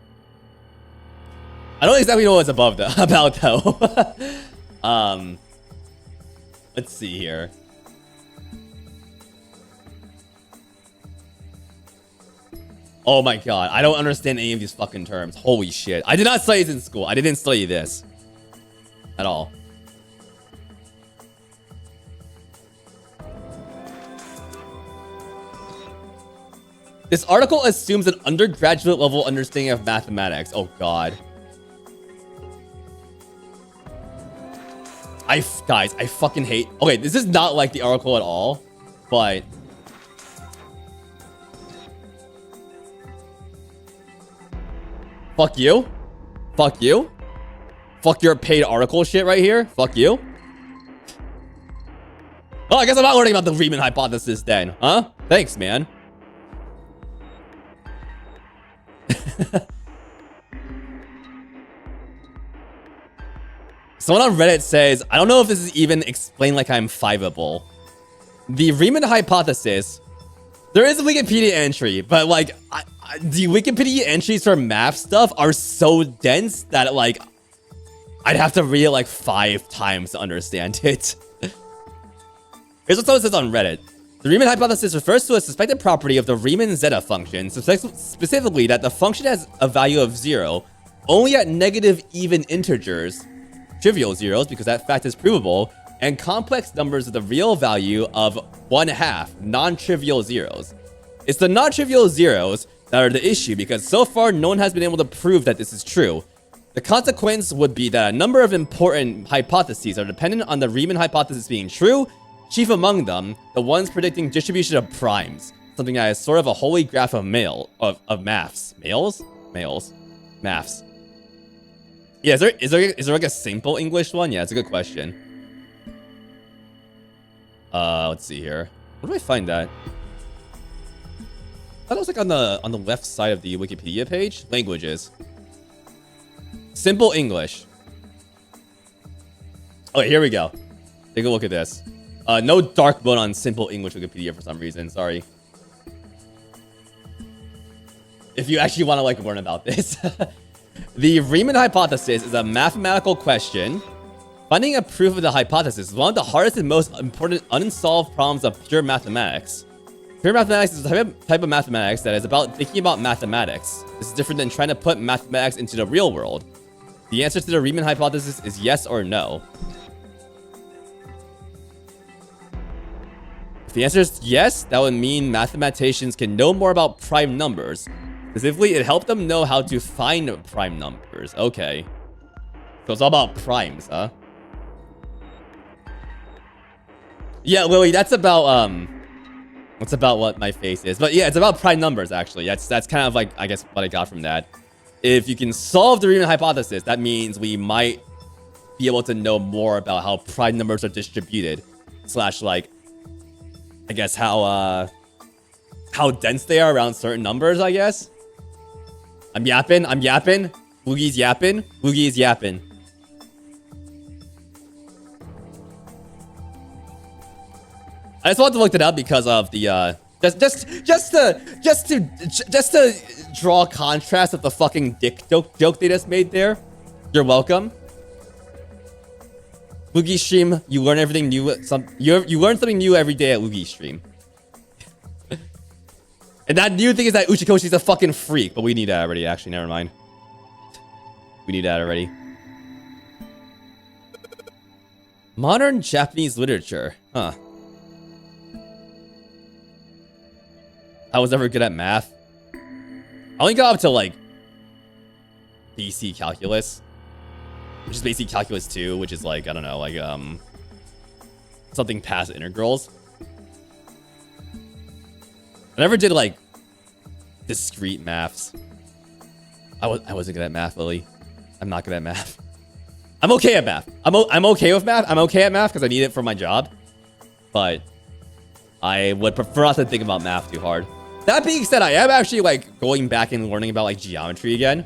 I don't exactly know what it's about though. Let's see here. Oh my God, I don't understand any of these fucking terms. Holy shit. I did not study this in school. I didn't study this at all. This article assumes an undergraduate level understanding of mathematics. Oh god. Guys, I fucking hate... Okay, this is not like the article at all, but... Fuck you. Fuck you. Fuck your paid article shit right here. Fuck you. Oh, I guess I'm not learning about the Riemann hypothesis then, huh? Thanks, man. Someone on Reddit says, I don't know if this is even explained like I'm fiveable. The Riemann hypothesis, there is a Wikipedia entry, but like, the Wikipedia entries for math stuff are so dense that like, I'd have to read it like 5 times to understand it. Here's what someone says on Reddit. The Riemann hypothesis refers to a suspected property of the Riemann zeta function, specifically that the function has a value of 0 only at negative even integers, trivial zeros because that fact is provable, and complex numbers with the real value of 1/2 non-trivial zeros. It's the non-trivial zeros that are the issue because so far no one has been able to prove that this is true. The consequence would be that a number of important hypotheses are dependent on the Riemann hypothesis being true, chief among them, the ones predicting distribution of primes, something that is sort of a holy graph of maths. Maths. Yeah, is there like a simple English one? Yeah, it's a good question. Let's see here. Where do I find that? I thought it was like on the left side of the Wikipedia page. Languages. Simple English. Okay, here we go. Take a look at this. No dark mode on Simple English Wikipedia for some reason. Sorry. If you actually want to like learn about this. The Riemann hypothesis is a mathematical question. Finding a proof of the hypothesis is one of the hardest and most important unsolved problems of pure mathematics. Pure mathematics is a type of mathematics that is about thinking about mathematics. This is different than trying to put mathematics into the real world. The answer to the Riemann hypothesis is yes or no. If the answer is yes, that would mean mathematicians can know more about prime numbers. Specifically, it helped them know how to find prime numbers. Okay. So it's all about primes, huh? Yeah, Lily, that's about what my face is. But yeah, it's about prime numbers, actually. That's kind of like, I guess, what I got from that. If you can solve the Riemann hypothesis, that means we might be able to know more about how prime numbers are distributed. Slash, like, I guess how dense they are around certain numbers, I guess. I'm yapping. Woogie's yapping. Woogie's yapping. I just wanted to look it up because of the just to draw a contrast with the fucking dick joke they just made there. You're welcome. Woogie stream, you learn everything new. You learn something new every day at Woogie stream. And that new thing is that Uchikoshi's a fucking freak, but we need that already. Actually, never mind. We need that already. Modern Japanese literature, huh? I was never good at math. I only got up to like BC calculus, which is basically calculus 2, which is like, I don't know, like something past integrals. I never did like discrete maths. I wasn't good at math, Lily. I'm not good at math. I'm okay at math. I'm okay with math. I'm okay at math because I need it for my job. But I would prefer not to think about math too hard. That being said, I am actually like going back and learning about like geometry again.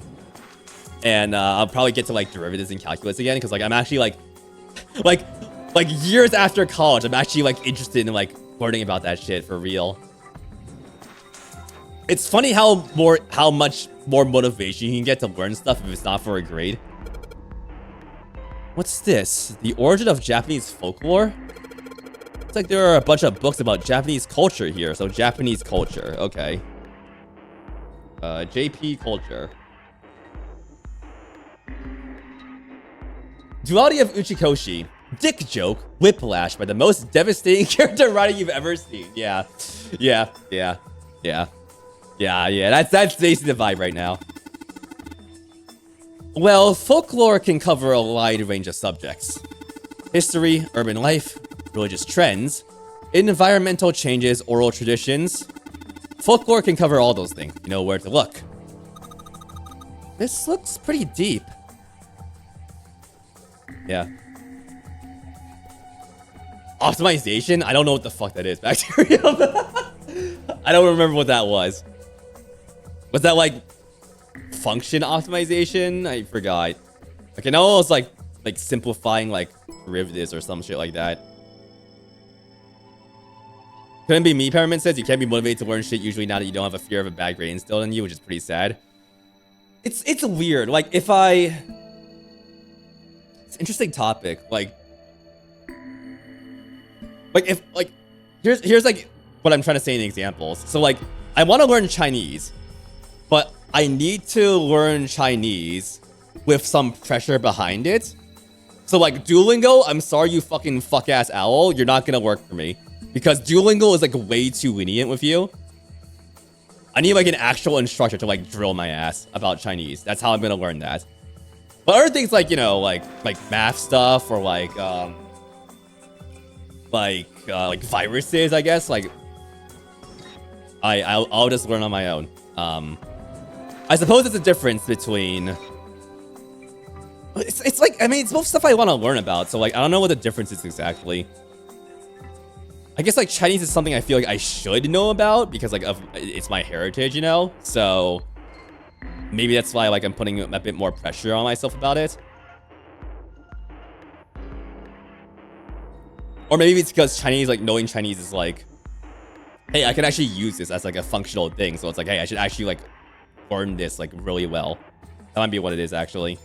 And I'll probably get to like derivatives and calculus again because like I'm actually like years after college, I'm actually like interested in like learning about that shit for real. It's funny how much more motivation you can get to learn stuff if it's not for a grade. What's this? The origin of Japanese folklore? It's like there are a bunch of books about Japanese culture here. So Japanese culture, okay. JP culture. Duality of Uchikoshi. Dick joke, whiplash by the most devastating character writing you've ever seen. Yeah. Yeah, that's basically the vibe right now. Well, folklore can cover a wide range of subjects. History, urban life, religious trends, environmental changes, oral traditions. Folklore can cover all those things. You know where to look. This looks pretty deep. Yeah. Optimization? I don't know what the fuck that is. Bacteria. I don't remember what that was. Was that like function optimization? I forgot. Okay, no, it was like simplifying like derivatives or some shit like that. Couldn't be me, Pyramid says. You can't be motivated to learn shit usually now that you don't have a fear of a bad grade instilled in you, which is pretty sad. It's weird. Like if it's an interesting topic. Like if here's like what I'm trying to say in examples. So like I want to learn Chinese, but I need to learn Chinese with some pressure behind it. So like Duolingo, I'm sorry you fucking fuck-ass owl, you're not gonna work for me. Because Duolingo is like way too lenient with you. I need like an actual instructor to like drill my ass about Chinese. That's how I'm gonna learn that. But other things like, you know, like math stuff or like viruses, I guess, like I'll just learn on my own. I suppose it's a difference between it's like, I mean, it's both stuff I want to learn about, so like I don't know what the difference is exactly. I guess like Chinese is something I feel like I should know about because like it's my heritage, you know? So maybe that's why like I'm putting a bit more pressure on myself about it. Or maybe it's because Chinese, like knowing Chinese is like, hey, I can actually use this as like a functional thing. So it's like, hey, I should actually like learn this like really well. That might be what it is actually.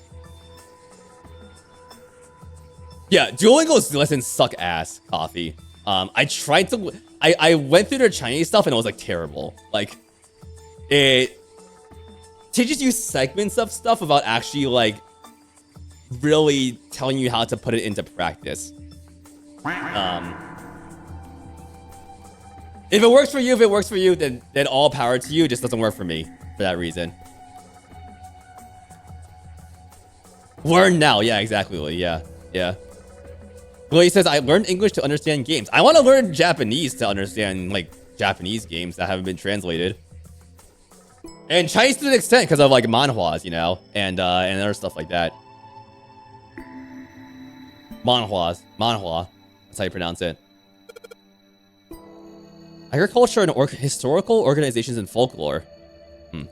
Yeah, Duolingo's lessons suck ass, Coffee. I tried to, I went through their Chinese stuff and it was like terrible. Like, it teaches you segments of stuff without actually like really telling you how to put it into practice. If it works for you, then all power to you. It just doesn't work for me for that reason. Learn now. Yeah, exactly. Yeah. Well, he says, I learned English to understand games. I want to learn Japanese to understand, like, Japanese games that haven't been translated. And Chinese to an extent because of, like, manhwas, you know? And other stuff like that. Manhwa. That's how you pronounce it. Agriculture and historical organizations and folklore. Hey,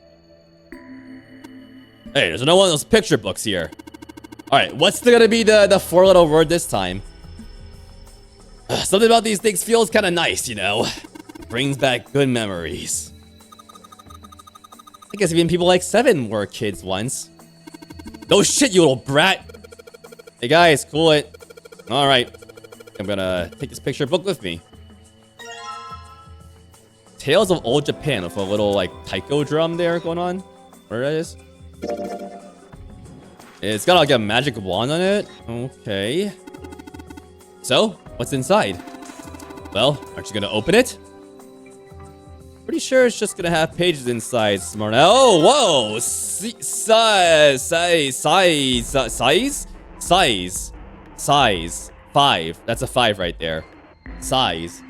there's another one of those picture books here. Alright, what's gonna be the four-letter word this time? Something about these things feels kind of nice, you know? Brings back good memories. I guess even people like 7 were kids once. No shit, you little brat! Hey guys, cool it. Alright. I'm gonna take this picture book with me. Tales of Old Japan with a little, like, taiko drum there going on. Where that is? It's got, like, a magic wand on it. Okay. So, what's inside? Well, aren't you gonna open it? Pretty sure it's just gonna have pages inside, smart. Oh, whoa! Size. 5. That's a 5 right there. Size.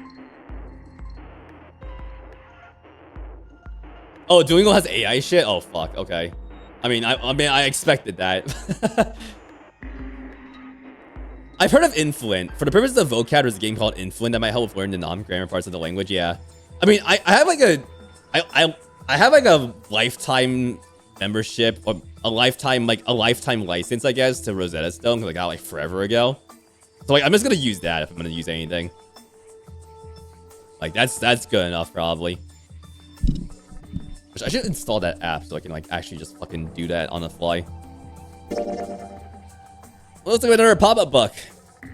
Oh, Duolingo has AI shit? Oh, fuck. Okay. I mean, I expected that. I've heard of Influent. For the purpose of the vocab, there's a game called Influent that might help with learning the non-grammar parts of the language. Yeah. I mean, I have like a lifetime membership or a lifetime license, I guess, to Rosetta Stone because I got like forever ago. So like, I'm just gonna use that if I'm gonna use anything. Like that's good enough probably. I should install that app so I can like actually just fucking do that on the fly. Let's look at another pop-up book.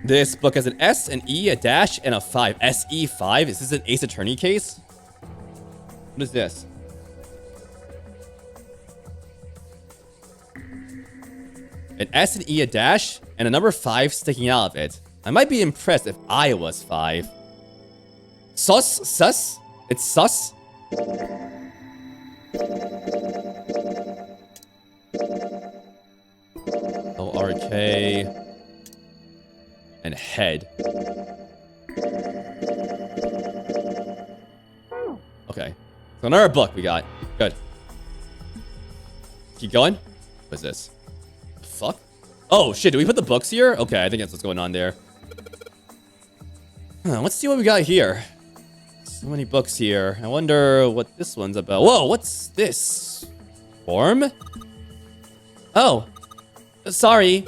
This book has an S, an E, a dash, and a 5. SE5? Is this an Ace Attorney case? What is this? An S, an E, a dash, and a number 5 sticking out of it. I might be impressed if I was 5. Sus? It's sus? Okay. And head. Okay. So another book we got. Good. Keep going. What's this? The fuck? Oh shit, do we put the books here? Okay, I think that's what's going on there. Let's see what we got here. So many books here. I wonder what this one's about. Whoa, what's this? Form? Oh. Sorry.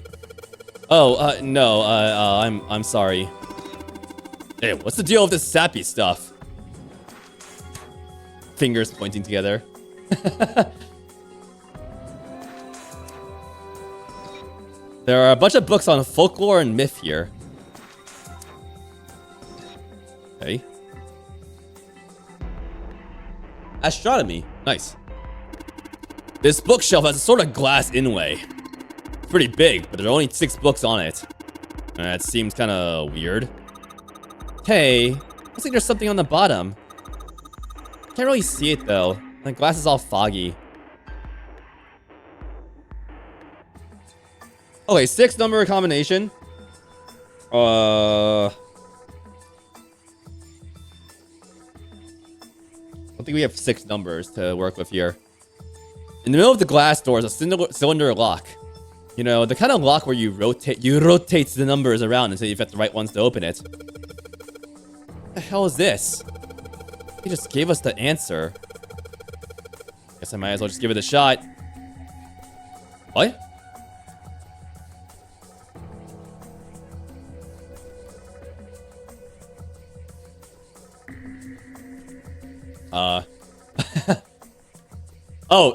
Oh, no, I'm sorry. Hey, what's the deal with this sappy stuff? Fingers pointing together. There are a bunch of books on folklore and myth here. Okay. Astronomy. Nice. This bookshelf has a sort of glass inlay. It's pretty big, but there are only 6 books on it. That seems kind of weird. Hey, looks like there's something on the bottom. Can't really see it though. The glass is all foggy. Okay, 6 number combination. I think we have 6 numbers to work with here. In the middle of the glass door is a cylinder lock. You know, the kind of lock where you rotate the numbers around until you've got the right ones to open it. What the hell is this? He just gave us the answer. Guess I might as well just give it a shot. What?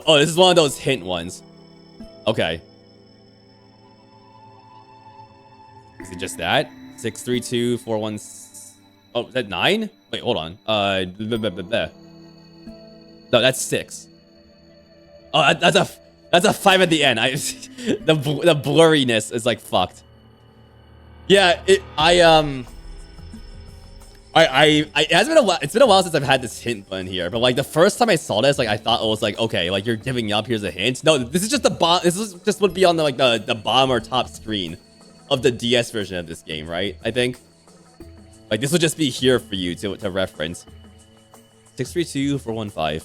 Oh, this is one of those hint ones. Okay. Is it just that? 6, 3, 2, 4, 1. Oh, is that 9? Wait, hold on. No, that's 6. Oh, that's a 5 at the end. The blurriness is like fucked. Yeah, it has been a while. It's been a while since I've had this hint button here, but like the first time I saw this, like I thought it was like, okay, like you're giving up. Here's a hint. No, this is just the bottom. This is just would be on the like the bottom or top screen of the DS version of this game, right? I think like this will just be here for you to reference. 632 415.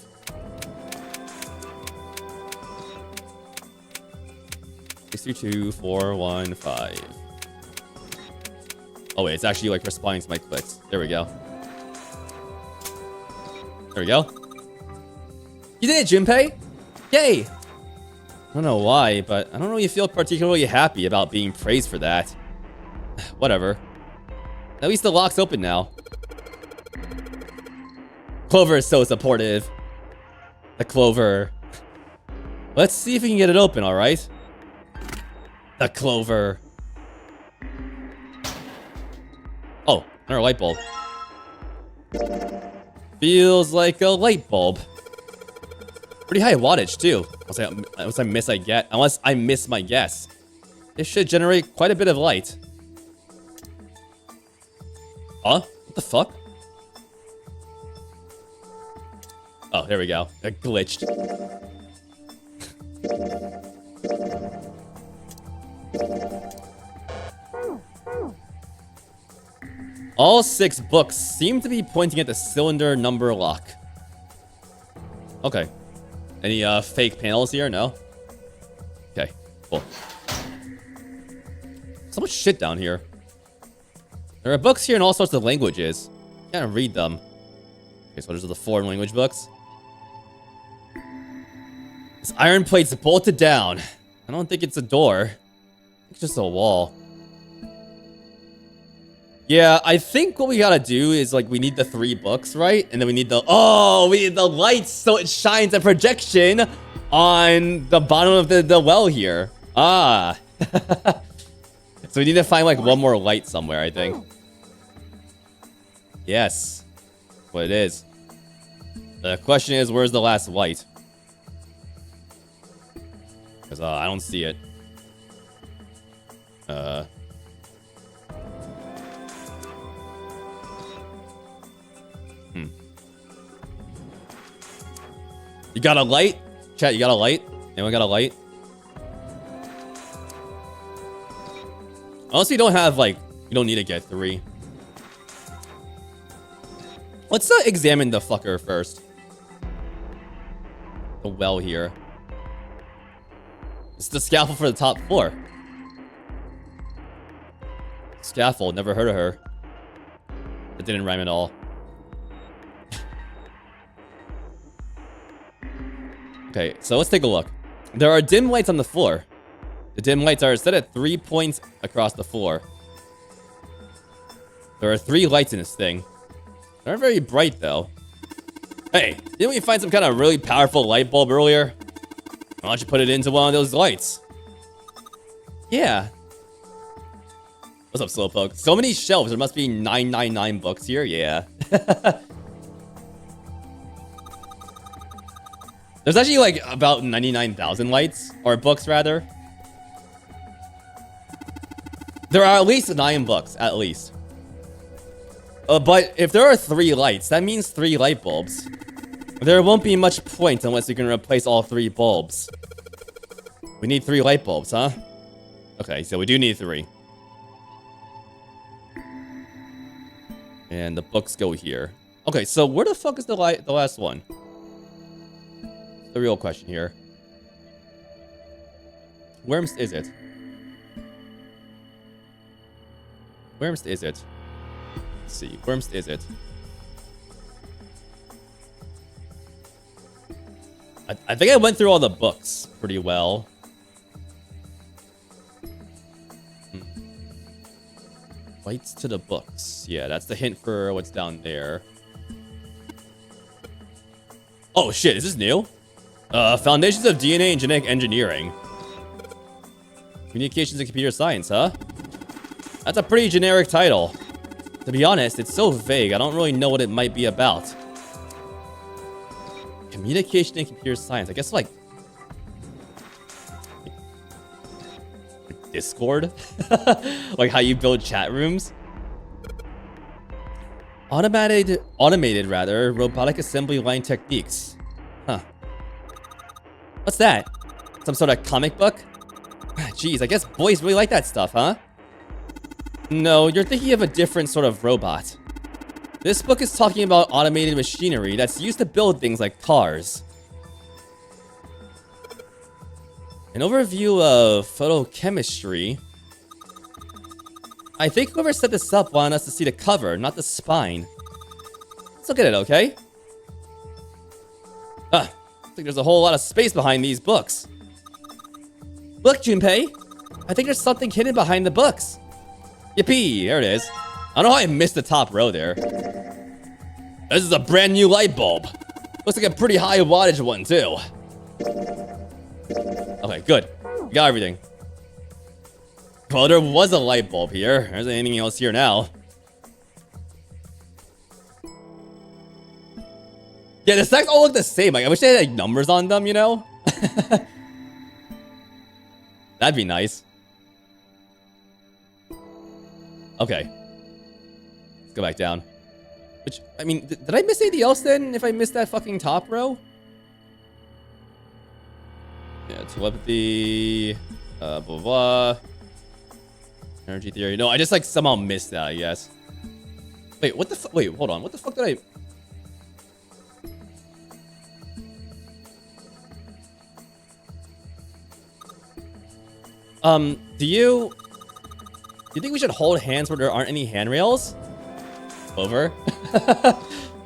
Six, 3, 2, 4, 1, 5. Oh wait, it's actually like responding to my clicks. There we go. There we go. You did it, Junpei! Yay! I don't know why, but I don't really feel particularly happy about being praised for that. Whatever. At least the lock's open now. Clover is so supportive. The Clover. Let's see if we can get it open, alright? The Clover. Oh, another light bulb. Feels like a light bulb. Pretty high wattage too. Unless I miss my guess. This should generate quite a bit of light. Huh? What the fuck? Oh, there we go. It glitched. All 6 books seem to be pointing at the cylinder number lock. Okay. Any fake panels here? No? Okay, cool. So much shit down here. There are books here in all sorts of languages. Can't read them. Okay, so those are the foreign language books. This iron plate's bolted down. I don't think it's a door. It's just a wall. Yeah, I think what we gotta do is, like, we need the 3 books, right? And then we need the... Oh, we need the lights so it shines a projection on the bottom of the well here. Ah. So we need to find, like, one more light somewhere, I think. Yes. That's what it is. The question is, where's the last light? Because, I don't see it. You got a light? Chat, you got a light? Anyone got a light? Unless we don't have, like, we don't need to get 3. Let's examine the fucker first. The well here. It's the scaffold for the top floor. Scaffold, never heard of her. It didn't rhyme at all. Okay, so let's take a look. There are dim lights on the floor. The dim lights are set at 3 points across the floor. There are 3 lights in this thing. They're not very bright, though. Hey, didn't we find some kind of really powerful light bulb earlier? Why don't you put it into one of those lights? Yeah. What's up, Slowpoke? So many shelves. There must be 999 books here. Yeah. There's actually like about 99,000 lights, or books rather. There are at least 9 books, at least. But if there are 3 lights, that means 3 light bulbs. There won't be much point unless you can replace all 3 bulbs. We need 3 light bulbs, huh? Okay, so we do need 3. And the books go here. Okay, so where the fuck is the last one? The real question here. Where is it? Where is it? Let's see. Where is it? I think I went through all the books pretty well. Lights to the books. Yeah, that's the hint for what's down there. Oh shit, is this new? Foundations of DNA and Genetic Engineering. Communications and Computer Science, huh? That's a pretty generic title. To be honest, it's so vague, I don't really know what it might be about. Communication and Computer Science. I guess like Discord? Like how you build chat rooms? Automated rather, robotic assembly line techniques. Huh. What's that? Some sort of comic book? Jeez, I guess boys really like that stuff, huh? No, you're thinking of a different sort of robot. This book is talking about automated machinery that's used to build things like cars. An overview of photochemistry. I think whoever set this up wanted us to see the cover, not the spine. Let's look at it, okay? Looks like there's a whole lot of space behind these books. Look, Junpei. I think there's something hidden behind the books. Yippee, there it is. I don't know how I missed the top row there. This is a brand new light bulb. Looks like a pretty high wattage one, too. Okay, good. We got everything. Well, there was a light bulb here. There's anything else here now. Yeah, the stacks all look the same. Like, I wish they had like numbers on them, you know? That'd be nice. Okay. Let's go back down. Which, I mean, did I miss anything else then if I missed that fucking top row? Yeah, telepathy, blah, blah. Energy theory. No, I just, like, somehow missed that, I guess. Wait, what the fuck? Wait, hold on. What the fuck did I... Do you think we should hold hands where there aren't any handrails? Over.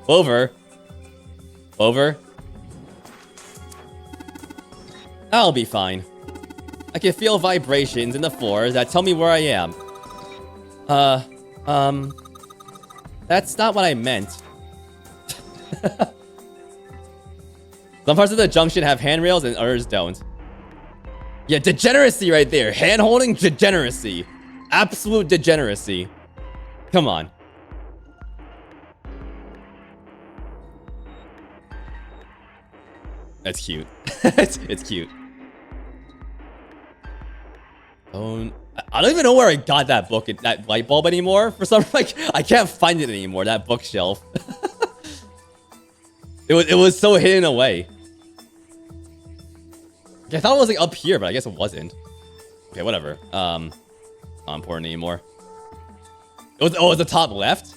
Over. Over. I'll be fine. I can feel vibrations in the floor that tell me where I am. That's not what I meant. Some parts of the junction have handrails and others don't. Yeah, degeneracy right there. Hand-holding degeneracy. Absolute degeneracy. Come on. That's cute. It's cute. Oh, I don't even know where I got that book, that light bulb anymore. For some, like, I can't find it anymore. That bookshelf. It was so hidden away. I thought it was like up here, but I guess it wasn't. Okay, whatever. Not important anymore. It was the top left?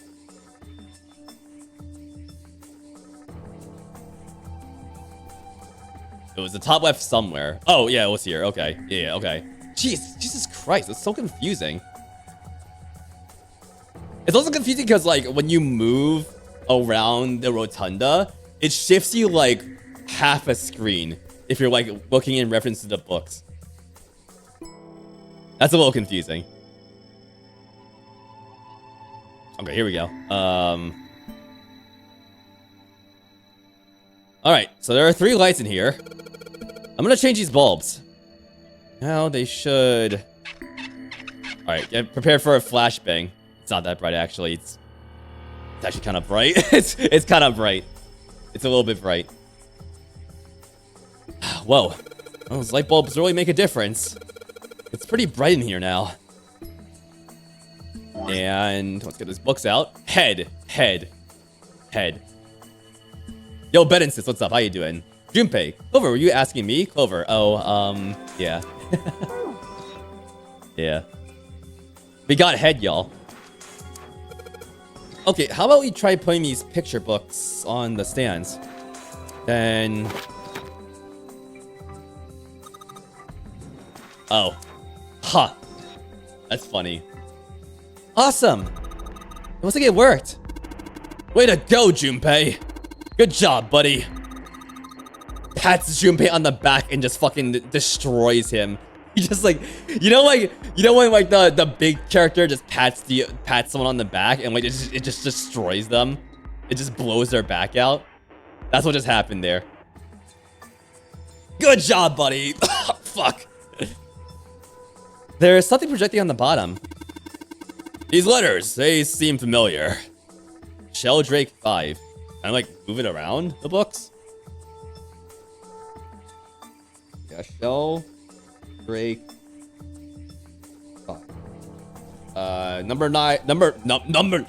It was the top left somewhere. Oh, yeah, it was here. Okay. Yeah, okay. Jeez, Jesus Christ, it's so confusing. It's also confusing because, like, when you move around the rotunda, it shifts you, like, half a screen if you're, like, looking in reference to the books. That's a little confusing. Okay, here we go. Alright, so there are 3 lights in here. I'm gonna change these bulbs. Now they should... Alright, get prepared for a flashbang. It's not that bright, actually. It's actually kind of bright. it's kind of bright. It's a little bit bright. Whoa. Those light bulbs really make a difference. It's pretty bright in here now. And let's get these books out. Head. Yo, Bedensis, what's up? How you doing? Junpei. Clover, were you asking me? Clover. Oh, yeah. Yeah. We got head, y'all. Okay, how about we try putting these picture books on the stands? Then... Oh. Huh. That's funny. Awesome! It looks like it worked. Way to go, Junpei. Good job, buddy. Pats Junpei on the back and just fucking destroys him. He just like, you know when like the big character just pats someone on the back and like it just destroys them. It just blows their back out. That's what just happened there. Good job, buddy. Fuck. There's something projecting on the bottom. These letters, they seem familiar. Sheldrake 5. Can I like move it around the books? Yeah, Sheldrake 5. Number 9. Number. Can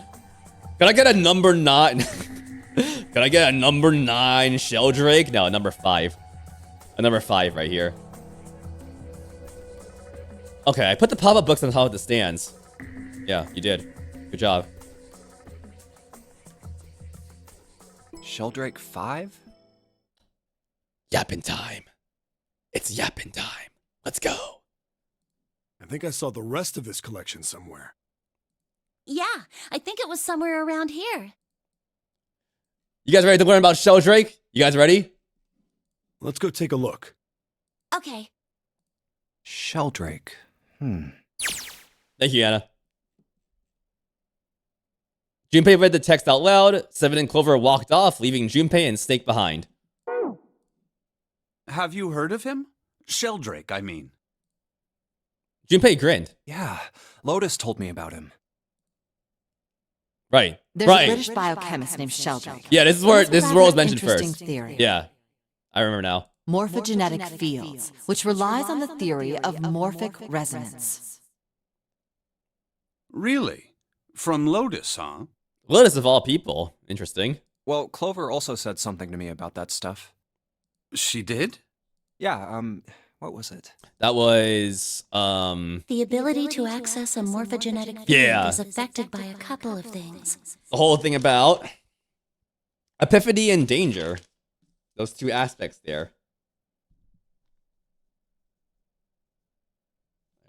I get a number 9? Can I get a number 9 Sheldrake? No, number 5. A number 5 right here. Okay, I put the pop-up books on top of the stands. Yeah, you did. Good job. Sheldrake 5? Yappin' time. It's yappin' time. Let's go. I think I saw the rest of this collection somewhere. Yeah, I think it was somewhere around here. You guys ready to learn about Sheldrake? You guys ready? Let's go take a look. Okay. Sheldrake. Thank you, Anna. Junpei read the text out loud. Seven and Clover walked off, leaving Junpei and Snake behind. Have you heard of him? Sheldrake, I mean. Junpei grinned. Yeah, Lotus told me about him. Right. There's right. a British biochemist named Sheldrake. Yeah, this is where It's was mentioned interesting first. Theory. Yeah, I remember now. Morphogenetic fields, which relies on the theory of morphic resonance. Really? From Lotus, huh? Lotus of all people. Interesting. Well, Clover also said something to me about that stuff. She did? Yeah, what was it? That was, The ability to access a morphogenetic field Yeah. is affected by a couple of things. the whole thing about epiphany and danger. Those two aspects there.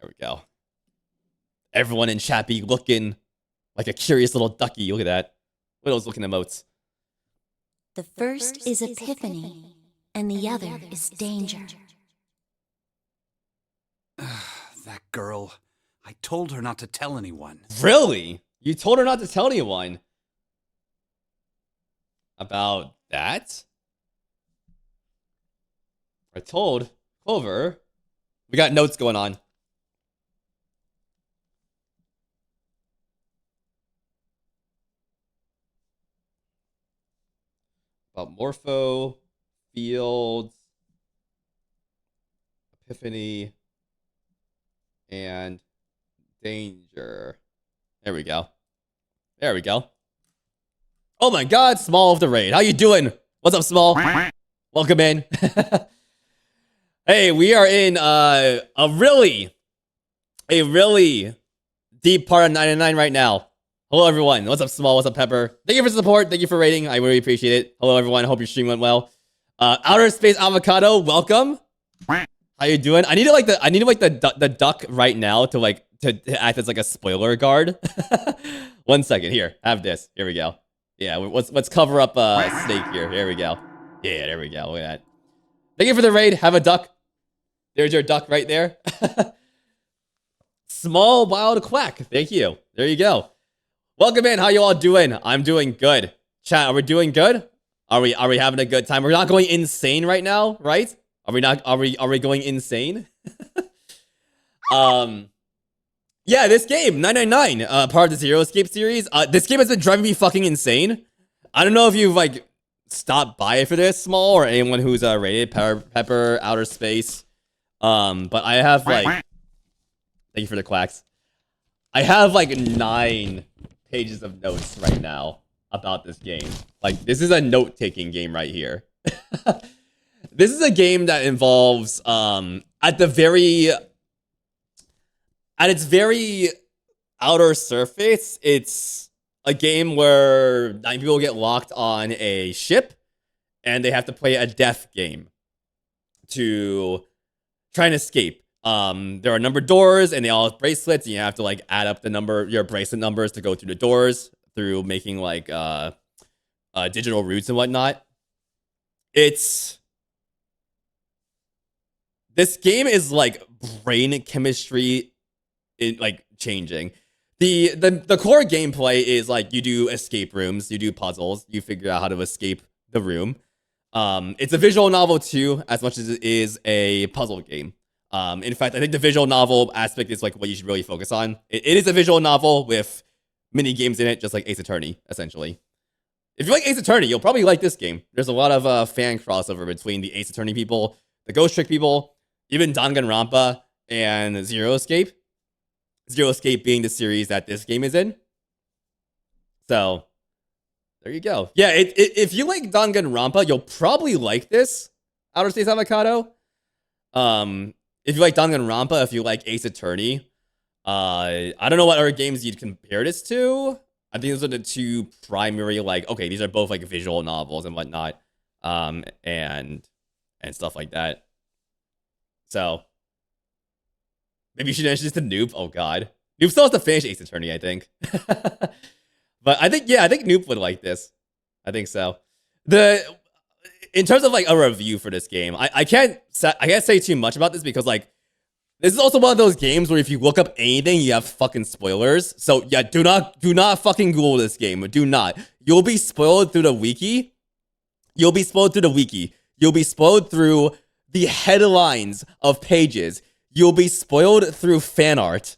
There we go. Everyone in chat be looking like a curious little ducky. Look at that. Look at those looking emotes. The first is epiphany, and the other is danger. That girl. I told her not to tell anyone. Really? You told her not to tell anyone about that? I told Clover. We got notes going on. About morpho, fields, epiphany, and danger. There we go. There we go. Oh my god, Small of the raid. How you doing? What's up, Small? Welcome in. Hey, we are in a really deep part of 99 right now. Hello, everyone. What's up, Small? What's up, Pepper? Thank you for the support. Thank you for rating. I really appreciate it. Hello, everyone. Hope your stream went well. Outer Space Avocado, welcome. How you doing? I need the duck right now to act as like a spoiler guard. 1 second. Here, have this. Here we go. Yeah, let's cover up Snake here. Here we go. Yeah, there we go. Look at that. Thank you for the raid. Have a duck. There's your duck right there. Small wild quack. Thank you. There you go. Welcome in. How you all doing? I'm doing good. Chat, are we doing good? Are we having a good time? We're not going insane right now, right? Are we not? Are we going insane? Yeah, this game 999, part of the Zero Escape series. This game has been driving me fucking insane. I don't know if you've like stopped by for this, Small, or anyone who's rated Pepper Outer Space. But I have like, thank you for the quacks. I have like 9 pages of notes right now about this game. Like, this is a note-taking game right here. This is a game that involves at its very outer surface, it's a game where 9 people get locked on a ship and they have to play a death game to try and escape. There are numbered doors and they all have bracelets, and you have to like add up your bracelet numbers to go through the doors through making like digital routes and whatnot. This game is like brain chemistry like changing. The core gameplay is like you do escape rooms, you do puzzles, you figure out how to escape the room. It's a visual novel too, as much as it is a puzzle game. In fact, I think the visual novel aspect is like what you should really focus on. It is a visual novel with mini games in it, just like Ace Attorney, essentially. If you like Ace Attorney, you'll probably like this game. There's a lot of fan crossover between the Ace Attorney people, the Ghost Trick people, even Danganronpa and Zero Escape. Zero Escape being the series that this game is in. So, there you go. Yeah, if you like Danganronpa, you'll probably like this Outer Space Avocado. If you like Danganronpa, if you like Ace Attorney, I don't know what other games you'd compare this to. I think those are the 2 primary, like, okay, these are both like visual novels and whatnot, and stuff like that. So maybe you should finish this to Noob. Oh god, Noob still has to finish Ace Attorney, I think. But I think Noob would like this. I think so. In terms of like a review for this game, I can't say too much about this because like this is also one of those games where if you look up anything, you have fucking spoilers. So yeah, do not fucking Google this game. Do not. You'll be spoiled through the wiki. You'll be spoiled through the wiki. You'll be spoiled through the headlines of pages. You'll be spoiled through fan art.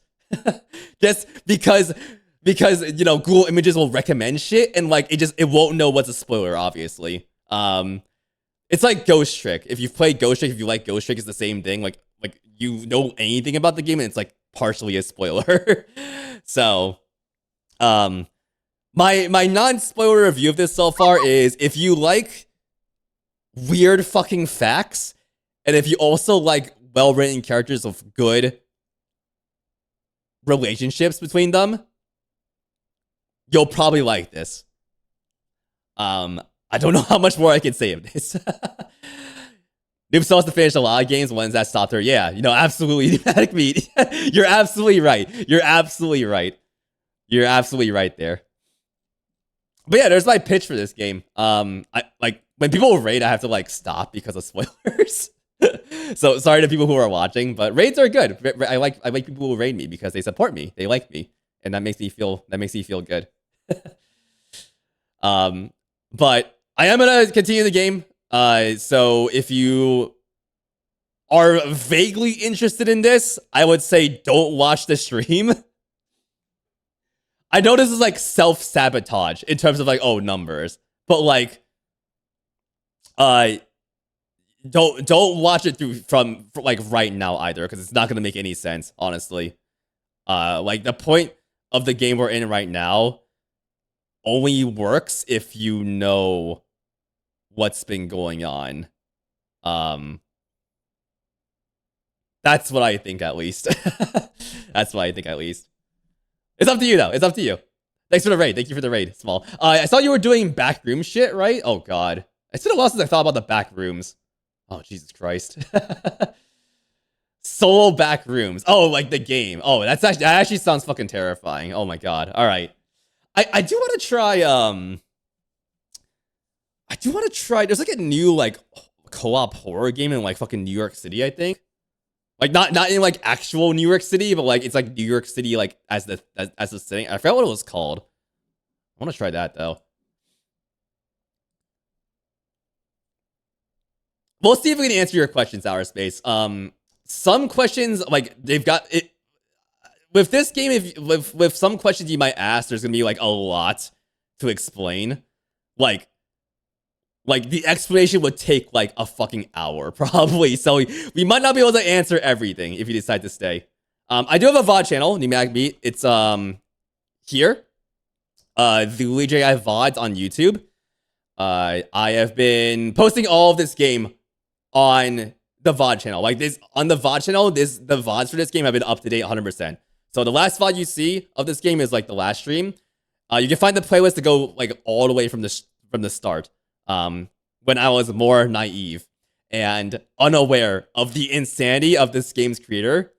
Just because you know Google Images will recommend shit and like it won't know what's a spoiler, obviously. It's like Ghost Trick. If you've played Ghost Trick, if you like Ghost Trick, it's the same thing. Like you know anything about the game, and it's like partially a spoiler. So, my non-spoiler review of this so far is if you like weird fucking facts, and if you also like well-written characters with good relationships between them, you'll probably like this. I don't know how much more I can say of this. Noob still has to finish a lot of games, ones that stopped her. Yeah, you know, absolutely. Pneumatic meat. You're absolutely right. You're absolutely right. You're absolutely right there. But yeah, there's my pitch for this game. I like when people raid, I have to like stop because of spoilers. So sorry to people who are watching, but raids are good. I like people who raid me because they support me. They like me, and that makes me feel good. But I am gonna continue the game. So if you are vaguely interested in this, I would say don't watch the stream. I know this is like self-sabotage in terms of like, oh, numbers, but like, don't watch it from like right now either, because it's not gonna make any sense, honestly. Like the point of the game we're in right now only works if you know what's been going on. That's what I think, at least. That's what I think, at least. It's up to you, though. It's up to you. Thanks for the raid. Thank you for the raid, Small. I saw you were doing backroom shit, right? Oh, God. It's been a while since I thought about the back rooms. Oh, Jesus Christ. Solo back rooms. Oh, like the game. Oh, that actually sounds fucking terrifying. Oh, my God. All right. I do want to try, there's like a new, like, co-op horror game in, like, fucking New York City, I think. Like, not in, like, actual New York City, but, like, it's, like, New York City, like, as the setting. I forgot what it was called. I want to try that, though. We'll see if we can answer your questions, Outer Space. Some questions, like, they've got it. With this game, with some questions you might ask, there's gonna be, like, a lot to explain. Like the explanation would take, like, a fucking hour, probably. So we might not be able to answer everything if you decide to stay. I do have a VOD channel, Pneumatic Beat. It's, here. theLuigiguy VODs on YouTube. I have been posting all of this game on the VOD channel. Like, this, on the VOD channel, the VODs for this game have been up to date 100%. So the last VOD you see of this game is, like, the last stream. You can find the playlist to go, like, all the way from the start. When I was more naive and unaware of the insanity of this game's creator,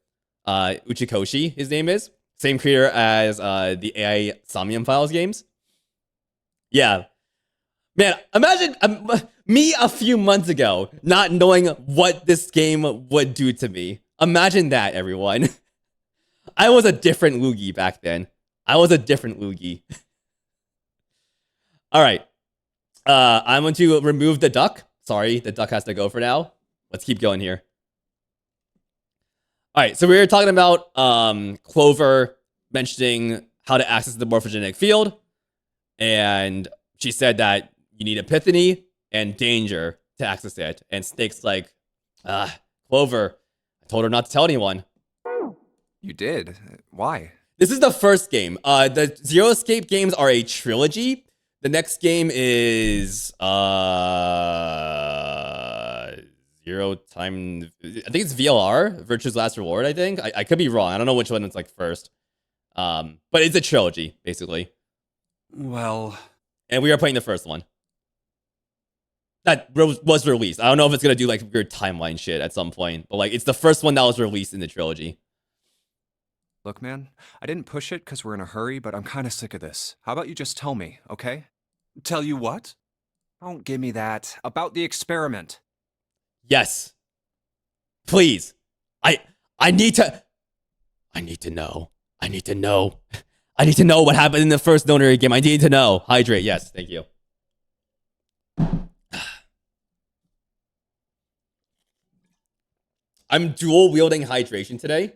Uchikoshi, his name is. Same creator as the AI Somnium Files games. Yeah. Man, imagine me a few months ago not knowing what this game would do to me. Imagine that, everyone. I was a different Luigi back then. I was a different Luigi. All right. I'm going to remove the duck. Sorry, the duck has to go for now. Let's keep going here. All right, so we were talking about Clover mentioning how to access the morphogenetic field. And she said that you need Epiphany and Danger to access it. And Snake's like, Clover, I told her not to tell anyone. You did? Why? This is the first game. The Zero Escape games are a trilogy. The next game is Zero Time. I think it's VLR, Virtue's Last Reward. I think I could be wrong. I don't know which one it's like first. But it's a trilogy basically. Well, and we are playing the first one that was released. I don't know if it's gonna do like weird timeline shit at some point, but like it's the first one that was released in the trilogy. Look, man, I didn't push it because we're in a hurry, but I'm kind of sick of this. How about you just tell me, okay? Tell you what? Don't give me that. About the experiment. Yes. Please. I need to know. I need to know. I need to know what happened in the first donor game. I need to know. Hydrate. Yes. Thank you. I'm dual wielding hydration today.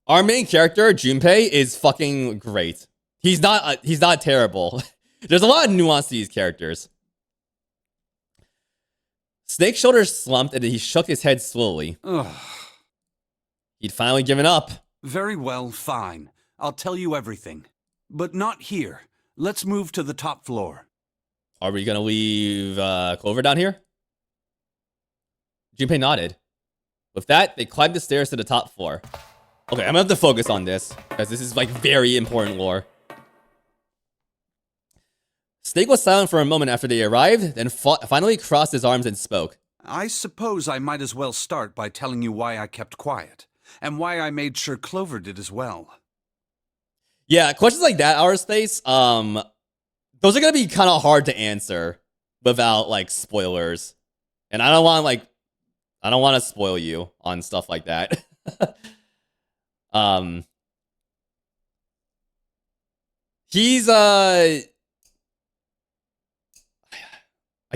Our main character, Junpei, is fucking great. He's not terrible. There's a lot of nuance to these characters. Snake's shoulders slumped and he shook his head slowly. Ugh. He'd finally given up. Very well, fine. I'll tell you everything. But not here. Let's move to the top floor. Are we gonna leave Clover down here? Junpei nodded. With that, they climbed the stairs to the top floor. Okay, I'm gonna have to focus on this, because this is like very important lore. Snake was silent for a moment after they arrived, then finally crossed his arms and spoke. I suppose I might as well start by telling you why I kept quiet, and why I made sure Clover did as well. Yeah, questions like that, Our Space, those are gonna be kind of hard to answer without like spoilers. And I don't want to spoil you on stuff like that. He's I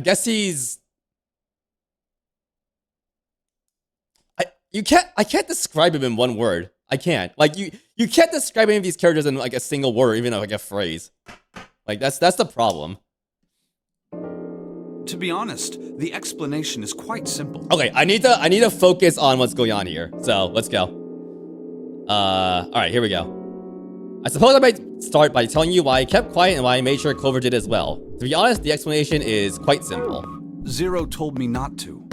guess he's I can't describe him in one word. I can't. Like you can't describe any of these characters in like a single word, even like a phrase. Like that's the problem. To be honest, the explanation is quite simple. Okay, I need to focus on what's going on here. So let's go. All right, here we go. I suppose I might start by telling you why I kept quiet and why I made sure Clover did as well. To be honest, the explanation is quite simple. Zero told me not to.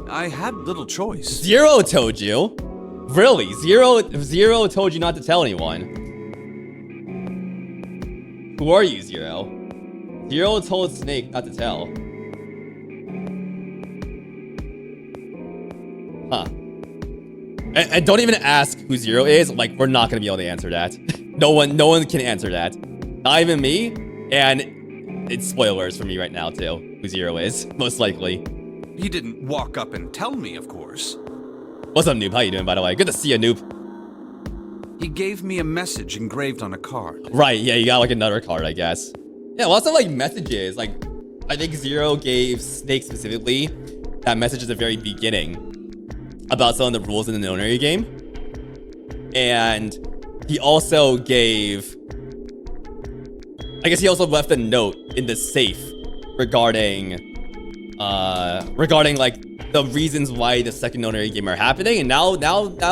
I had little choice. Zero told you? Really? Zero told you not to tell anyone? Who are you, Zero? Zero told Snake not to tell. Huh. And don't even ask who Zero is. Like, we're not gonna be able to answer that. No one can answer that. Not even me. And it's spoilers for me right now too. Who Zero is, most likely. He didn't walk up and tell me, of course. What's up, Noob? How you doing, by the way? Good to see you, Noob. He gave me a message engraved on a card. Right, yeah, you got like another card, I guess. Yeah, lots of like messages. Like, I think Zero gave Snake specifically that message at the very beginning about some of the rules in the Nonary game. And he also gave... I guess he also left a note in the safe regarding like the reasons why the second Nonary game are happening. And now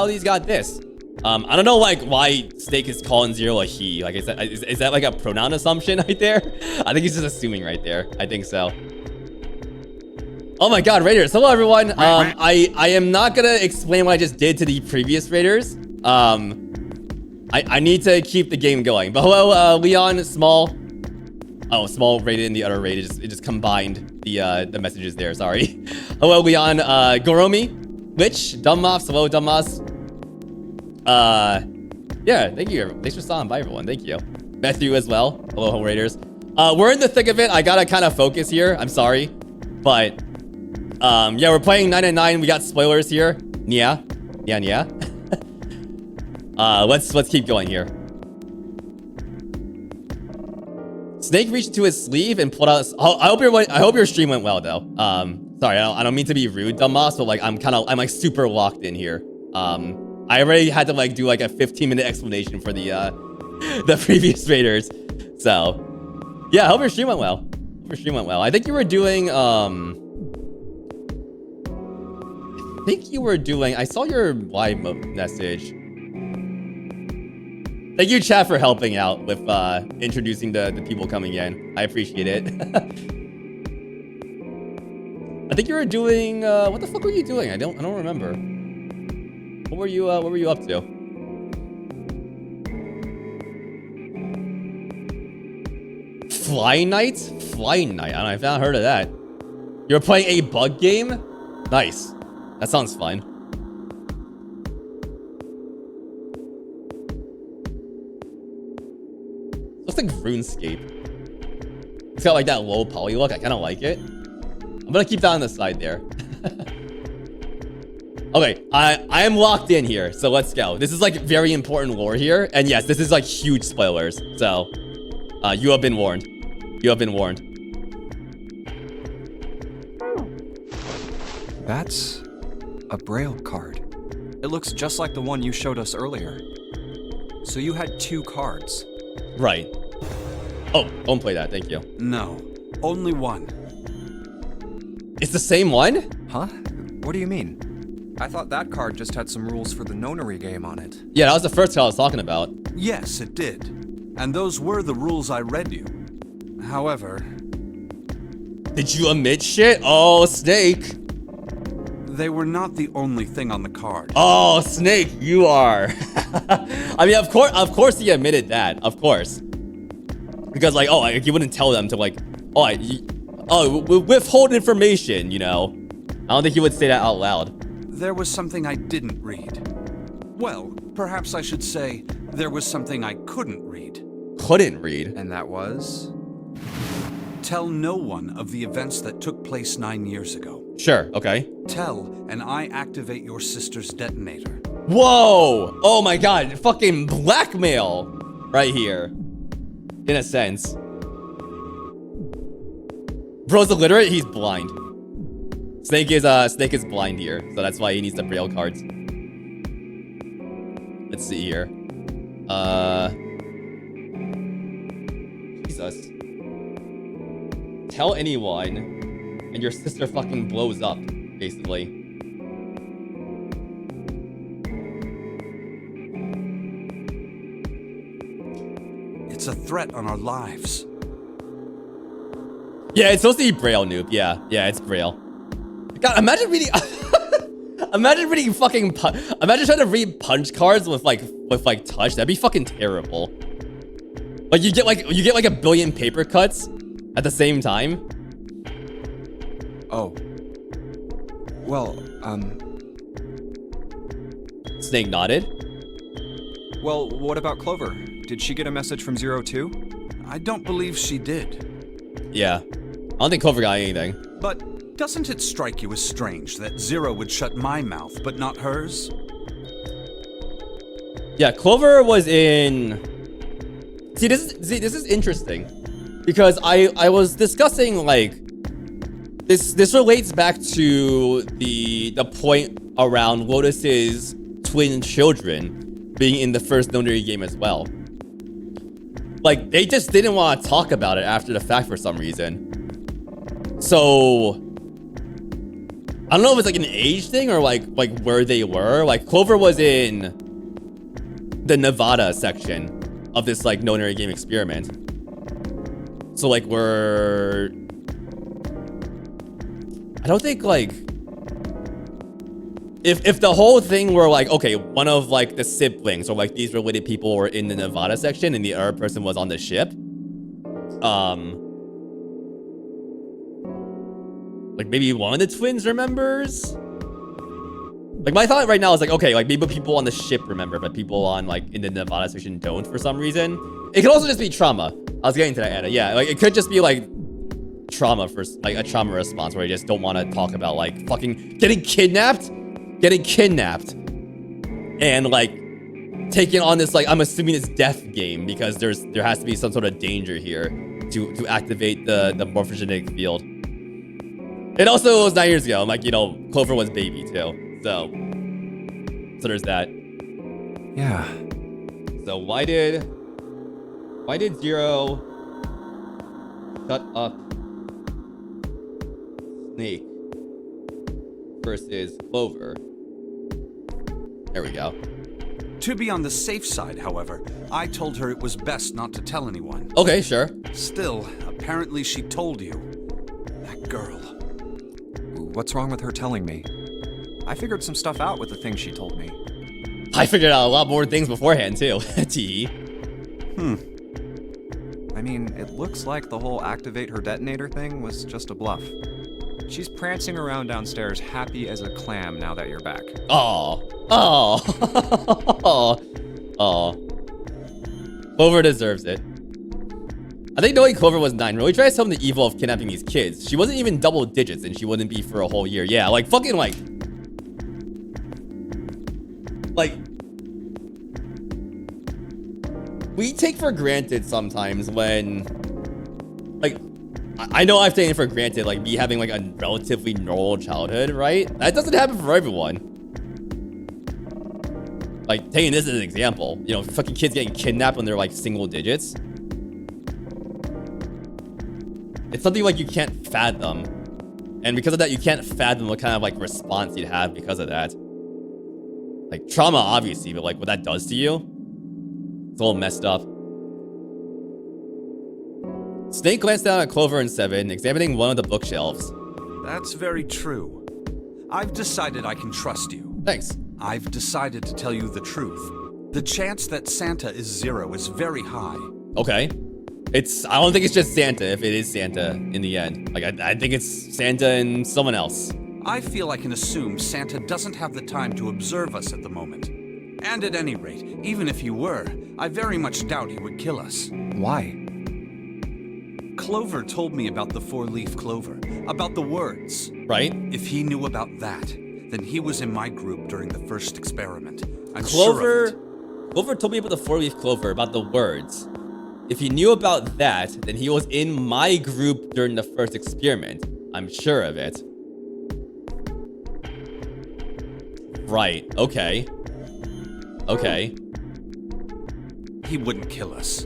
he's got this. I don't know like why Snake is calling Zero a he. Like, is that like a pronoun assumption right there? I think he's just assuming right there. I think so. Oh my God, Raiders! Hello everyone. I am not gonna explain what I just did to the previous Raiders. I need to keep the game going. But hello, Leon, Small. Oh, Small rated in the other raid. It just combined the messages there. Sorry. Hello, Leon. Goromi, Lich, Dummoffs. Hello, Dummoffs. Yeah, thank you. Thanks for stopping by, everyone. Thank you. Matthew as well. Hello, Raiders. We're in the thick of it. I gotta kind of focus here. I'm sorry, but yeah, we're playing 999. We got spoilers here. Yeah. Let's keep going here. Snake reached into his sleeve and pulled out. I hope your stream went well though. Sorry, I don't mean to be rude, Dumbass, but like I'm like super locked in here. I already had to like do like a 15-minute explanation for the previous Raiders. So yeah, I hope your stream went well. I think you were doing I saw your live message. Thank you, chat, for helping out with introducing the people coming in. I appreciate it. I think you were doing what the fuck were you doing? I don't remember. What were you up to? Flying Night? Flying Night. I've not heard of that. You're playing a bug game? Nice. That sounds fun. Looks like RuneScape. It's got like that low poly look. I kind of like it. I'm gonna keep that on the side there. Okay, I am locked in here, so let's go. This is like very important lore here, and yes, this is like huge spoilers. So, you have been warned. That's a Braille card. It looks just like the one you showed us earlier. So you had 2 cards. Right. Oh, don't play that. Thank you. No, only one. It's the same one? Huh? What do you mean? I thought that card just had some rules for the Nonary game on it. Yeah, that was the first card I was talking about. Yes, it did. And those were the rules I read you. However... Did you omit shit? Oh, Snake. They were not the only thing on the card. Oh, Snake, you are. I mean, of course he admitted that. Of course. Because, like, oh, like, he wouldn't tell them to, like, withhold information, you know? I don't think he would say that out loud. There was something I didn't read. Well, perhaps I should say, there was something I couldn't read. Couldn't read? And that was? Tell no one of the events that took place 9 years ago. Sure, okay. Tell, and I activate your sister's detonator. Whoa! Oh my god, fucking blackmail right here. In a sense. Bro's illiterate, he's blind. Snake is blind here, so that's why he needs the Braille cards. Let's see here. Jesus. Tell anyone, and your sister fucking blows up, basically. It's a threat on our lives. Yeah, it's supposed to be Braille, Noob. Yeah, it's Braille. God, imagine reading... Imagine reading fucking imagine trying to read punch cards with like touch. That'd be fucking terrible. Like you get like a billion paper cuts at the same time. Oh. Well, Snake nodded. Well, what about Clover? Did she get a message from Zero too? I don't believe she did. Yeah. I don't think Clover got anything. But doesn't it strike you as strange that Zero would shut my mouth, but not hers? Yeah, Clover was in... See, this is interesting. Because I was discussing, like... This relates back to the point around Lotus's twin children being in the first No Nuri game as well. Like, they just didn't want to talk about it after the fact for some reason. So, I don't know if it's like an age thing or like where they were. Like, Clover was in the Nevada section of this like No Nuri game experiment. So like I don't think like if the whole thing were like, okay, one of like the siblings or like these related people were in the Nevada section and the other person was on the ship, like maybe one of the twins remembers. Like my thought right now is like, okay, like maybe people on the ship remember, but people on like in the Nevada section don't for some reason. It could also just be trauma. I was getting to that, Anna. Yeah, like it could just be like trauma for like a trauma response where you just don't want to talk about like fucking getting kidnapped, and like taking on this like I'm assuming it's death game because there has to be some sort of danger here to activate the morphogenetic field. It also was 9 years ago. I'm like, you know, Clover was baby too. So there's that. Yeah. So why did Zero shut up Snake versus Clover? There we go. To be on the safe side, however, I told her it was best not to tell anyone. Okay, sure. Still, apparently she told you. That girl. What's wrong with her telling me? I figured some stuff out with the things she told me. I figured out a lot more things beforehand too. T. I mean, it looks like the whole activate her detonator thing was just a bluff. She's prancing around downstairs happy as a clam now that you're back. Oh. Clover deserves it. I think knowing Clover was 9 really tries to tell him the evil of kidnapping these kids. She wasn't even double digits and she wouldn't be for a whole year. Yeah, like fucking like we take for granted sometimes when like I know I've taken for granted like me having like a relatively normal childhood, right? That doesn't happen for everyone. Like taking this as an example, you know, fucking kids getting kidnapped when they're like single digits. It's something like you can't fathom. And because of that, you can't fathom what kind of like response you'd have because of that. Like trauma, obviously, but like what that does to you, it's a little messed up. Snake glanced down at Clover and Seven, examining one of the bookshelves. That's very true. I've decided I can trust you. Thanks. I've decided to tell you the truth. The chance that Santa is Zero is very high. Okay. I don't think it's just Santa if it is Santa in the end. Like, I think it's Santa and someone else. I feel I can assume Santa doesn't have the time to observe us at the moment. And at any rate, even if he were, I very much doubt he would kill us. Why? Clover told me about the four-leaf clover, about the words. Right? If he knew about that, then he was in my group during the first experiment. I'm Clover, sure of it. Clover told me about the four-leaf clover, about the words. If he knew about that, then he was in my group during the first experiment. I'm sure of it. Right, okay. Okay. He wouldn't kill us.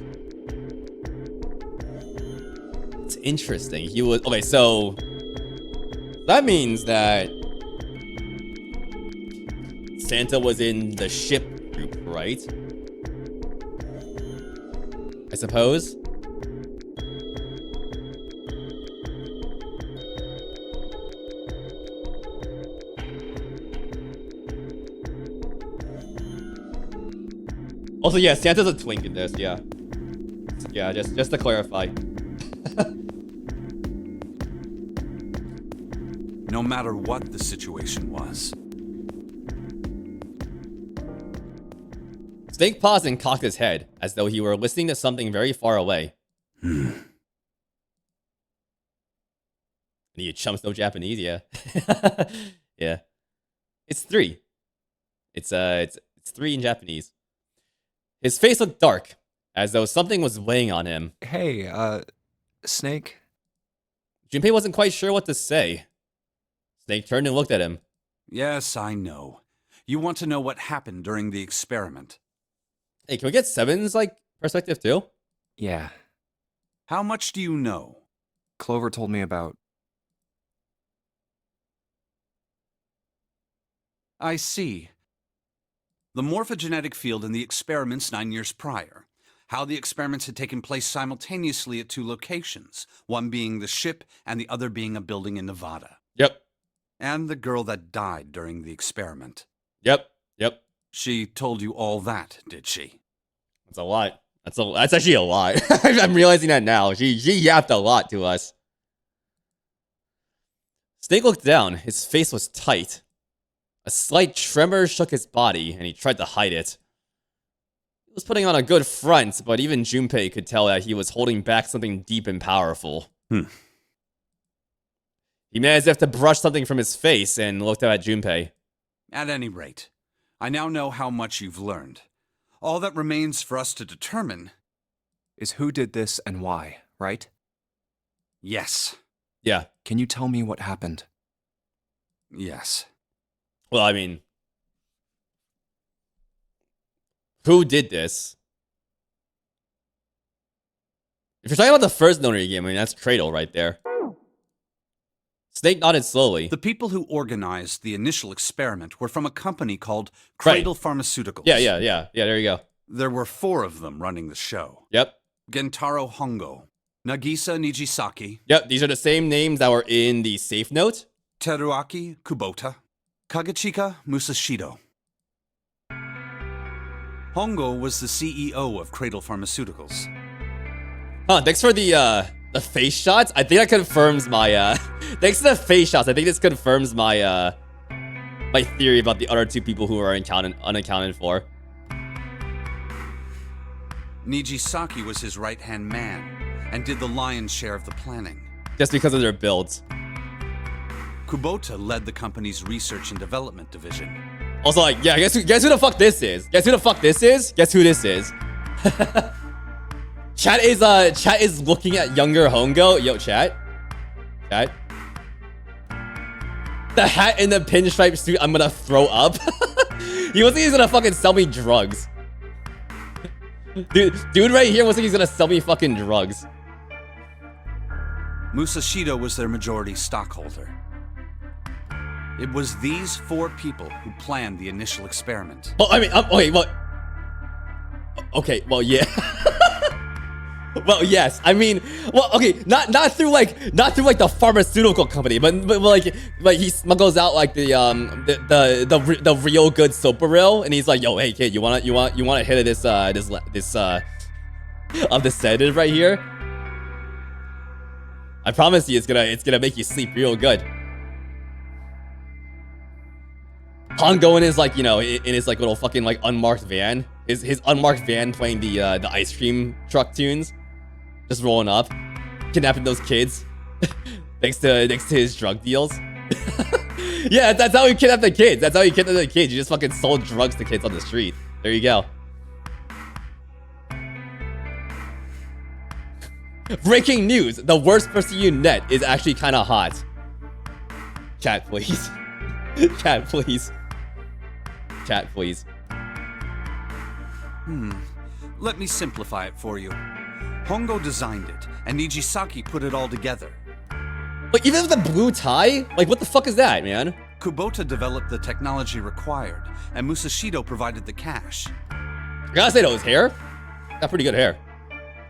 It's interesting. He was... Okay, so... that means that... Santa was in the ship group, right? I suppose. Also, yeah, Santa's a twink in this, yeah. Yeah, just to clarify. No matter what the situation was. Snake paused and cocked his head, as though he were listening to something very far away. And you chumps know Japanese, yeah. Yeah. It's 3. It's 3 in Japanese. His face looked dark, as though something was weighing on him. Hey, Snake? Junpei wasn't quite sure what to say. Snake turned and looked at him. Yes, I know. You want to know what happened during the experiment. Hey, can we get Seven's, like, perspective too? Yeah. How much do you know? Clover told me about... I see. The morphogenetic field in the experiments 9 years prior. How the experiments had taken place simultaneously at 2 locations, one being the ship and the other being a building in Nevada. Yep. And the girl that died during the experiment. Yep. She told you all that, did she? That's a lot. That's actually a lot. I'm realizing that now. She yapped a lot to us. Snake looked down. His face was tight. A slight tremor shook his body, and he tried to hide it. He was putting on a good front, but even Junpei could tell that he was holding back something deep and powerful. He made as if to brush something from his face and looked up at Junpei. At any rate, I now know how much you've learned. All that remains for us to determine is who did this and why, right? Yes. Yeah. Can you tell me what happened? Yes. Well, I mean, who did this? If you're talking about the first Nonary game, I mean, that's Cradle right there. Snake nodded slowly. The people who organized the initial experiment were from a company called Cradle Pharmaceuticals. Yeah, there you go. There were 4 of them running the show. Yep. Gentaro Hongo, Nagisa Nijisaki. Yep, these are the same names that were in the safe note. Teruaki Kubota, Kagechika Musashido. Hongo was the CEO of Cradle Pharmaceuticals. Huh, thanks for the face shots. I think that confirms my, thanks to the face shots, I think this confirms my, my theory about the other 2 people who are unaccounted for. Nijisaki was his right-hand man, and did the lion's share of the planning. Just because of their builds. Kubota led the company's research and development division. Also, like, yeah, guess who the fuck this is? Guess who the fuck this is? Guess who this is? Chat is looking at younger Hongo. Yo, chat. The hat and the pinstripe suit, I'm gonna throw up. He wasn't even gonna fucking sell me drugs. Dude right here wasn't he's gonna sell me fucking drugs. Musashido was their majority stockholder. It was these 4 people who planned the initial experiment. Well, I mean, okay, well, yeah. Well, yes. I mean, well, okay, not through like the pharmaceutical company, but like he smuggles out like the real good Soparil, and he's like, yo, hey kid, you want a hit of this of the sedative right here? I promise you, it's gonna make you sleep real good. Han going is like, you know, in his like little fucking like unmarked van, his unmarked van playing the ice cream truck tunes. Just rolling up, kidnapping those kids, thanks to his drug deals. Yeah, that's how he kidnapped the kids. That's how he kidnapped the kids. You just fucking sold drugs to kids on the street. There you go. Breaking news: the worst person you met is actually kind of hot. Chat, please. Chat, please. Chat, please. Let me simplify it for you. Hongo designed it, and Nijisaki put it all together. Like, even with the blue tie? Like, what the fuck is that, man? Kubota developed the technology required, and Musashido provided the cash. I gotta say though, his hair? Got pretty good hair.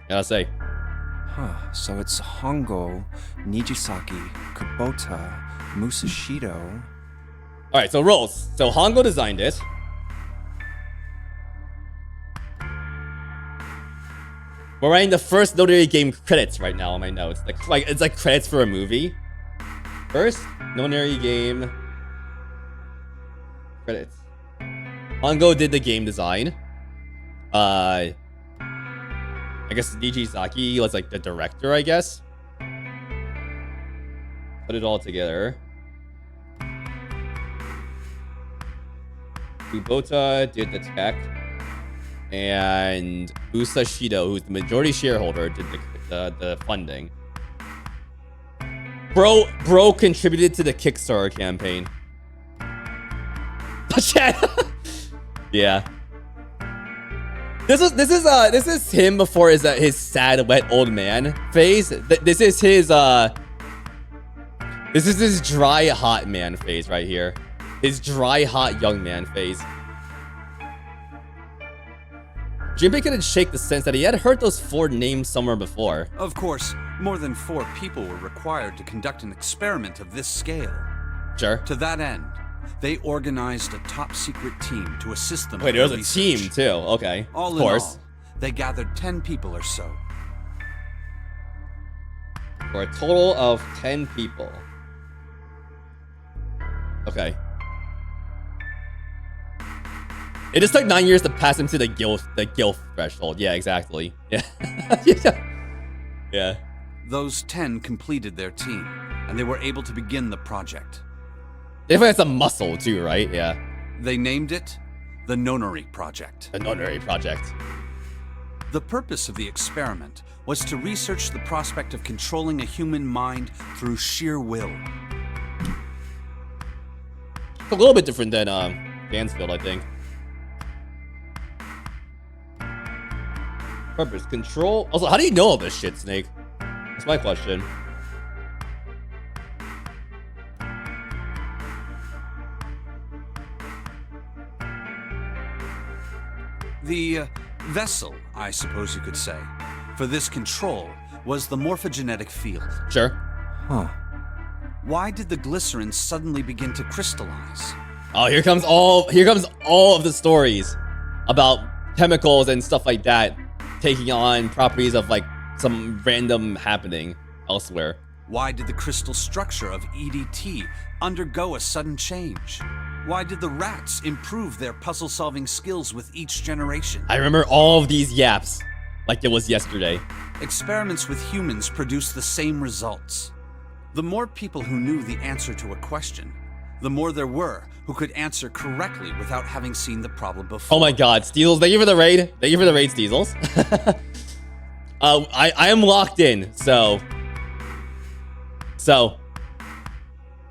Gotta say. Huh, so it's Hongo, Nijisaki, Kubota, Musashido. Alright, so rolls. So Hongo designed it. We're writing the first notary game credits right now on my notes. It's like credits for a movie. First notary game credits. Hongo did the game design. I guess Nijizaki was like the director, I guess. Put it all together. Kubota did the tech. And Usa Shido, who's the majority shareholder, did the funding. Bro contributed to the Kickstarter campaign. Yeah. This is him before his sad wet old man phase. This is his dry hot man phase right here. His dry hot young man phase. Jinbei couldn't shake the sense that he had heard those 4 names somewhere before. Of course, more than 4 people were required to conduct an experiment of this scale. Sure. To that end, they organized a top-secret team to assist them. Wait, there was a team too. Okay. All of course. in all, they gathered 10 people or so. For a total of 10 people. Okay. It just took 9 years to pass him to the guilt threshold. Yeah, exactly. Yeah. Yeah. Those 10 completed their team, and they were able to begin the project. Definitely has some muscle too, right? Yeah. They named it the Nonary Project. The Nonary Project. The purpose of the experiment was to research the prospect of controlling a human mind through sheer will. It's a little bit different than Mansfield, I think. Purpose, control. Also, how do you know all this shit, Snake? That's my question. The vessel, I suppose you could say, for this control was the morphogenetic field. Sure. Huh. Why did the glycerin suddenly begin to crystallize? Oh, here comes all of the stories about chemicals and stuff like that taking on properties of like some random happening elsewhere. Why did the crystal structure of EDT undergo a sudden change? Why did the rats improve their puzzle-solving skills with each generation? I remember all of these yaps like it was yesterday. Experiments with humans produce the same results. The more people who knew the answer to a question, the more there were who could answer correctly without having seen the problem before. Oh my god, Steezles, thank you for the raid. Thank you for the raid, Steezles. I am locked in, so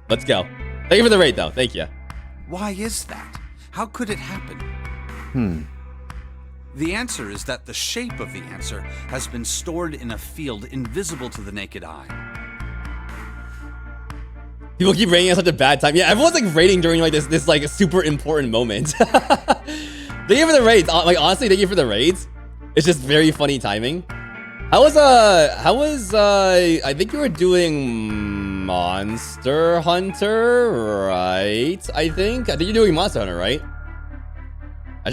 let's go. Thank you for the raid though, thank you. Why is that? How could it happen? The answer is that the shape of the answer has been stored in a field invisible to the naked eye. People keep rating at such a bad time. Yeah, everyone's like rating during like this like super important moment. Thank you for the raids. Like honestly, thank you for the raids. It's just very funny timing. How was I think you were doing Monster Hunter, right? I think you're doing Monster Hunter, right?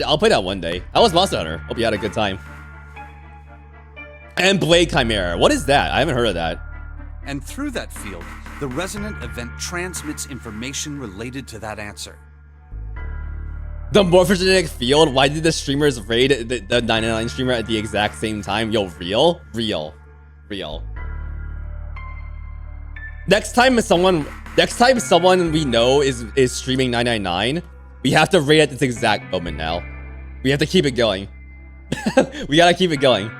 I'll play that one day. How was Monster Hunter? Hope you had a good time. And Blade Chimera. What is that? I haven't heard of that. And through that field, the resonant event transmits information related to that answer. The morphogenetic field? Why did the streamers raid the 99 streamer at the exact same time? Yo, real. Next time someone we know is streaming 999, we have to raid at this exact moment now. We have to keep it going. We gotta keep it going.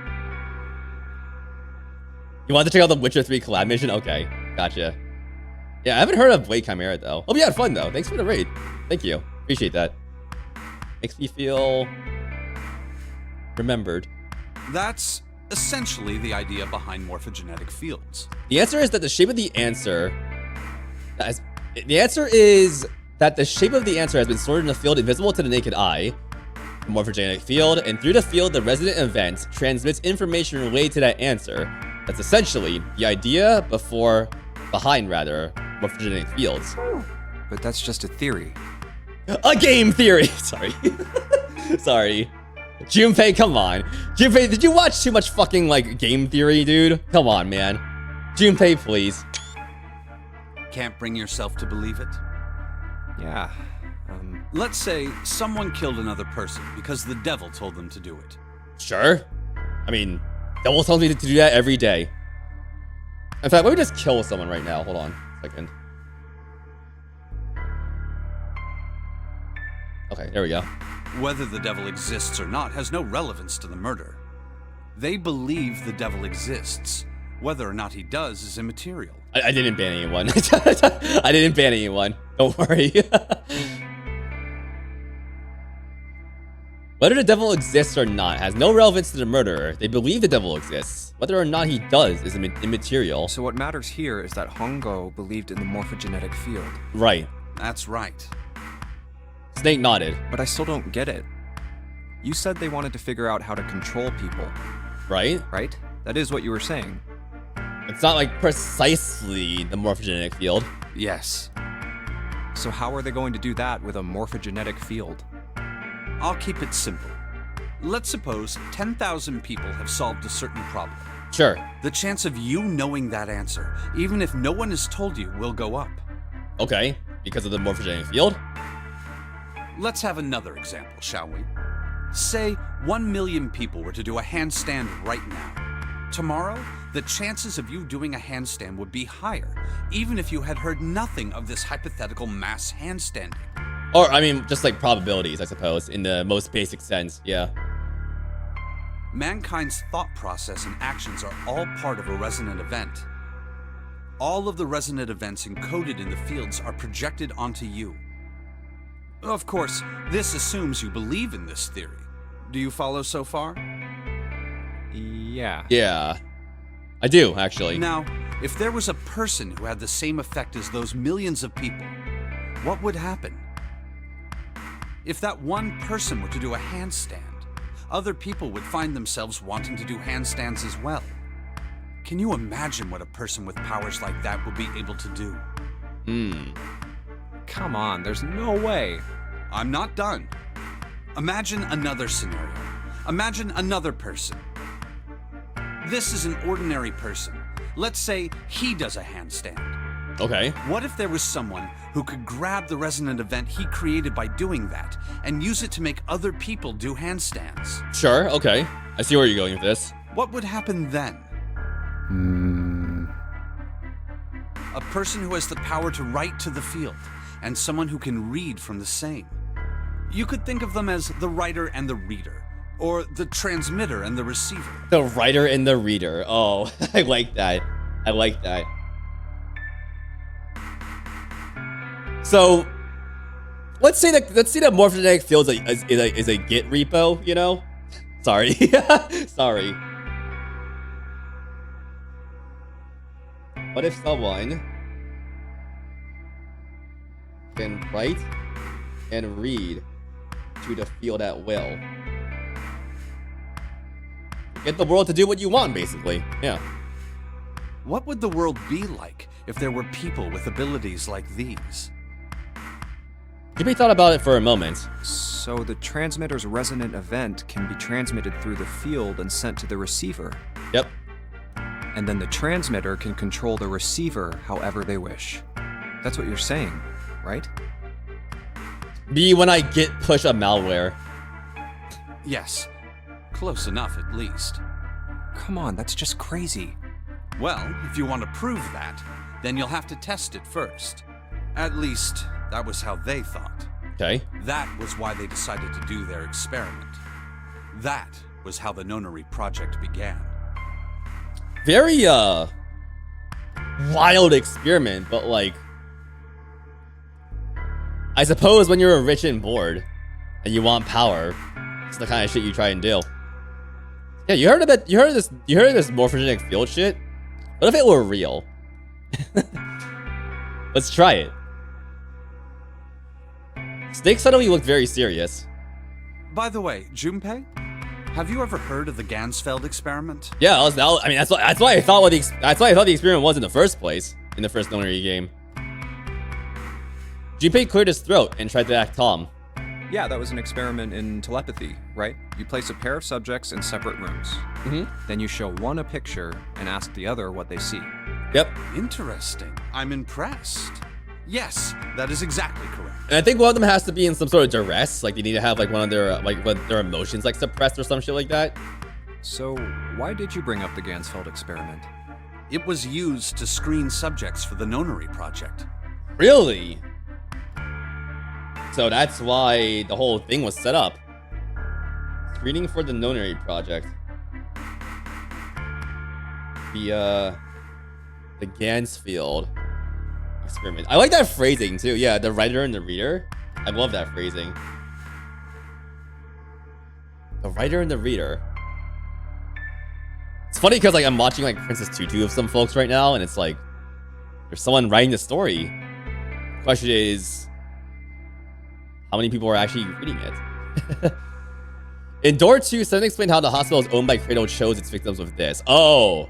You want to check out the Witcher 3 collab mission? Okay, gotcha. Yeah, I haven't heard of Blade Chimera though. Hope you had fun though. Thanks for the raid. Thank you. Appreciate that. Makes me feel remembered. That's essentially the idea behind morphogenetic fields. The answer is that the shape of the answer has been stored in a field invisible to the naked eye, the morphogenetic field, and through the field, the resident event transmits information related to that answer. That's essentially the idea behind morphogenetic fields. But that's just a theory. A game theory! Sorry. Sorry. Junpei, come on. Junpei, did you watch too much fucking, like, game theory, dude? Come on, man. Junpei, please. Can't bring yourself to believe it? Yeah. Let's say someone killed another person because the devil told them to do it. Sure. I mean, devil tells me to do that every day. In fact, let me just kill someone right now. Hold on a second. Okay, there we go. Whether the devil exists or not has no relevance to the murder. They believe the devil exists. Whether or not he does is immaterial. I didn't ban anyone. I didn't ban anyone. Don't worry. Whether the devil exists or not has no relevance to the murderer. They believe the devil exists. Whether or not he does is immaterial. So what matters here is that Hongo believed in the morphogenetic field. Right. That's right. Snake nodded. But I still don't get it. You said they wanted to figure out how to control people. Right? Right? That is what you were saying. It's not like precisely the morphogenetic field. Yes. So how are they going to do that with a morphogenetic field? I'll keep it simple. Let's suppose 10,000 people have solved a certain problem. Sure. The chance of you knowing that answer, even if no one has told you, will go up. Okay, because of the morphogenetic field? Let's have another example, shall we? Say 1 million people were to do a handstand right now. Tomorrow, the chances of you doing a handstand would be higher, even if you had heard nothing of this hypothetical mass handstanding. Or, I mean, just like probabilities, I suppose, in the most basic sense, yeah. Mankind's thought process and actions are all part of a resonant event. All of the resonant events encoded in the fields are projected onto you. Of course, this assumes you believe in this theory. Do you follow so far? Yeah. Yeah. I do, actually. Now, if there was a person who had the same effect as those millions of people, what would happen? If that one person were to do a handstand, other people would find themselves wanting to do handstands as well. Can you imagine what a person with powers like that would be able to do? Come on, there's no way. I'm not done. Imagine another scenario. Imagine another person. This is an ordinary person. Let's say he does a handstand. Okay. What if there was someone who could grab the resonant event he created by doing that and use it to make other people do handstands? Sure, okay. I see where you're going with this. What would happen then? A person who has the power to write to the field, and someone who can read from the same. You could think of them as the writer and the reader, or the transmitter and the receiver. The writer and the reader. Oh, I like that. I like that. So, let's say that morphogenetic field is a Git repo, you know? Sorry. Sorry. What if someone can write and read to the field at will? Get the world to do what you want, basically. Yeah. What would the world be like if there were people with abilities like these? Jimmy thought about it for a moment. So the transmitter's resonant event can be transmitted through the field and sent to the receiver. Yep. And then the transmitter can control the receiver however they wish. That's what you're saying, right? Be when I git push a malware. Yes. Close enough, at least. Come on, that's just crazy. Well, if you want to prove that, then you'll have to test it first. At least, that was how they thought. Okay. That was why they decided to do their experiment. That was how the Nonary project began. Very, wild experiment, but like... I suppose when you're rich and bored, and you want power, it's the kind of shit you try and do. Yeah, you heard of this morphogenetic field shit? What if it were real? Let's try it. Snake suddenly looked very serious. By the way, Junpei, have you ever heard of the Gansfeld experiment? Yeah, I mean that's why I thought the experiment was in the first place in the first Nonary game. Junpei cleared his throat and tried to act calm. Yeah, that was an experiment in telepathy, right? You place a pair of subjects in separate rooms. Then you show one a picture and ask the other what they see. Yep. Interesting. I'm impressed. Yes, that is exactly correct. And I think one of them has to be in some sort of duress. Like, they need to have, like, one of their, their emotions, like, suppressed or some shit like that. So, why did you bring up the Gansfeld experiment? It was used to screen subjects for the Nonary project. Really? So that's why the whole thing was set up. Screening for the Nonary project. The Gansfeld experiment. I like that phrasing too. Yeah, the writer and the reader. I love that phrasing. The writer and the reader. It's funny because, like, I'm watching, like, Princess Tutu of some folks right now, and it's like there's someone writing the story. The question is, how many people are actually reading it? In Door 2, Seven explained how the hospital is owned by Cradle chose its victims with this. Oh.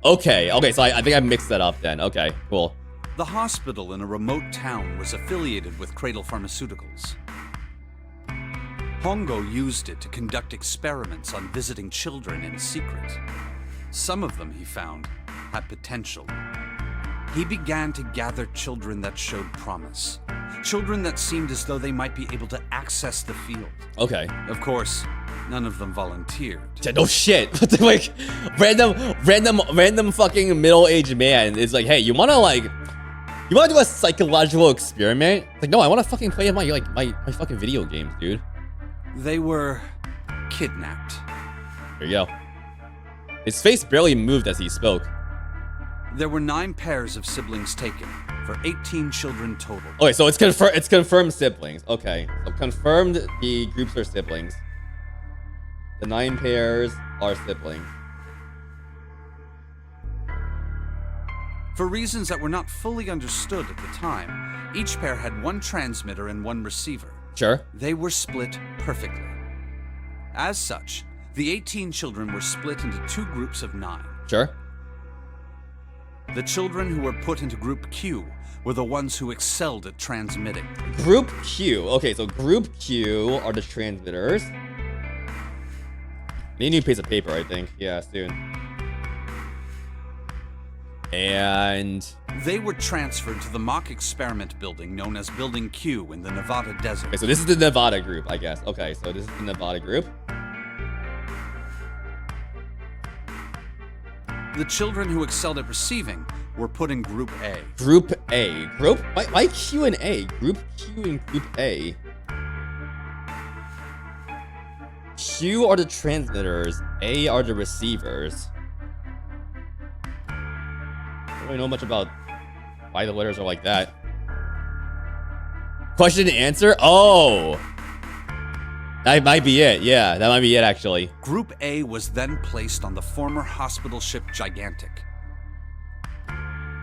Okay, so I think I mixed that up then. Okay, cool. The hospital in a remote town was affiliated with Cradle Pharmaceuticals. Hongo used it to conduct experiments on visiting children in secret. Some of them, he found, had potential. He began to gather children that showed promise. Children that seemed as though they might be able to access the field. Okay. Of course, none of them volunteered. Yeah, no shit. Like, random fucking middle-aged man is like, hey, you wanna do a psychological experiment? It's like, no, I wanna fucking play my fucking video games, dude. They were kidnapped. There you go. His face barely moved as he spoke. There were 9 pairs of siblings taken, for 18 children total. Okay, so it's confirmed siblings. Okay, so confirmed the groups are siblings. The 9 pairs are siblings. For reasons that were not fully understood at the time, each pair had 1 transmitter and 1 receiver. Sure. They were split perfectly. As such, the 18 children were split into 2 groups of 9. Sure. The children who were put into Group Q were the ones who excelled at transmitting. Group Q. Okay, so Group Q are the transmitters. Need a new piece of paper, I think. Yeah, soon. And they were transferred to the mock experiment building known as Building Q in the Nevada desert. Okay, so this is the Nevada group, I guess. Okay, so this is the Nevada group. The children who excelled at receiving were put in Group A. Group A. Group? Why Q and A? Group Q and Group A. Q are the transmitters. A are the receivers. I don't really know much about why the letters are like that. Question and answer? Oh! That might be it. Yeah, that might be it, actually. Group A was then placed on the former hospital ship Gigantic.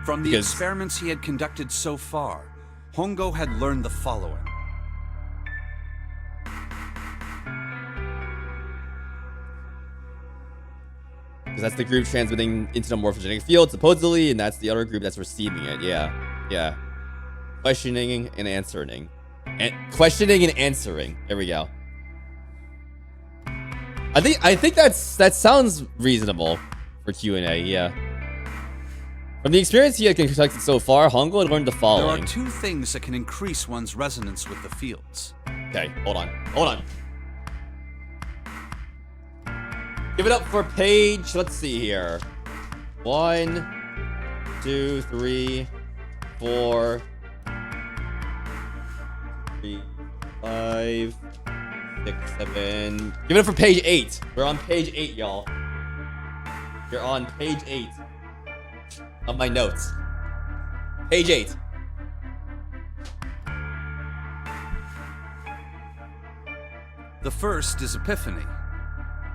From the experiments he had conducted so far, Hongo had learned the following. Because that's the group transmitting into the morphogenetic field, supposedly, and that's the other group that's receiving it. Yeah. Yeah. Questioning and answering. Questioning and answering. There we go. I think that sounds reasonable for Q&A, yeah. From the experience he had conducted so far, Hongo had learned the following. There are 2 things that can increase one's resonance with the fields. Okay, hold on. Give it up for page, let's see here. 1, 2, 3, 4, 3, 5, 6, 7. Give it up for page 8. We're on page 8, y'all. You're on page 8 of my notes. Page 8. The first is epiphany.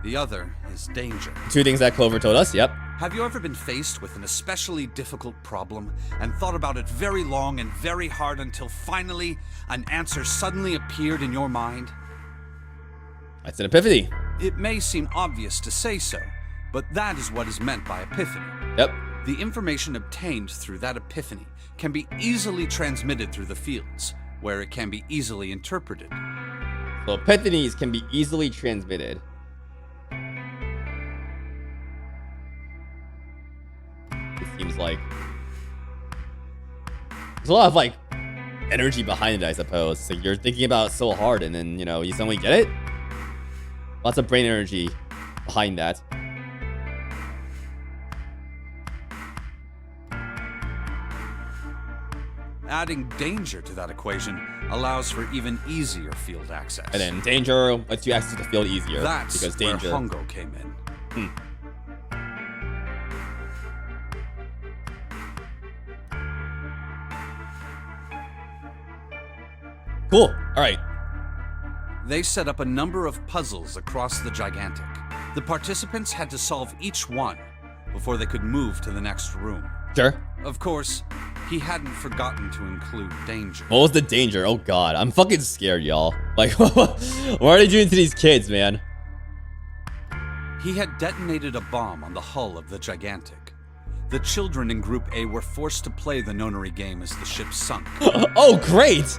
The other is danger. 2 things that Clover told us, yep. Have you ever been faced with an especially difficult problem and thought about it very long and very hard until finally an answer suddenly appeared in your mind? That's an epiphany. It may seem obvious to say so, but that is what is meant by epiphany. Yep. The information obtained through that epiphany can be easily transmitted through the fields, where it can be easily interpreted. So epiphanies can be easily transmitted. It seems like there's a lot of like energy behind it, I suppose. So you're thinking about it so hard, and then you suddenly get it. Lots of brain energy behind that. Adding danger to that equation allows for even easier field access. And then danger lets you access the field easier. That's because danger. where Hongo came in. Cool. All right. They set up a number of puzzles across the Gigantic. The participants had to solve each one before they could move to the next room. Sure. Of course, he hadn't forgotten to include danger. What was the danger? Oh god, I'm fucking scared, y'all. Like, what are they doing to these kids, man? He had detonated a bomb on the hull of the Gigantic. The children in Group A were forced to play the nonary game as the ship sunk. Oh, great!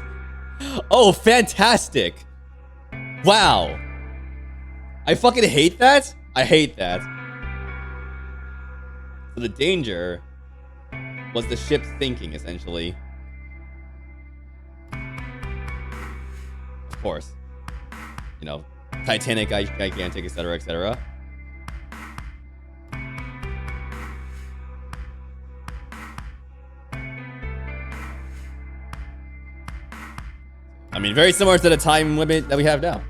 Oh, fantastic! Wow. I fucking hate that. I hate that. So the danger was the ship sinking, essentially. Of course. Titanic, Gigantic, etc., etc. I mean, very similar to the time limit that we have now,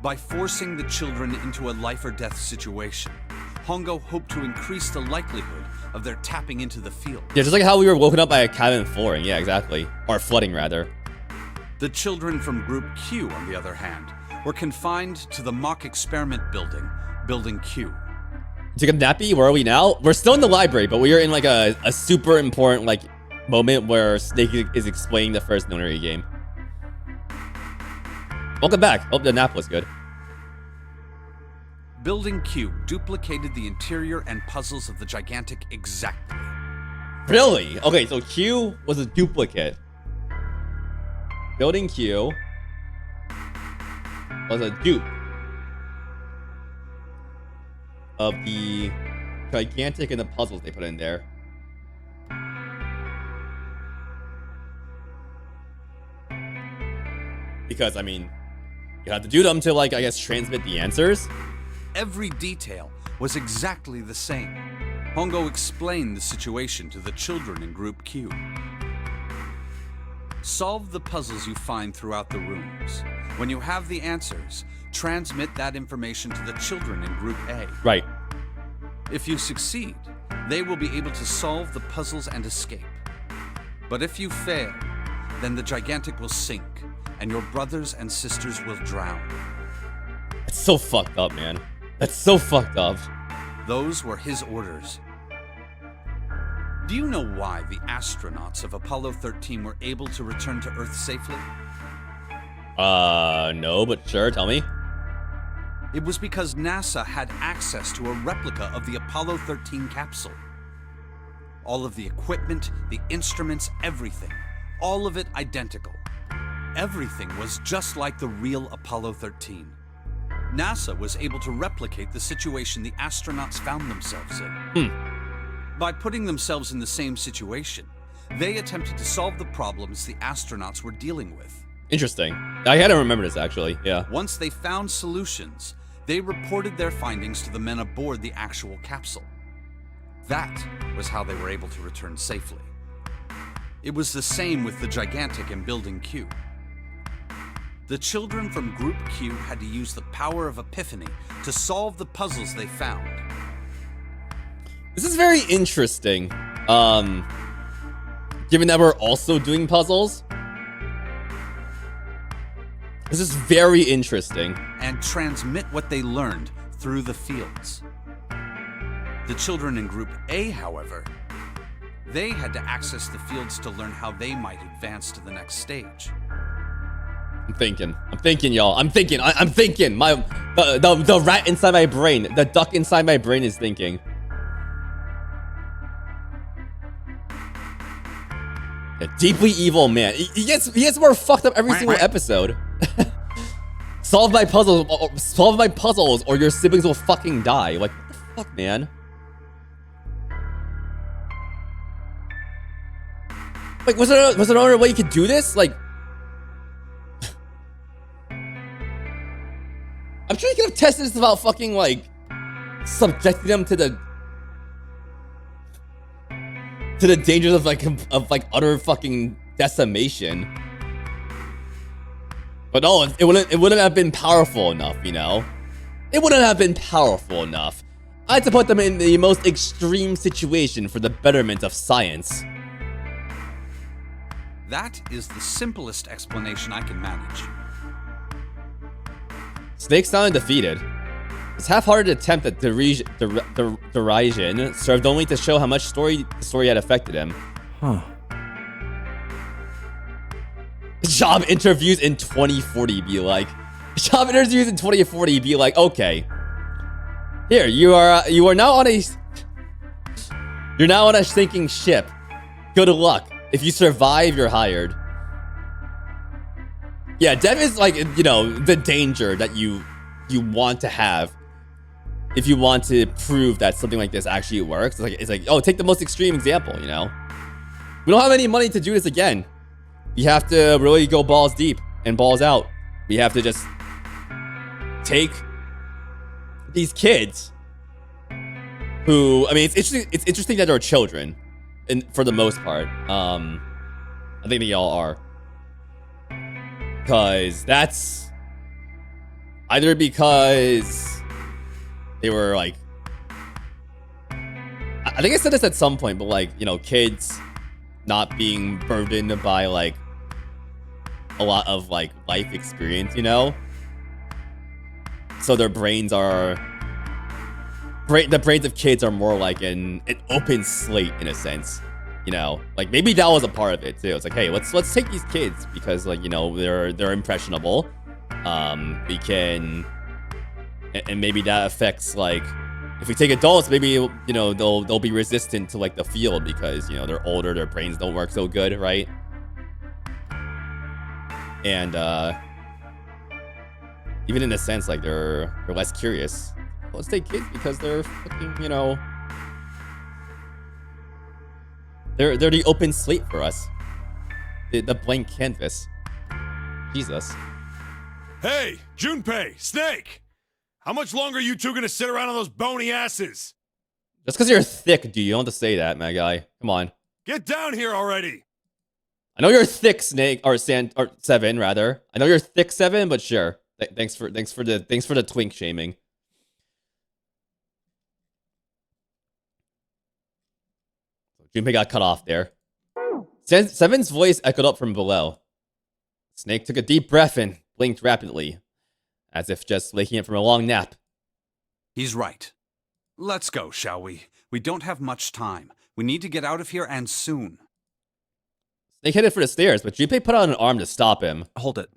By forcing the children into a life or death situation, Hongo hoped to increase the likelihood of their tapping into the field. Yeah, just like how we were woken up by a cabin flooring. Yeah, exactly. Or flooding, rather. The children from Group Q, on the other hand, were confined to the mock experiment building, Building Q. Took a nappy? Where are we now? We're still in the library, but we are in like a super important moment where Snake is explaining the first nonary game. Welcome back. Hope the nap was good. Building Q duplicated the interior and puzzles of the Gigantic exactly. Really? Okay, so Q was a duplicate. Building Q was a dupe of the Gigantic and the puzzles they put in there. Because, I mean, you have to do them to, I guess, transmit the answers. Every detail was exactly the same. Hongo explained the situation to the children in Group Q. Solve the puzzles you find throughout the rooms. When you have the answers, transmit that information to the children in Group A. Right. If you succeed, they will be able to solve the puzzles and escape. But if you fail, then the Gigantic will sink, and your brothers and sisters will drown. That's so fucked up, man. That's so fucked up. Those were his orders. Do you know why the astronauts of Apollo 13 were able to return to Earth safely? No, but sure, tell me. It was because NASA had access to a replica of the Apollo 13 capsule. All of the equipment, the instruments, everything. All of it identical. Everything was just like the real Apollo 13. NASA was able to replicate the situation the astronauts found themselves in. By putting themselves in the same situation, they attempted to solve the problems the astronauts were dealing with. Interesting. I had to remember this, actually. Yeah. Once they found solutions, they reported their findings to the men aboard the actual capsule. That was how they were able to return safely. It was the same with the Gigantic and Building Q. The children from Group Q had to use the power of epiphany to solve the puzzles they found. This is very interesting. Given that we're also doing puzzles. This is very interesting. And transmit what they learned through the fields. The children in Group A, however, they had to access the fields to learn how they might advance to the next stage. I'm thinking, y'all. I'm thinking. The rat inside my brain, the duck inside my brain is thinking. A deeply evil man. He gets more fucked up every single episode. Solve my puzzles, or your siblings will fucking die. Like, what the fuck, man? Like, was there another way you could do this? Like, I'm sure you could have tested this without fucking, like, subjecting them to the dangers of like utter fucking decimation. But no, it wouldn't have been powerful enough, you know? It wouldn't have been powerful enough. I had to put them in the most extreme situation for the betterment of science. That is the simplest explanation I can manage. Snake sounded defeated. His half-hearted attempt at derision served only to show how much the story had affected him. Huh. Job interviews in 2040 be like. Job interviews in 2040 be like, okay. Here, you are now on a sinking ship. Good luck. If you survive, you're hired. Yeah, death is like, you know, the danger that you want to have if you want to prove that something like this actually works. It's like, oh, take the most extreme example, you know? We don't have any money to do this again. We have to really go balls deep and balls out. We have to just take these kids who, I mean, it's interesting that they're children, and for the most part. I think they all are. Because that's either because they were like, I think I said this at some point, but like, you know, kids not being burdened by like a lot of like life experience, you know? So their brains are, the brains of kids are more like an open slate in a sense. You know, like maybe that was a part of it too. It's like, hey, let's take these kids because, like, you know, they're impressionable. We can, and maybe that affects, like, if we take adults, maybe, you know, they'll be resistant to like the field because, you know, they're older, their brains don't work so good, right? And even in a sense, like they're less curious. Let's take kids because they're fucking, you know. They're the open slate for us. The blank canvas. Jesus. Hey, Junpei, Snake! How much longer are you two gonna sit around on those bony asses? Just because you're thick, dude, you don't have to say that, my guy. Come on. Get down here already! I know you're thick, Snake, or Seven, rather. I know you're thick, Seven, but sure. Thanks for the twink shaming. Junpei got cut off there. Seven's voice echoed up from below. Snake took a deep breath and blinked rapidly, as if just waking up from a long nap. He's right. Let's go, shall we? We don't have much time. We need to get out of here, and soon. Snake headed for the stairs, but Junpei put out an arm to stop him. Hold it.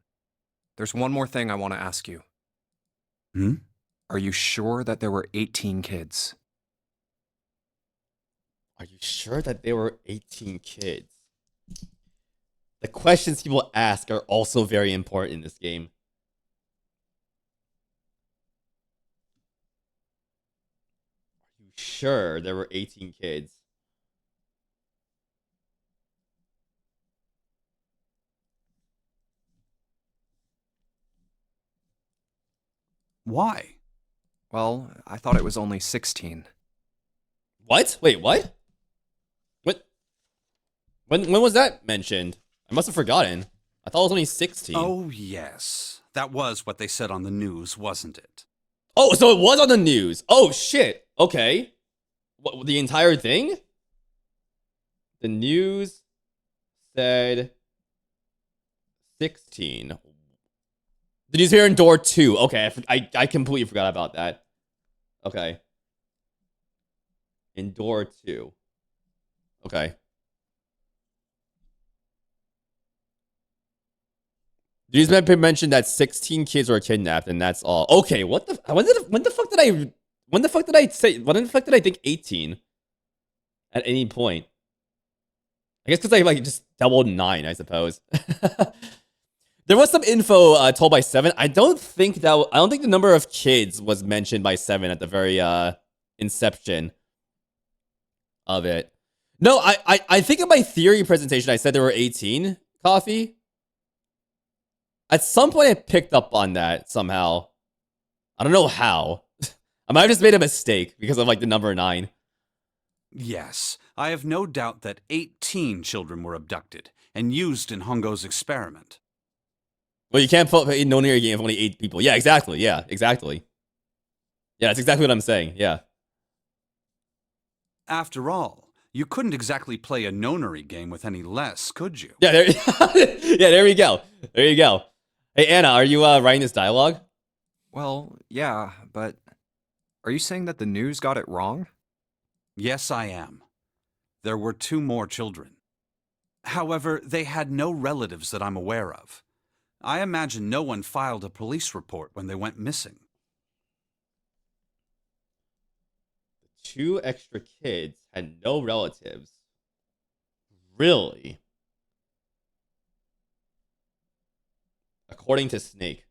There's one more thing I want to ask you. Hmm? Are you sure that there were 18 kids? Are you sure that there were 18 kids? The questions people ask are also very important in this game. Are you sure there were 18 kids? Why? Well, I thought it was only 16. What? Wait, what? When was that mentioned? I must have forgotten. I thought it was only 16. Oh, yes. That was what they said on the news, wasn't it? Oh, so it was on the news. Oh, shit. Okay. What, the entire thing? The news said 16. The news here in door 2. Okay, I completely forgot about that. Okay. In door 2. Okay. The news mentioned that 16 kids were kidnapped, and that's all. Okay, what the? When the fuck did I think 18? At any point. I guess because I like just doubled 9, I suppose. There was some info told by Seven. I don't think the number of kids was mentioned by Seven at the very inception of it. No, I think in my theory presentation I said there were 18 coffee. At some point I picked up on that somehow. I don't know how. I might have just made a mistake because of like the number 9. Yes, I have no doubt that 18 children were abducted and used in Hongo's experiment. Well, you can't put in no near game of only 8 people. Yeah, exactly. Yeah, exactly. Yeah, that's exactly what I'm saying. Yeah. After all, you couldn't exactly play a nonary game with any less, could you? Yeah, there, yeah, there we go. There you go. Hey, Anna, are you writing this dialogue? Well, yeah, but are you saying that the news got it wrong? Yes, I am. There were 2 more children. However, they had no relatives that I'm aware of. I imagine no one filed a police report when they went missing. 2 extra kids had no relatives. Really? According to Snake.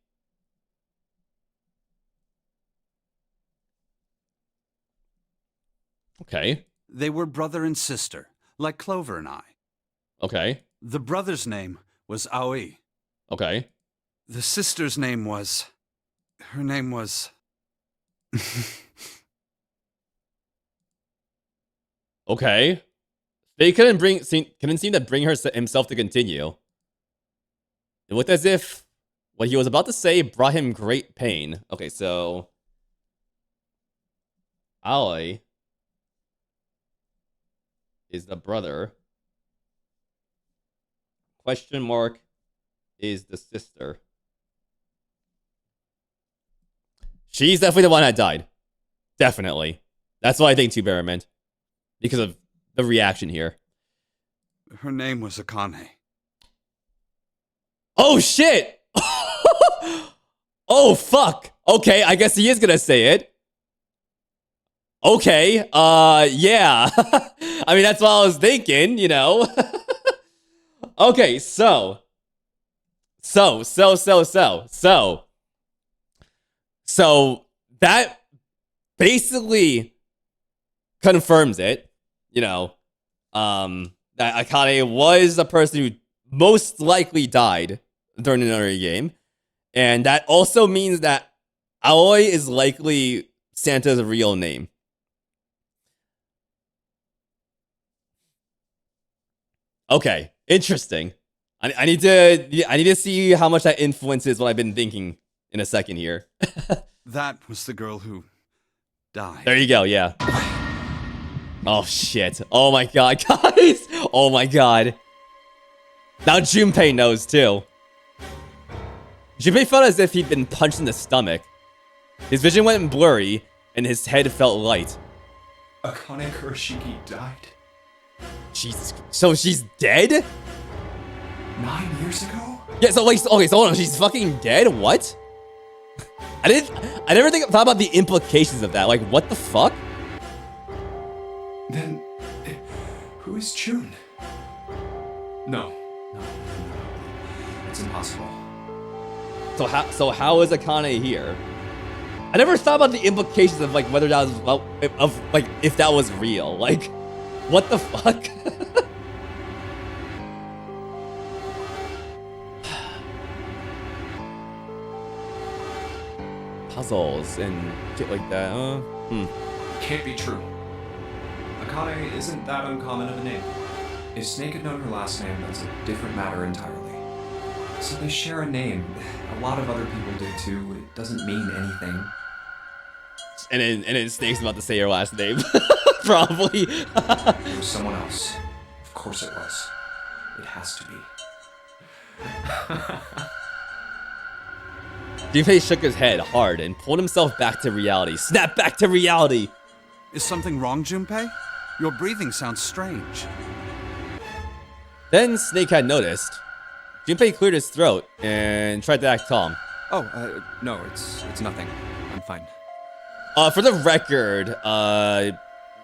Okay. They were brother and sister, like Clover and I. Okay. The brother's name was Aoi. Okay. The sister's name was... Her name was... Okay. They couldn't seem to bring himself to continue. It looked as if what he was about to say brought him great pain. Okay, so Aoi is the brother. Question mark is the sister. She's definitely the one that died. Definitely. That's what I think too, Bear meant. Because of the reaction here. Her name was Akane. Oh, shit! Oh, fuck! Okay, I guess he is gonna say it. Okay, yeah. I mean, that's what I was thinking, you know. Okay, so that basically confirms it, you know, that Akane was the person who most likely died during another game. And that also means that Aoi is likely Santa's real name. Okay, interesting. I need to see how much that influences what I've been thinking in a second here. That was the girl who died. There you go, yeah. Oh shit. Oh my god, guys! Oh my god. Now Junpei knows too. Junpei felt as if he'd been punched in the stomach. His vision went blurry, and his head felt light. Akane Kurashiki died? Jesus. So she's dead? 9 years ago? Yeah, so like, okay, so hold on, she's fucking dead? What? I never thought about the implications of that. Like, what the fuck? Then, who is June? No. It's impossible. So how is Akane here? I never thought about the implications of like whether that was if that was real. Like, what the fuck? Puzzles and shit like that. Can't be true. Akane isn't that uncommon of a name. If Snake had known her last name, that's a different matter entirely. So they share a name. A lot of other people do too. It doesn't mean anything. And then Snake's about to say her last name. Probably. It was someone else. Of course it was. It has to be. Junpei shook his head hard and pulled himself back to reality. Snap back to reality! Is something wrong, Junpei? Your breathing sounds strange. Then Snake had noticed. Junpei cleared his throat and tried to act calm. Oh, no, it's nothing. I'm fine. For the record,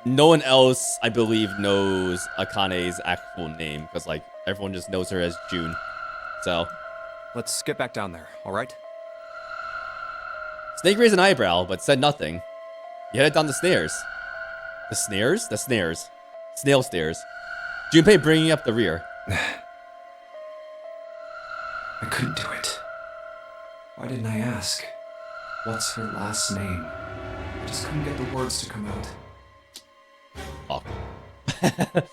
no one else, I believe, knows Akane's actual name because, like, everyone just knows her as June. So, Let's get back down there, alright? Snake raised an eyebrow, but said nothing. He headed down the stairs. The snares? The snares. Snail stairs. Junpei bringing up the rear. I couldn't do it. Why didn't I ask? What's her last name? I just couldn't get the words to come out. Awkward.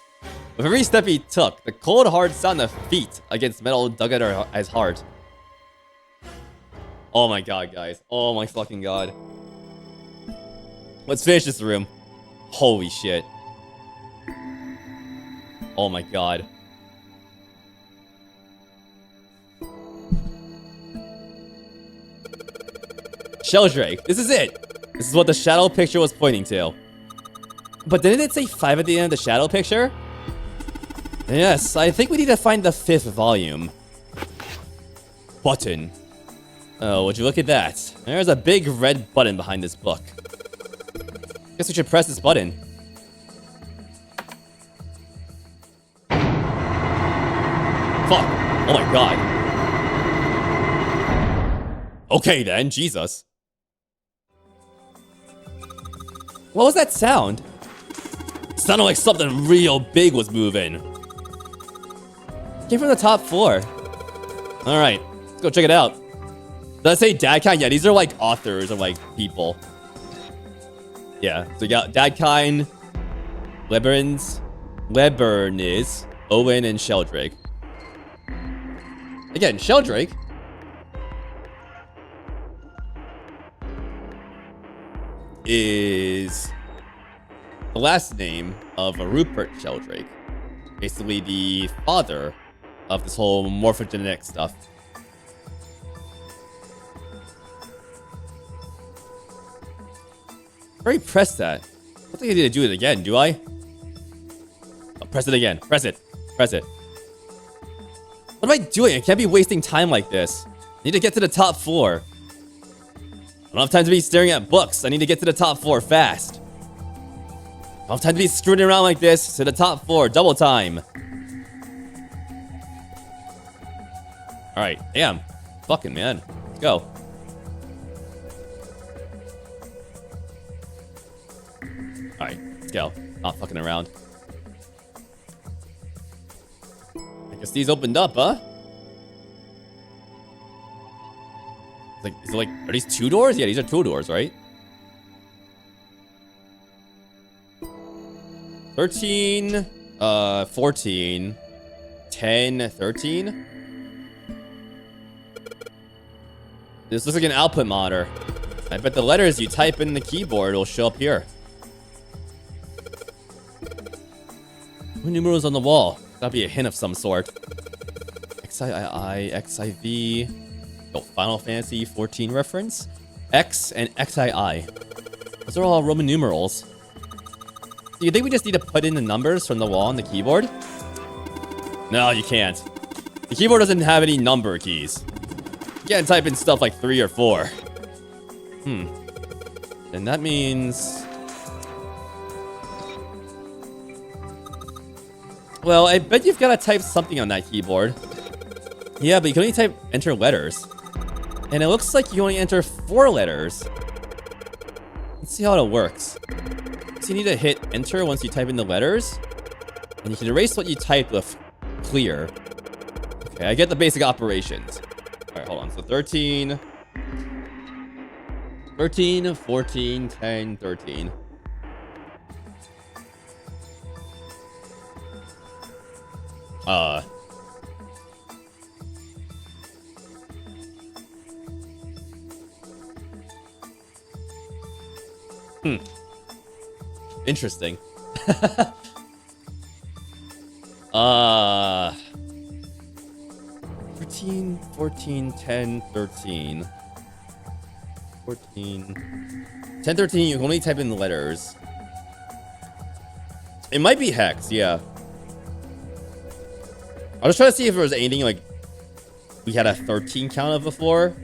With every step he took, the cold, hard sound of feet against metal dug at his heart. Oh my god, guys. Oh my fucking god. Let's finish this room. Holy shit. Oh my god. Sheldrake, this is it. This is what the shadow picture was pointing to. But didn't it say 5 at the end of the shadow picture? Yes, I think we need to find the 5th volume. Button. Oh, would you look at that? There's a big red button behind this book. Guess we should press this button. Fuck. Oh my god. Okay then, Jesus. What was that sound? It sounded like something real big was moving. Came from the top floor. Alright, let's go check it out. Does it say Dadkind? Yeah, these are like authors or like people. Yeah, so we got Dadkind, Leberniz, Owen, and Sheldrake. Again, Sheldrake. Is the last name of Rupert Sheldrake. Basically the father of this whole morphogenetic stuff. I already pressed that. I don't think I need to do it again, do I? Oh, press it again. Press it. Press it. What am I doing? I can't be wasting time like this. I need to get to the top floor. I don't have time to be staring at books. I need to get to the top floor fast. I don't have time to be screwing around like this. To the top floor. Double time. Alright. Damn. Fucking man. Let's go. Alright. Let's go. Not fucking around. I guess these opened up, huh? Like, is it like, are these 2 doors? Yeah, these are 2 doors, right? 13, 14, 10, 13. This looks like an output monitor. I bet the letters you type in the keyboard will show up here. What numerals on the wall? That'd be a hint of some sort. XII, XIV. Oh, Final Fantasy 14 reference. X and XII. Those are all Roman numerals. Do you think we just need to put in the numbers from the wall on the keyboard? No, you can't. The keyboard doesn't have any number keys. You can't type in stuff like 3 or 4. Then that means... Well, I bet you've got to type something on that keyboard. Yeah, but you can only type enter letters. And it looks like you only enter 4 letters. Let's see how it works. So you need to hit enter once you type in the letters. And you can erase what you typed with clear. Okay, I get the basic operations. Alright, hold on. So 13, 14, 10, 13. Interesting. 13, 14, 10, 13. 14. 10, 13, you can only type in the letters. It might be hex, yeah. I was trying to see if there was anything like we had a 13 count of before.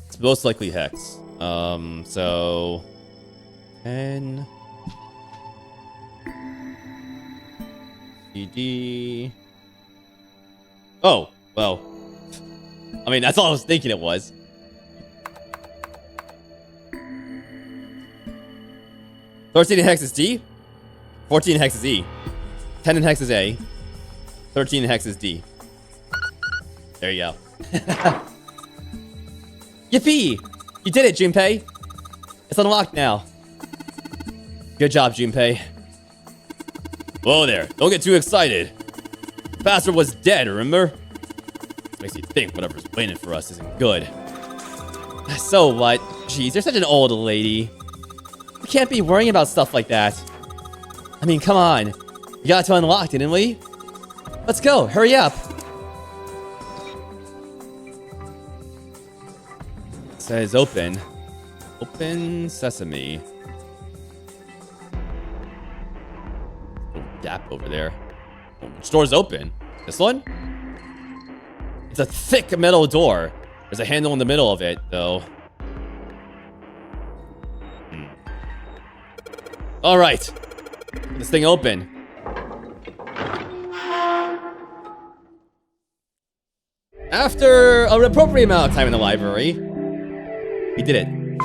It's most likely hex. So 10 CD Oh, well. I mean, that's all I was thinking it was. $13 in hex is D. 14 in hex is E. 10 in hex is A. 13 in hex is D. There you go. Yippee! You did it, Junpei. It's unlocked now. Good job, Junpei. Whoa there. Don't get too excited. The bastard was dead, remember? Makes you think whatever's waiting for us isn't good. So what? Jeez, you're such an old lady. We can't be worrying about stuff like that. I mean, come on. We got to unlock, didn't we? Let's go. Hurry up. It says open. Open sesame. Little gap over there. Which door's open? This one? It's a thick metal door. There's a handle in the middle of it, though. All right. Get this thing open. After an appropriate amount of time in the library, we did it. And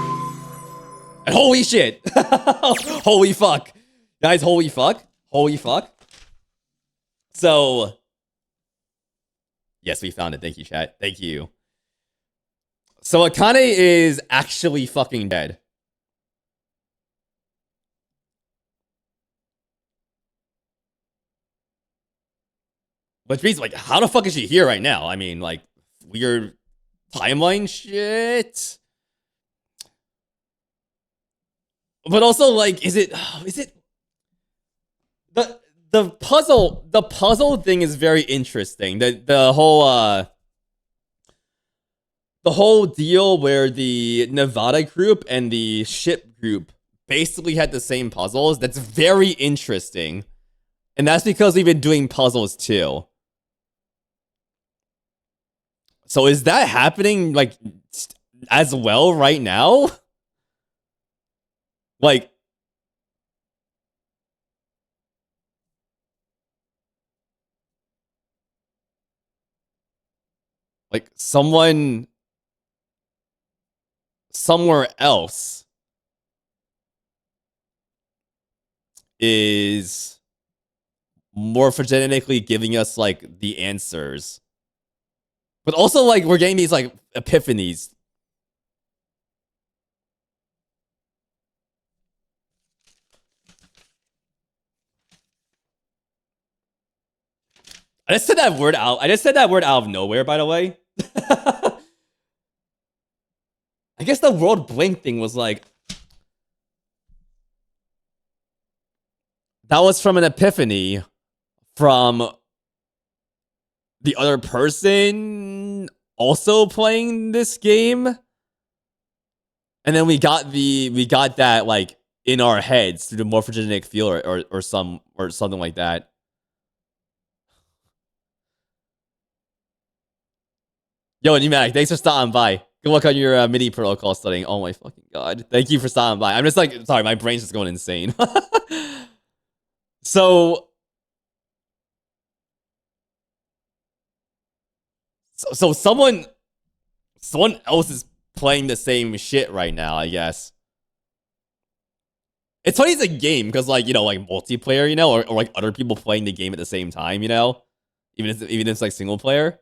holy shit. Holy fuck. Guys, holy fuck. Holy fuck. So, yes, we found it. Thank you, chat. Thank you. So Akane is actually fucking dead. Which means, like, how the fuck is she here right now? I mean, like, weird timeline shit. But also, like, is it the puzzle thing is very interesting. The whole deal where the Nevada group and the ship group basically had the same puzzles. That's very interesting. And that's because we've been doing puzzles too. So is that happening, like, as well right now? Like, someone somewhere else is morphogenetically giving us, like, the answers. But also, like, we're getting these, like, epiphanies. I just said that word out of nowhere, by the way. I guess the world blink thing was like, that was from an epiphany from the other person also playing this game. And then we got that, like, in our heads through the morphogenetic field or something like that. Yo, Pneumatic, thanks for stopping by. Good luck on your MIDI protocol studying. Oh my fucking god. Thank you for stopping by. I'm just like, sorry, my brain's just going insane. So someone else is playing the same shit right now, I guess. It's funny it's a game, because, like, you know, like, multiplayer, you know, or like other people playing the game at the same time, you know? Even if it's like single player.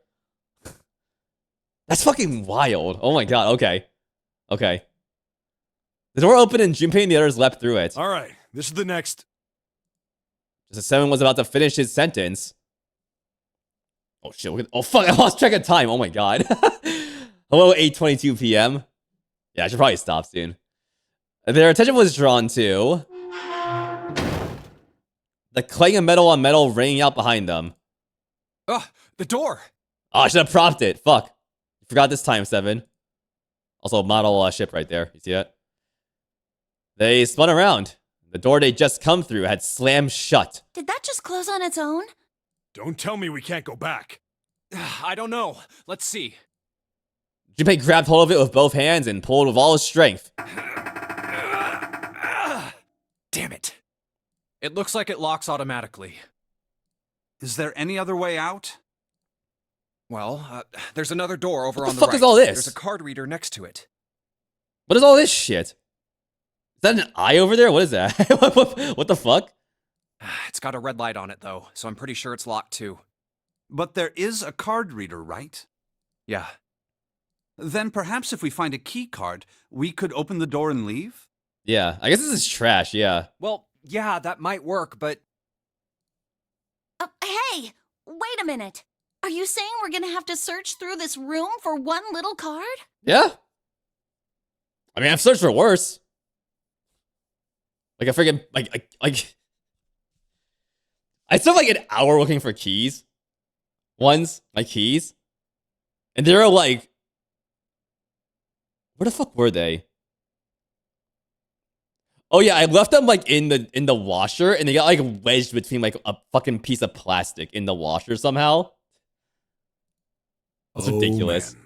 That's fucking wild. Oh my god, okay. Okay. The door opened and Junpei and the others leapt through it. Alright, this is the next. Just as Seven was about to finish his sentence. Oh shit, oh fuck, I lost track of time. Oh my god. Hello, 8:22 p.m. Yeah, I should probably stop soon. Their attention was drawn to the clang of metal on metal ringing out behind them. Ugh, the door! Oh, I should have propped it. Fuck. Forgot this time, Seven. Also, model ship right there. You see that? They spun around. The door they just come through had slammed shut. Did that just close on its own? Don't tell me we can't go back. I don't know. Let's see. Junpei grabbed hold of it with both hands and pulled with all his strength. Damn it. It looks like it locks automatically. Is there any other way out? Well, there's another door over What on the the fuck right. is all this? There's a card reader next to it. What is all this shit? Is that an eye over there? What is that? What the fuck? It's got a red light on it, though, so I'm pretty sure it's locked, too. But there is a card reader, right? Yeah. Then perhaps if we find a key card, we could open the door and leave? Yeah, I guess this is trash, yeah. Well, yeah, that might work, but... Hey, wait a minute. Are you saying we're gonna have to search through this room for one little card? Yeah. I mean, I've searched for worse. Like, I freaking, I spent like an hour looking for keys. My keys. And they were like, where the fuck were they? Oh yeah, I left them like in the washer, and they got like wedged between like a fucking piece of plastic in the washer somehow. That's ridiculous. Man.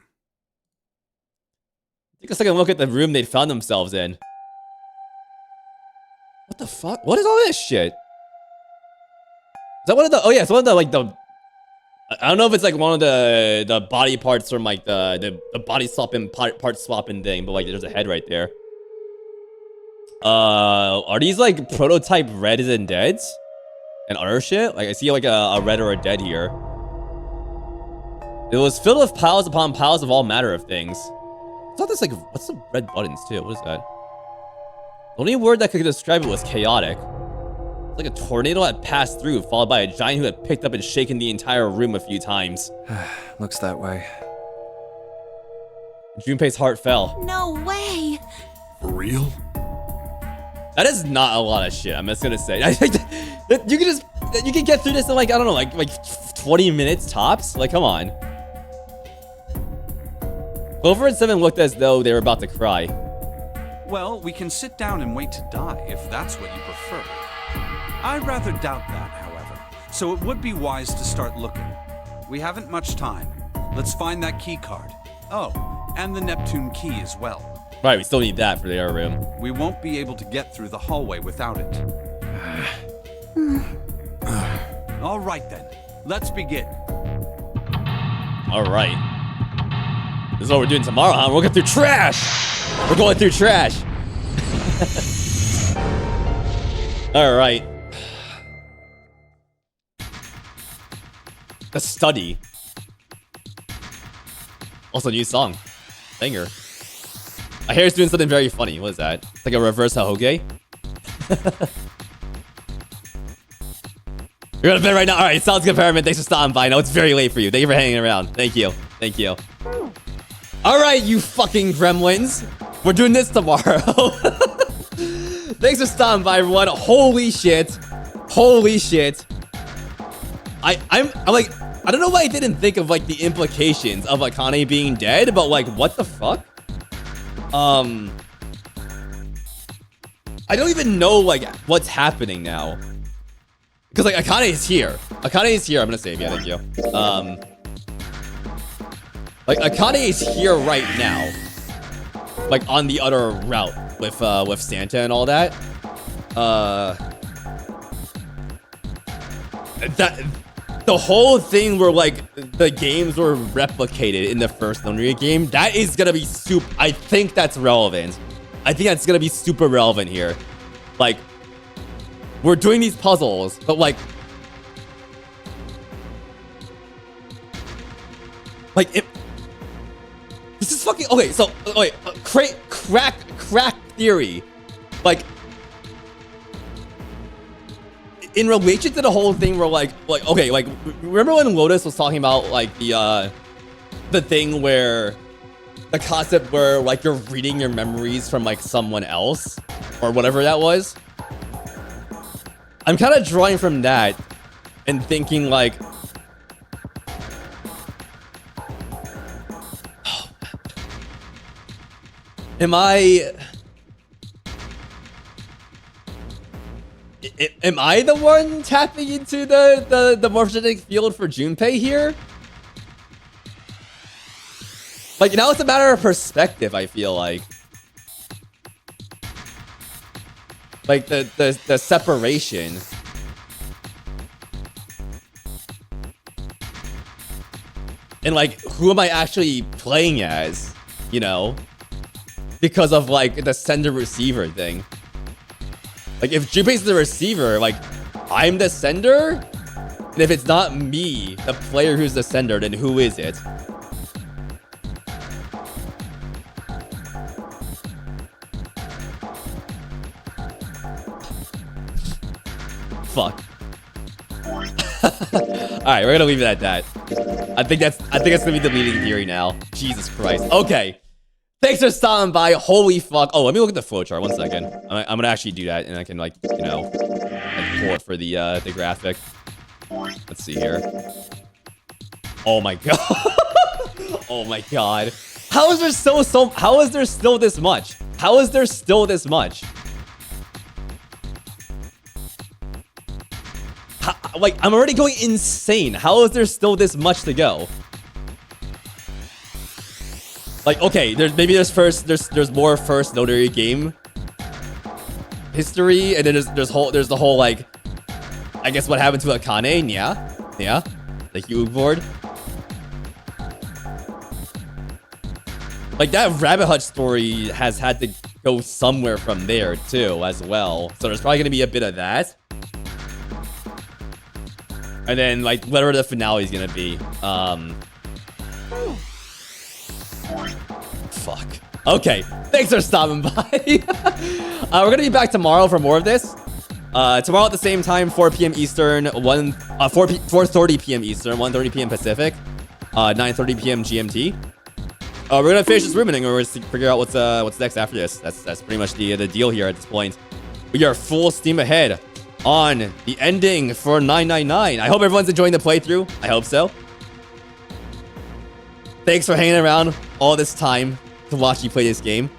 Take a second look at the room they'd found themselves in. What the fuck? What is all this shit? Is that one of the? Oh yeah, it's one of the like the. I don't know if it's like one of the body parts from like the body swapping part swapping thing, but like there's a head right there. Are these like prototype reds and deads and other shit? Like I see like a red or a dead here. It was filled with piles upon piles of all manner of things. I thought this like what's the red buttons too? What is that? The only word that could describe it was chaotic. It's like a tornado had passed through, followed by a giant who had picked up and shaken the entire room a few times. Looks that way. Junpei's heart fell. No way. For real? That is not a lot of shit. I'm just gonna say. You can get through this in like I don't know, like 20 minutes tops. Like come on. Clover and Seven looked as though they were about to cry. Well, we can sit down and wait to die, if that's what you prefer. I rather doubt that, however, so it would be wise to start looking. We haven't much time. Let's find that key card. Oh, and the Neptune key as well. Right, we still need that for the other room. We won't be able to get through the hallway without it. All right then, let's begin. All right. This is what we're doing tomorrow, huh? We're going through trash. We're going through trash. All right. The study. Also, new song. Banger. I hear it's doing something very funny. What is that? It's like a reverse Hahoge. You're going to bed right now. All right, sounds good, Pyramid. Thanks for stopping by. I know it's very late for you. Thank you for hanging around. Thank you. Thank you. All right, you fucking gremlins. We're doing this tomorrow. Thanks for stopping by, everyone. Holy shit. Holy shit. I'm like, I don't know why I didn't think of like the implications of Akane being dead, but like, what the fuck? I don't even know like what's happening now. Because like Akane is here. Akane is here. I'm gonna save you. Thank you. Like Akane is here right now. Like on the other route with Santa and all that. That the whole thing where like the games were replicated in the first Unreal game, that is gonna be I think that's relevant. I think that's gonna be super relevant here. Like we're doing these puzzles, but like this is fucking okay. So wait, crack theory, like in relation to the whole thing, where like okay, like remember when Lotus was talking about like the thing where the concept where like you're reading your memories from like someone else or whatever that was. I'm kind of drawing from that and thinking like, am I the one tapping into the morphogenetic field for Junpei here? Like now it's a matter of perspective, I feel like. Like the separation. And like, who am I actually playing as? You know? Because of like the sender receiver thing. Like if Junpei's the receiver, like I'm the sender? And if it's not me, the player who's the sender, then who is it? Fuck. Alright, we're gonna leave it at that. I think that's gonna be the leading theory now. Jesus Christ. Okay. Thanks for stopping by. Holy fuck. Oh, let me look at the flowchart. 1 second. I'm gonna actually do that, and I can like, you know, like pull it for the graphic. Let's see here. Oh my god. Oh my god. How is there how is there still this much? How is there still this much? Like, I'm already going insane. How is there still this much to go? Like, okay, there's more first notary game history, and then there's the whole like, I guess what happened to Akane, yeah, the Hugh board. Like that Rabbit Hutch story has had to go somewhere from there too, as well. So there's probably gonna be a bit of that. And then, like, whatever the finale is gonna be. Fuck. Okay. Thanks for stopping by. We're gonna be back tomorrow for more of this. Tomorrow at the same time, 4 p.m. Eastern, 4:30 p.m. Eastern, 1:30 p.m. Pacific, 9:30 p.m. GMT. We're gonna finish this rooming, and we're gonna figure out what's next after this. That's pretty much the deal here at this point. We are full steam ahead on the ending for 999. I hope everyone's enjoying the playthrough. I hope so. Thanks for hanging around all this time to watch me play this game.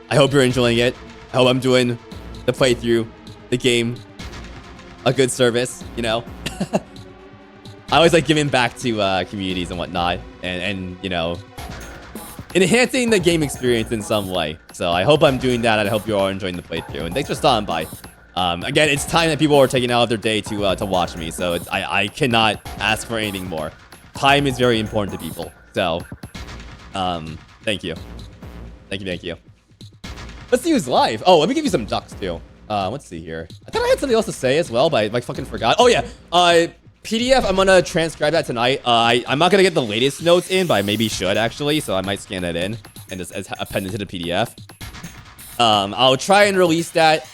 I hope you're enjoying it. I hope I'm doing the playthrough, the game, a good service, you know. I always like giving back to communities and whatnot, and you know, enhancing the game experience in some way. So I hope I'm doing that, and I hope you're all enjoying the playthrough. And thanks for stopping by. Again, it's time that people are taking out of their day to watch me, so I cannot ask for anything more. Time is very important to people, so thank you. Thank you. Let's see who's live. Oh, let me give you some ducks too. Let's see here. I thought I had something else to say as well, but I fucking forgot. Oh yeah, PDF, I'm gonna transcribe that tonight. I'm not gonna get the latest notes in, but I maybe should actually, so I might scan that in and just append it to the PDF. I'll try and release that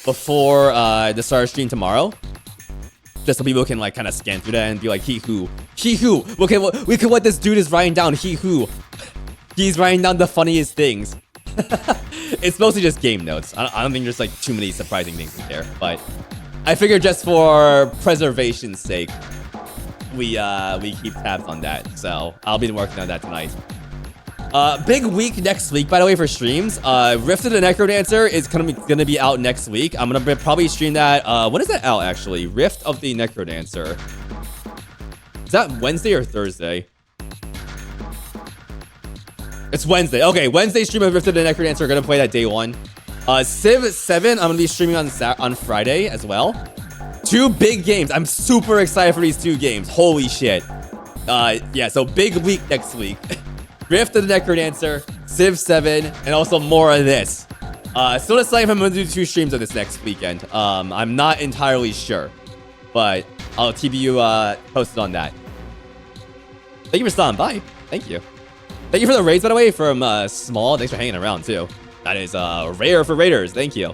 before the start of stream tomorrow, just so people can like kind of scan through that and be like, he who, okay, look at what this dude is writing down. He's writing down the funniest things. It's mostly just game notes. I don't think there's like too many surprising things in there, but I figured just for preservation's sake, we keep tabs on that. So I'll be working on that tonight. Big week next week, by the way, for streams. Rift of the Necrodancer is gonna be out next week. I'm gonna probably stream that. When is that out, actually? Rift of the Necrodancer. Is that Wednesday or Thursday? It's Wednesday. Okay, Wednesday stream of Rift of the Necrodancer. We're gonna play that day one. Civ 7, I'm gonna be streaming on Friday as well. 2 big games. I'm super excited for these 2 games. Holy shit. Yeah, so big week next week. Rift of the Necrodancer, Civ 7, and also more of this. Still deciding if I'm gonna do 2 streams of this next weekend. I'm not entirely sure, but I'll keep you posted on that. Thank you for stopping by. Thank you. Thank you for the raids, by the way, from Small. Thanks for hanging around too. That is rare for raiders. Thank you.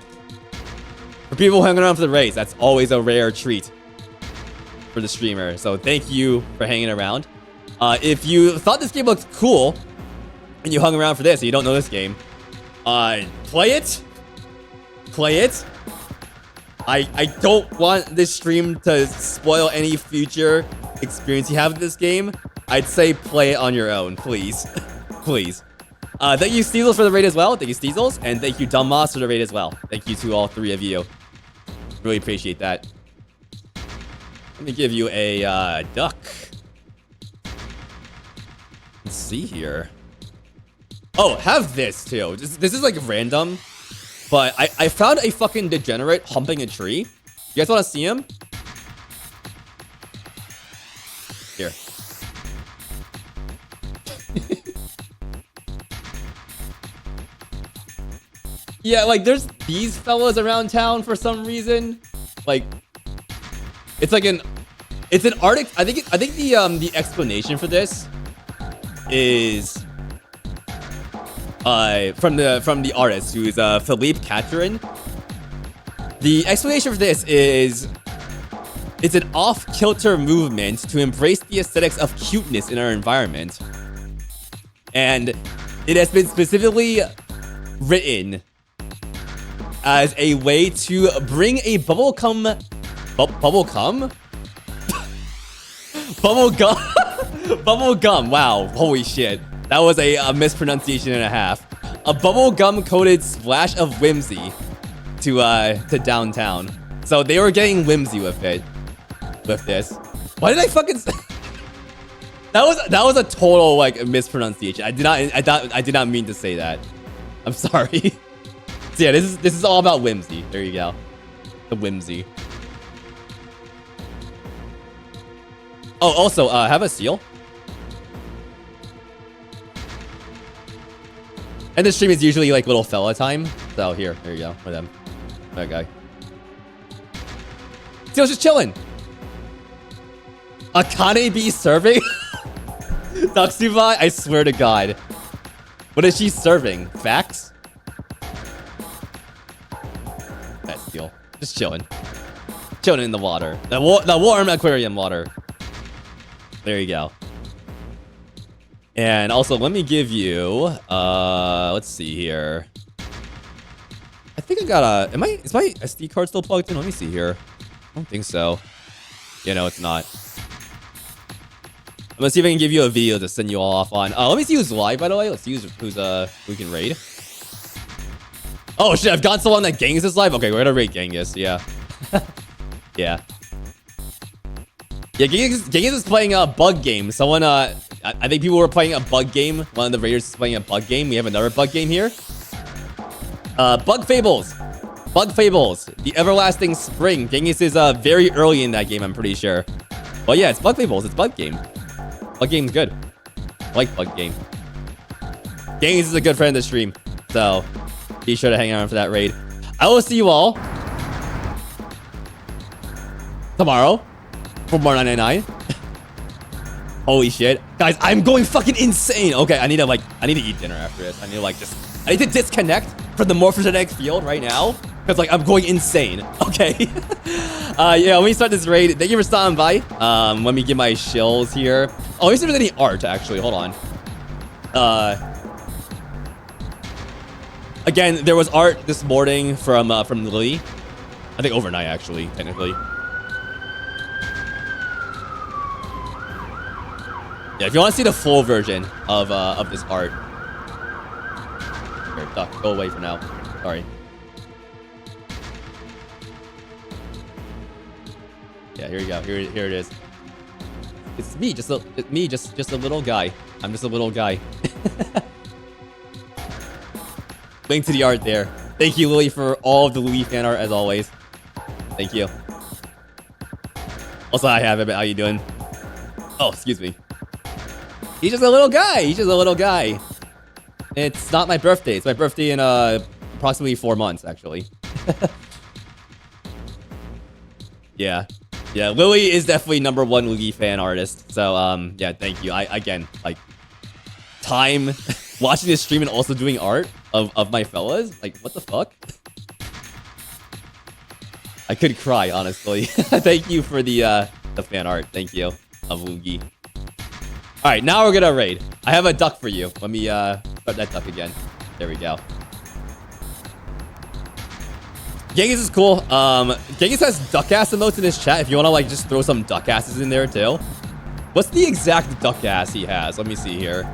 For people hanging around for the raids, that's always a rare treat for the streamer. So thank you for hanging around. If you thought this game looked cool and you hung around for this and you don't know this game, play it. I don't want this stream to spoil any future experience you have with this game. I'd say play it on your own, please. Please. Thank you, Steezels, for the raid as well. Thank you, Steezels. And thank you, Dumb Moss, for the raid as well. Thank you to all 3 of you. Really appreciate that. Let me give you a duck. Let's see here. Oh, have this too. This is like random, but I found a fucking degenerate humping a tree. You guys want to see him? Here. Yeah, like there's these fellas around town for some reason. Like, it's like it's an art. I think the explanation for this is from the artist, who is Philippe Catherine. The explanation for this is it's an off-kilter movement to embrace the aesthetics of cuteness in our environment. And it has been specifically written as a way to bring a bubblegum, wow, holy shit. That was a mispronunciation and a half. A bubblegum coated splash of whimsy to downtown. So they were getting whimsy with it. With this. Why did I fucking say that was a total like mispronunciation. I did not mean to say that. I'm sorry. So yeah, this is all about whimsy. There you go. The whimsy. Oh, also, have a seal. And the stream is usually like little fella time. So here you go. For them. That guy. Seal's just chilling. Akane be serving? Natsubai, I swear to God. What is she serving? Facts? That seal. Just chilling. Chilling in the water. The warm aquarium water. There you go. And also, let me give you... let's see here. I think I got a... Is my SD card still plugged in? Let me see here. I don't think so. Yeah, no, it's not. I'm gonna see if I can give you a video to send you all off on. Let me see who's live, by the way. Let's see who's who can raid. Oh shit, I've got someone that Genghis is live. Okay, we're gonna raid Genghis. Yeah. Yeah. Yeah, Genghis is playing a bug game. Someone, I think people were playing a bug game. One of the raiders is playing a bug game. We have another bug game here. Bug Fables. Bug Fables. The Everlasting Spring. Genghis is very early in that game, I'm pretty sure. But yeah, it's Bug Fables. It's bug game. Bug game's good. I like bug game. Genghis is a good friend of the stream. So be sure to hang around for that raid. I will see you all tomorrow for more 999. Holy shit. Guys, I'm going fucking insane. Okay, I need to eat dinner after this. I need to disconnect from the morphogenetic field right now. Because like I'm going insane. Okay. Yeah, let me start this raid. Thank you for stopping by. Let me get my shills here. Oh, let me see if there's any art actually. Hold on. Again, there was art this morning from Lily. I think overnight actually, technically. Yeah, if you want to see the full version of this art. Here, duck, go away for now. Sorry. Yeah, here you go. Here it is. It's me, just a little guy. I'm just a little guy. Link to the art there. Thank you, Lily, for all of the Louis fan art as always. Thank you. Also, I have it. How you doing? Oh, excuse me. He's just a little guy. He's just a little guy. It's not my birthday. It's my birthday in approximately 4 months, actually. Yeah. Yeah, Lily is definitely #1 Luigi fan artist. So, yeah, thank you. Again, like, time watching this stream and also doing art of my fellas. Like, what the fuck? I could cry, honestly. Thank you for the fan art. Thank you, of Luigi. All right, now we're gonna raid. I have a duck for you. Let me start that duck again. There we go. Genghis is cool. Genghis has duck ass emotes in his chat. If you want to like just throw some duck asses in there too. What's the exact duck ass he has? Let me see here.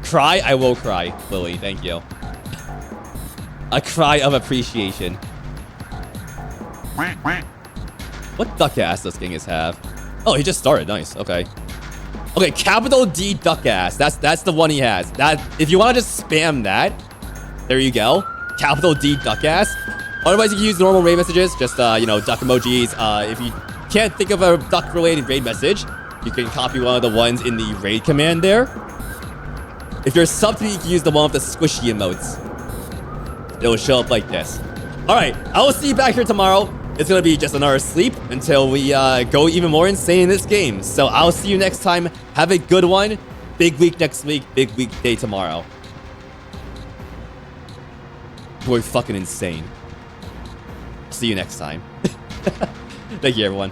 Cry, I will cry. Lily, thank you. A cry of appreciation. What duck ass does Genghis have? Oh, he just started. Nice. Okay. Okay, capital D duck ass. That's the one he has. That if you want to just spam that, there you go. Capital D duck ass. Otherwise, you can use normal raid messages, just, you know, duck emojis. If you can't think of a duck-related raid message, you can copy one of the ones in the raid command there. If you're sub to me, you can use the one with the squishy emotes. it will show up like this. Alright, I will see you back here tomorrow. It's gonna be just another sleep until we go even more insane in this game. So I'll see you next time. Have a good one. Big week next week. Big week day tomorrow. We're fucking insane. See you next time. Thank you, everyone.